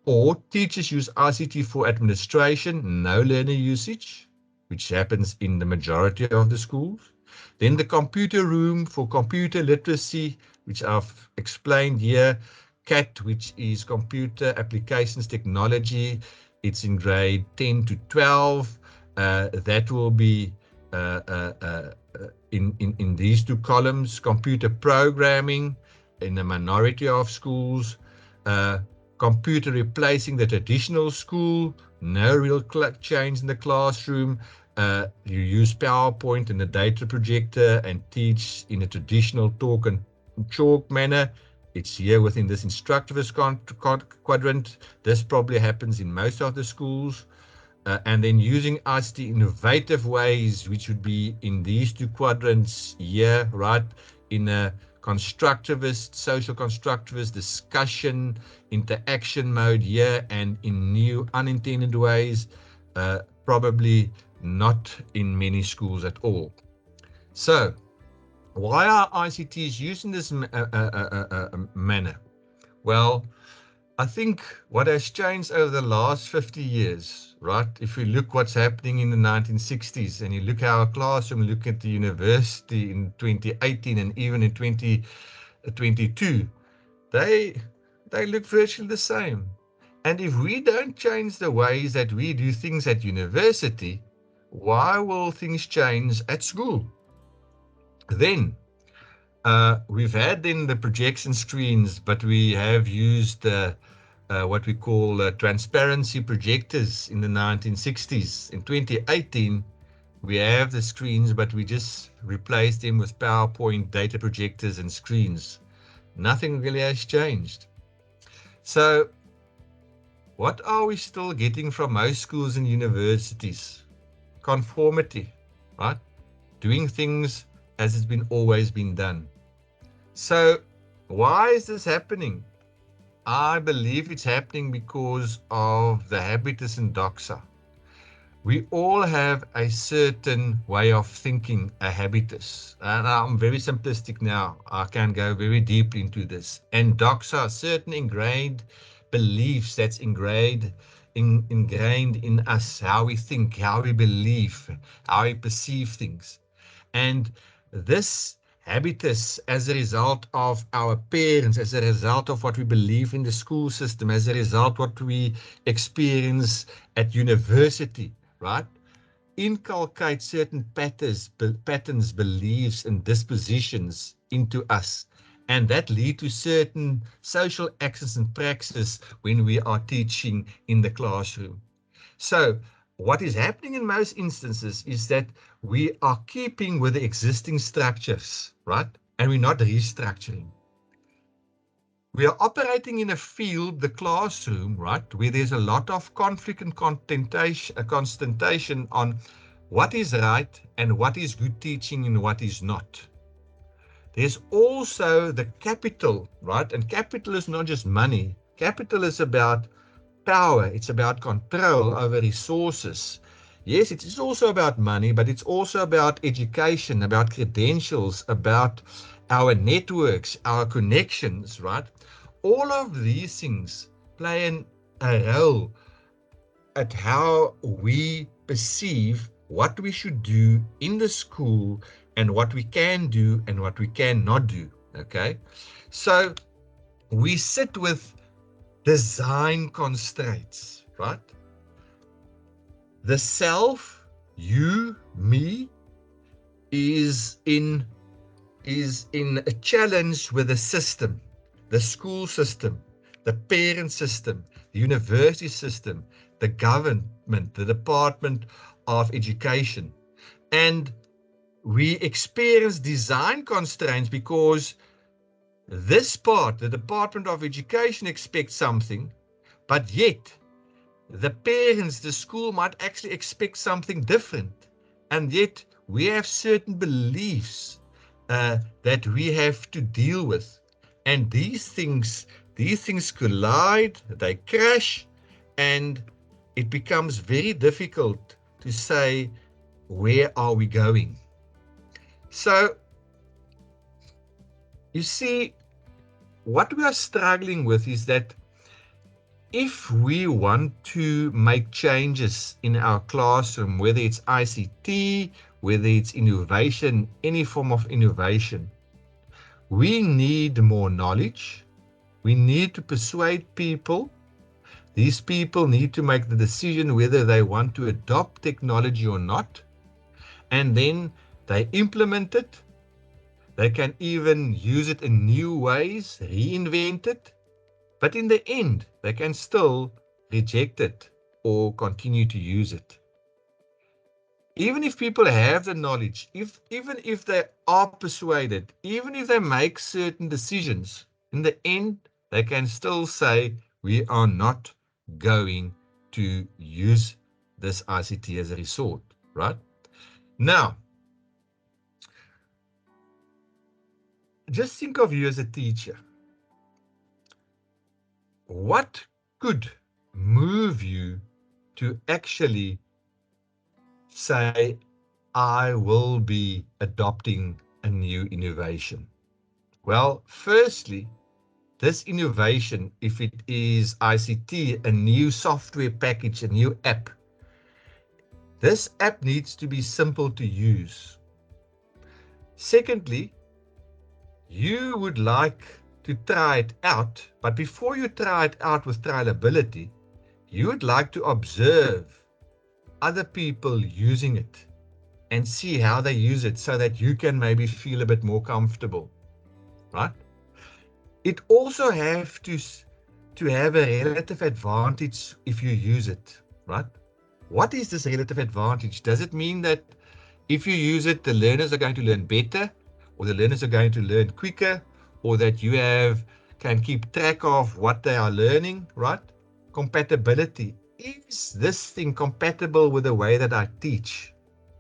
or teachers use ICT for administration, no learner usage, which happens in the majority of the schools. Then the computer room for computer literacy, which I've explained here, CAT, which is computer applications technology. It's in grade 10 to 12. That will be in these two columns. Computer programming in a minority of schools. Computer replacing the traditional school, no real change in the classroom. You use PowerPoint and a data projector and teach in a traditional talk and chalk manner. It's here within this instructivist quadrant. This probably happens in most of the schools. And then using ICT innovative ways, which would be in these two quadrants here, right, in a constructivist, social constructivist discussion, interaction mode here, and in new unintended ways, probably not in many schools at all. So why are ICTs used in this manner? Well, I think what has changed over the last 50 years, right? If you look what's happening in the 1960s and you look at our classroom, look at the university in 2018 and even in 2022, they look virtually the same. And if we don't change the ways that we do things at university, why will things change at school? Then, we've had then the projection screens, but we have used what we call transparency projectors in the 1960s. In 2018, we have the screens, but we just replaced them with PowerPoint data projectors and screens. Nothing really has changed. So what are we still getting from most schools and universities? Conformity, right? Doing things as it's been always been done. So why is this happening? I believe it's happening because of the habitus and doxa. We all have a certain way of thinking, a habitus. And I'm very simplistic now. I can go very deep into this. And doxa, certain ingrained beliefs that's ingrained in us, how we think, how we believe, how we perceive things. And this habitus, as a result of our parents, as a result of what we believe in the school system, as a result of what we experience at university, right, inculcate certain patterns, beliefs, and dispositions into us. And that lead to certain social actions and practices when we are teaching in the classroom. So what is happening in most instances is that we are keeping with the existing structures, right? And we're not restructuring. We are operating in a field, the classroom, right, where there's a lot of conflict and consternation on what is right and what is good teaching and what is not. There's also the capital, right? And capital is not just money. Capital is about power. It's about control over resources. Yes, it is also about money, but it's also about education, about credentials, about our networks, our connections, right? All of these things play a role at how we perceive what we should do in the school and what we can do and what we cannot do, okay? So we sit with design constraints, right? The self, you, me, is in a challenge with the system, the school system, the parent system, the university system, the government, the Department of Education. And we experience design constraints because this part, the Department of Education, expects something, but yet the parents, the school might actually expect something different. And yet we have certain beliefs that we have to deal with. And these things collide, they crash, and it becomes very difficult to say, where are we going? So, you see, what we are struggling with is that if we want to make changes in our classroom, whether it's ICT, whether it's innovation, any form of innovation, we need more knowledge. We need to persuade people. These people need to make the decision whether they want to adopt technology or not. And then they implement it. They can even use it in new ways, reinvent it. But in the end, they can still reject it or continue to use it. Even if people have the knowledge, even if they are persuaded, even if they make certain decisions, in the end, they can still say, we are not going to use this ICT as a resort, right? Now, just think of you as a teacher. What could move you to actually say, I will be adopting a new innovation? Well, firstly, this innovation, if it is ICT, a new software package, a new app, this app needs to be simple to use. Secondly, you would like to try it out, but before you try it out with trialability, you would like to observe other people using it and see how they use it so that you can maybe feel a bit more comfortable, right? It also have to have a relative advantage if you use it, right? What is this relative advantage? Does it mean that if you use it, the learners are going to learn better, or the learners are going to learn quicker, or that you can keep track of what they are learning, right? Compatibility. Is this thing compatible with the way that I teach?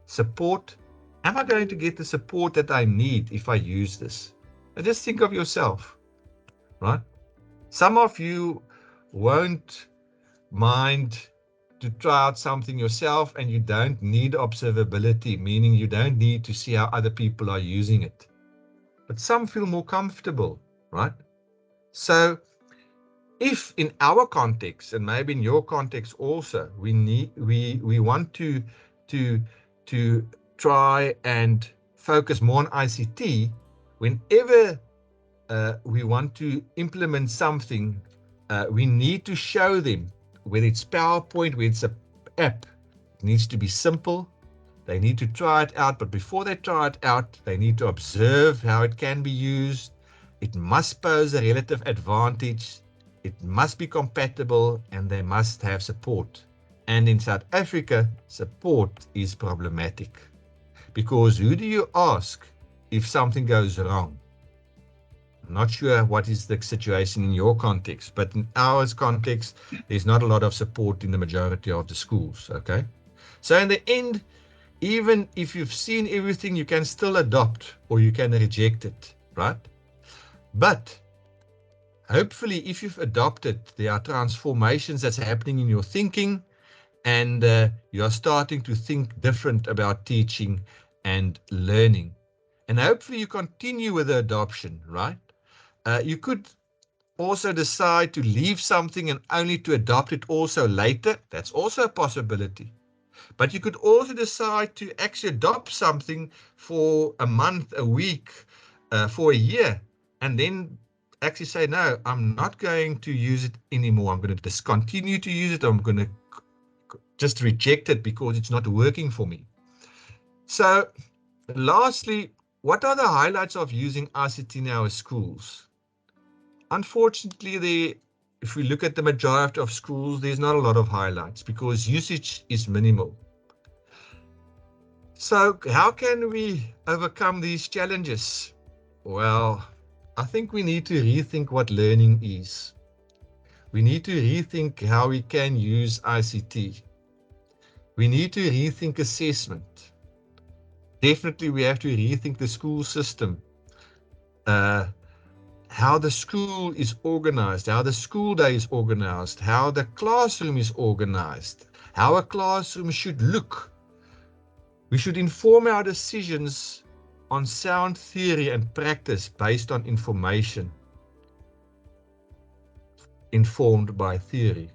Support. Am I going to get the support that I need if I use this? Now just think of yourself, right? Some of you won't mind to try out something yourself, and you don't need observability, meaning you don't need to see how other people are using it. But some feel more comfortable, right? So if in our context, and maybe in your context also, we want to try and focus more on ICT, whenever we want to implement something, we need to show them, whether it's PowerPoint, whether it's an app, it needs to be simple. They need to try it out, but before they try it out, they need to observe how it can be used. It must pose a relative advantage. It must be compatible, and they must have support. And in South Africa, support is problematic, because who do you ask if something goes wrong? I'm not sure what is the situation in your context, but in our context, there's not a lot of support in the majority of the schools, okay? So in the end, even if you've seen everything, you can still adopt or you can reject it, right? But hopefully, if you've adopted, there are transformations that's happening in your thinking, and you are starting to think different about teaching and learning. And hopefully you continue with the adoption, right? You could also decide to leave something and only to adopt it also later. That's also a possibility. But you could also decide to actually adopt something for a month, a week, for a year, and then actually say, no, I'm not going to use it anymore. I'm going to discontinue to use it. I'm going to just reject it because it's not working for me. So lastly, what are the highlights of using ICT in our schools? Unfortunately, if we look at the majority of schools, there's not a lot of highlights because usage is minimal. So how can we overcome these challenges? Well, I think we need to rethink what learning is. We need to rethink how we can use ICT. We need to rethink assessment. Definitely we have to rethink the school system. How the school is organized, how the school day is organized, how the classroom is organized, how a classroom should look. We should inform our decisions on sound theory and practice based on information informed by theory.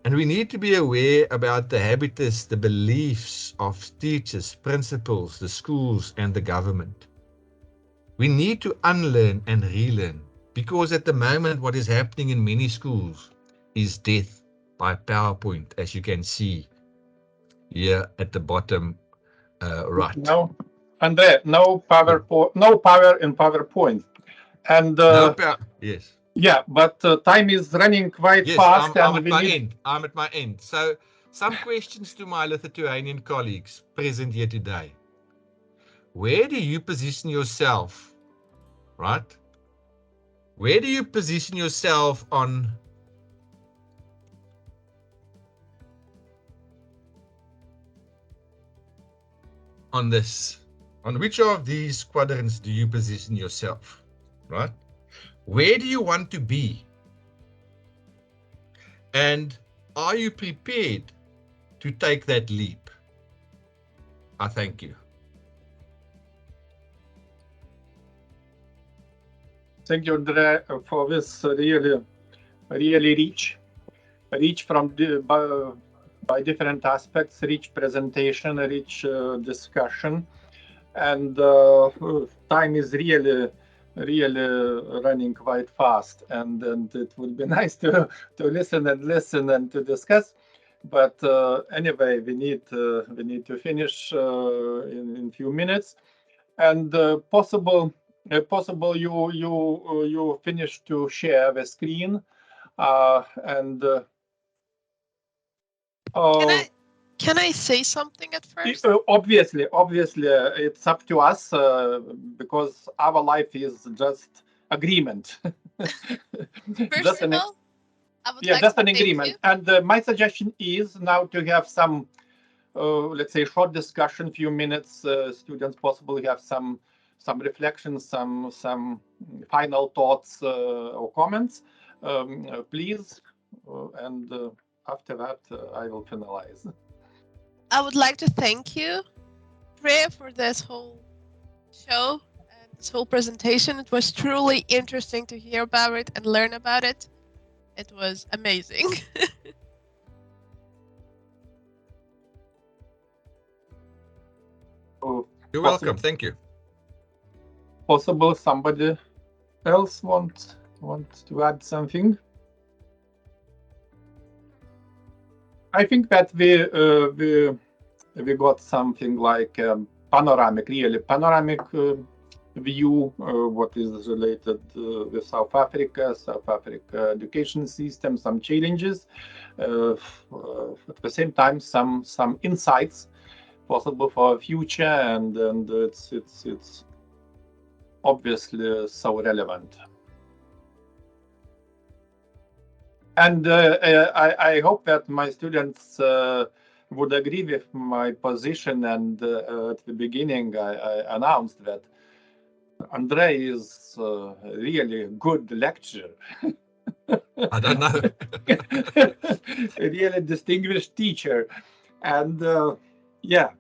And we need to be aware about the habitus, the beliefs of teachers, principals, the schools, and the government. We need to unlearn and relearn, because at the moment what is happening in many schools is death by PowerPoint, as you can see here at the bottom right. No, Andre, no power in PowerPoint. And yes. Yeah, but time is running quite fast. I'm at my end. So some questions to my Lithuanian colleagues present here today. Where do you position yourself, right? Where do you position yourself on this? On which of these quadrants do you position yourself, right? Where do you want to be? And are you prepared to take that leap? I thank you. Thank you, Andre, for this really rich from by different aspects, rich presentation, rich discussion, and time is really running quite fast, and it would be nice to listen and to discuss. But anyway, we need to finish in few minutes, and possible you finish to share the screen, and Can I say something at first? obviously, it's up to us because our life is just agreement. First of all, I would like just to an thank agreement. you. And my suggestion is now to have some, let's say, short discussion, few minutes. Students possibly have some reflections, some final thoughts or comments. Please, and after that, I will finalize. I would like to thank you, Priya, for this whole show and this whole presentation. It was truly interesting to hear about it and learn about it. It was amazing. You're welcome. Thank you. Possible somebody else wants to add something? I think that we got something like panoramic view, what is related with South Africa education system, some challenges, at the same time some insights possible for future, and it's obviously so relevant. And I hope that my students would agree with my position, and at the beginning I announced that Andre is a really good lecturer. I don't know. A really distinguished teacher, and yeah,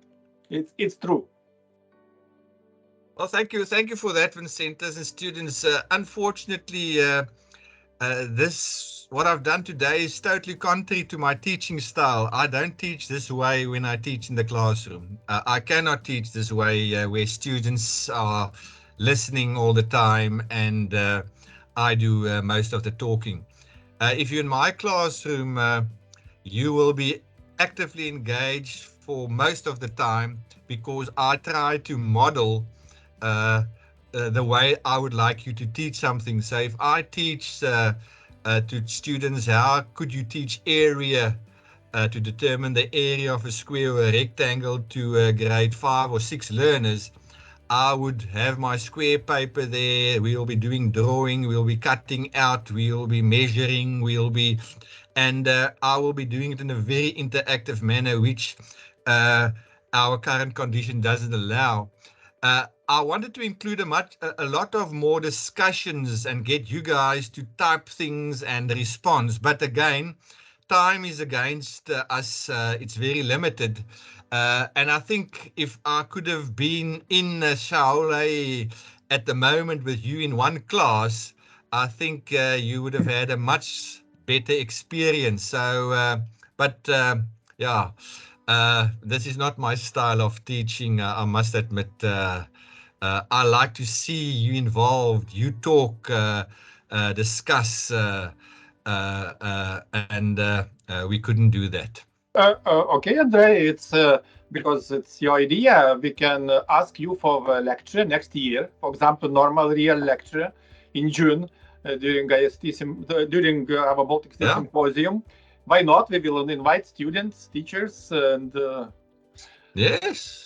it's true. Well, thank you for that, Vincentas and students. Unfortunately, what I've done today is totally contrary to my teaching style. I don't teach this way when I teach in the classroom. I cannot teach this way where students are listening all the time and I do most of the talking. If you're in my classroom, you will be actively engaged for most of the time because I try to model the way I would like you to teach something. So if I teach to students, how could you teach area to determine the area of a square or a rectangle to grade 5 or 6 learners, I would have my square paper there. We will be doing drawing, we'll be cutting out, we'll be measuring, and I will be doing it in a very interactive manner, which our current condition doesn't allow. I wanted to include a lot of more discussions and get you guys to type things and response. But again, time is against us. It's very limited. And I think if I could have been in Šiauliai at the moment with you in one class, I think you would have had a much better experience. So, yeah. This is not my style of teaching, I must admit. I like to see you involved, you talk, discuss, and we couldn't do that. Okay, Andre, it's because it's your idea. We can ask you for a lecture next year, for example, normal real lecture in June during during our Baltic Sea Symposium. Why not? We will invite students, teachers, and yes.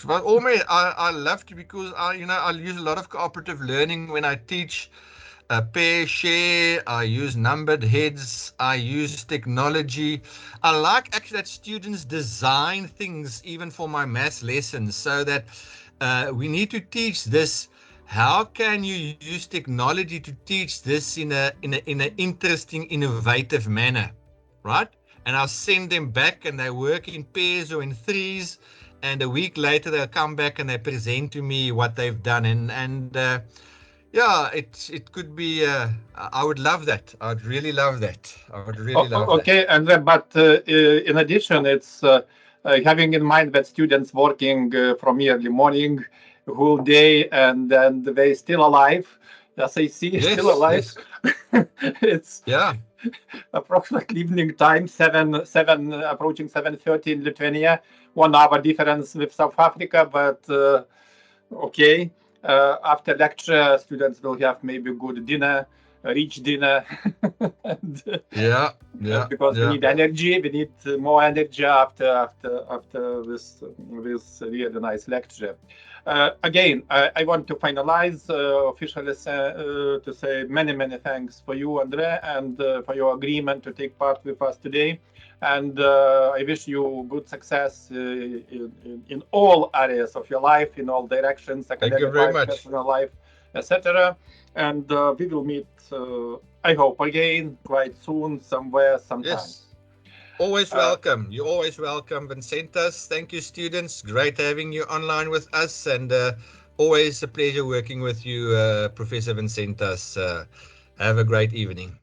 Well, I love to, because I use a lot of cooperative learning when I teach. Pair share, I use numbered heads, I use technology. I like actually that students design things even for my maths lessons, so that we need to teach this. How can you use technology to teach this in an interesting, innovative manner, right? And I'll send them back and they work in pairs or in threes, and a week later they'll come back and they present to me what they've done. And yeah, it could be. I would love that. I would really love that. I would really love that. Okay, and but in addition, it's having in mind that students working from early morning, whole day, and then they still alive. As I see, Yes, still alive. yes. It's Yeah. approximately evening time, approaching 7:30 in Lithuania. 1 hour difference with South Africa, but okay. After lecture, students will have maybe good dinner, a rich dinner, and, Yeah. Yeah. because we Yeah. need energy. We need more energy after this really nice lecture. Again, I want to finalize officially to say many thanks for you, Andre, and for your agreement to take part with us today. And I wish you good success in all areas of your life, in all directions, academic very life, much. personal life, etc. And we will meet, I hope, again quite soon, somewhere, sometime. Yes. Always welcome. You're always welcome, Vincentas. Thank you, students. Great having you online with us, and always a pleasure working with you, Professor Vincentas. Have a great evening.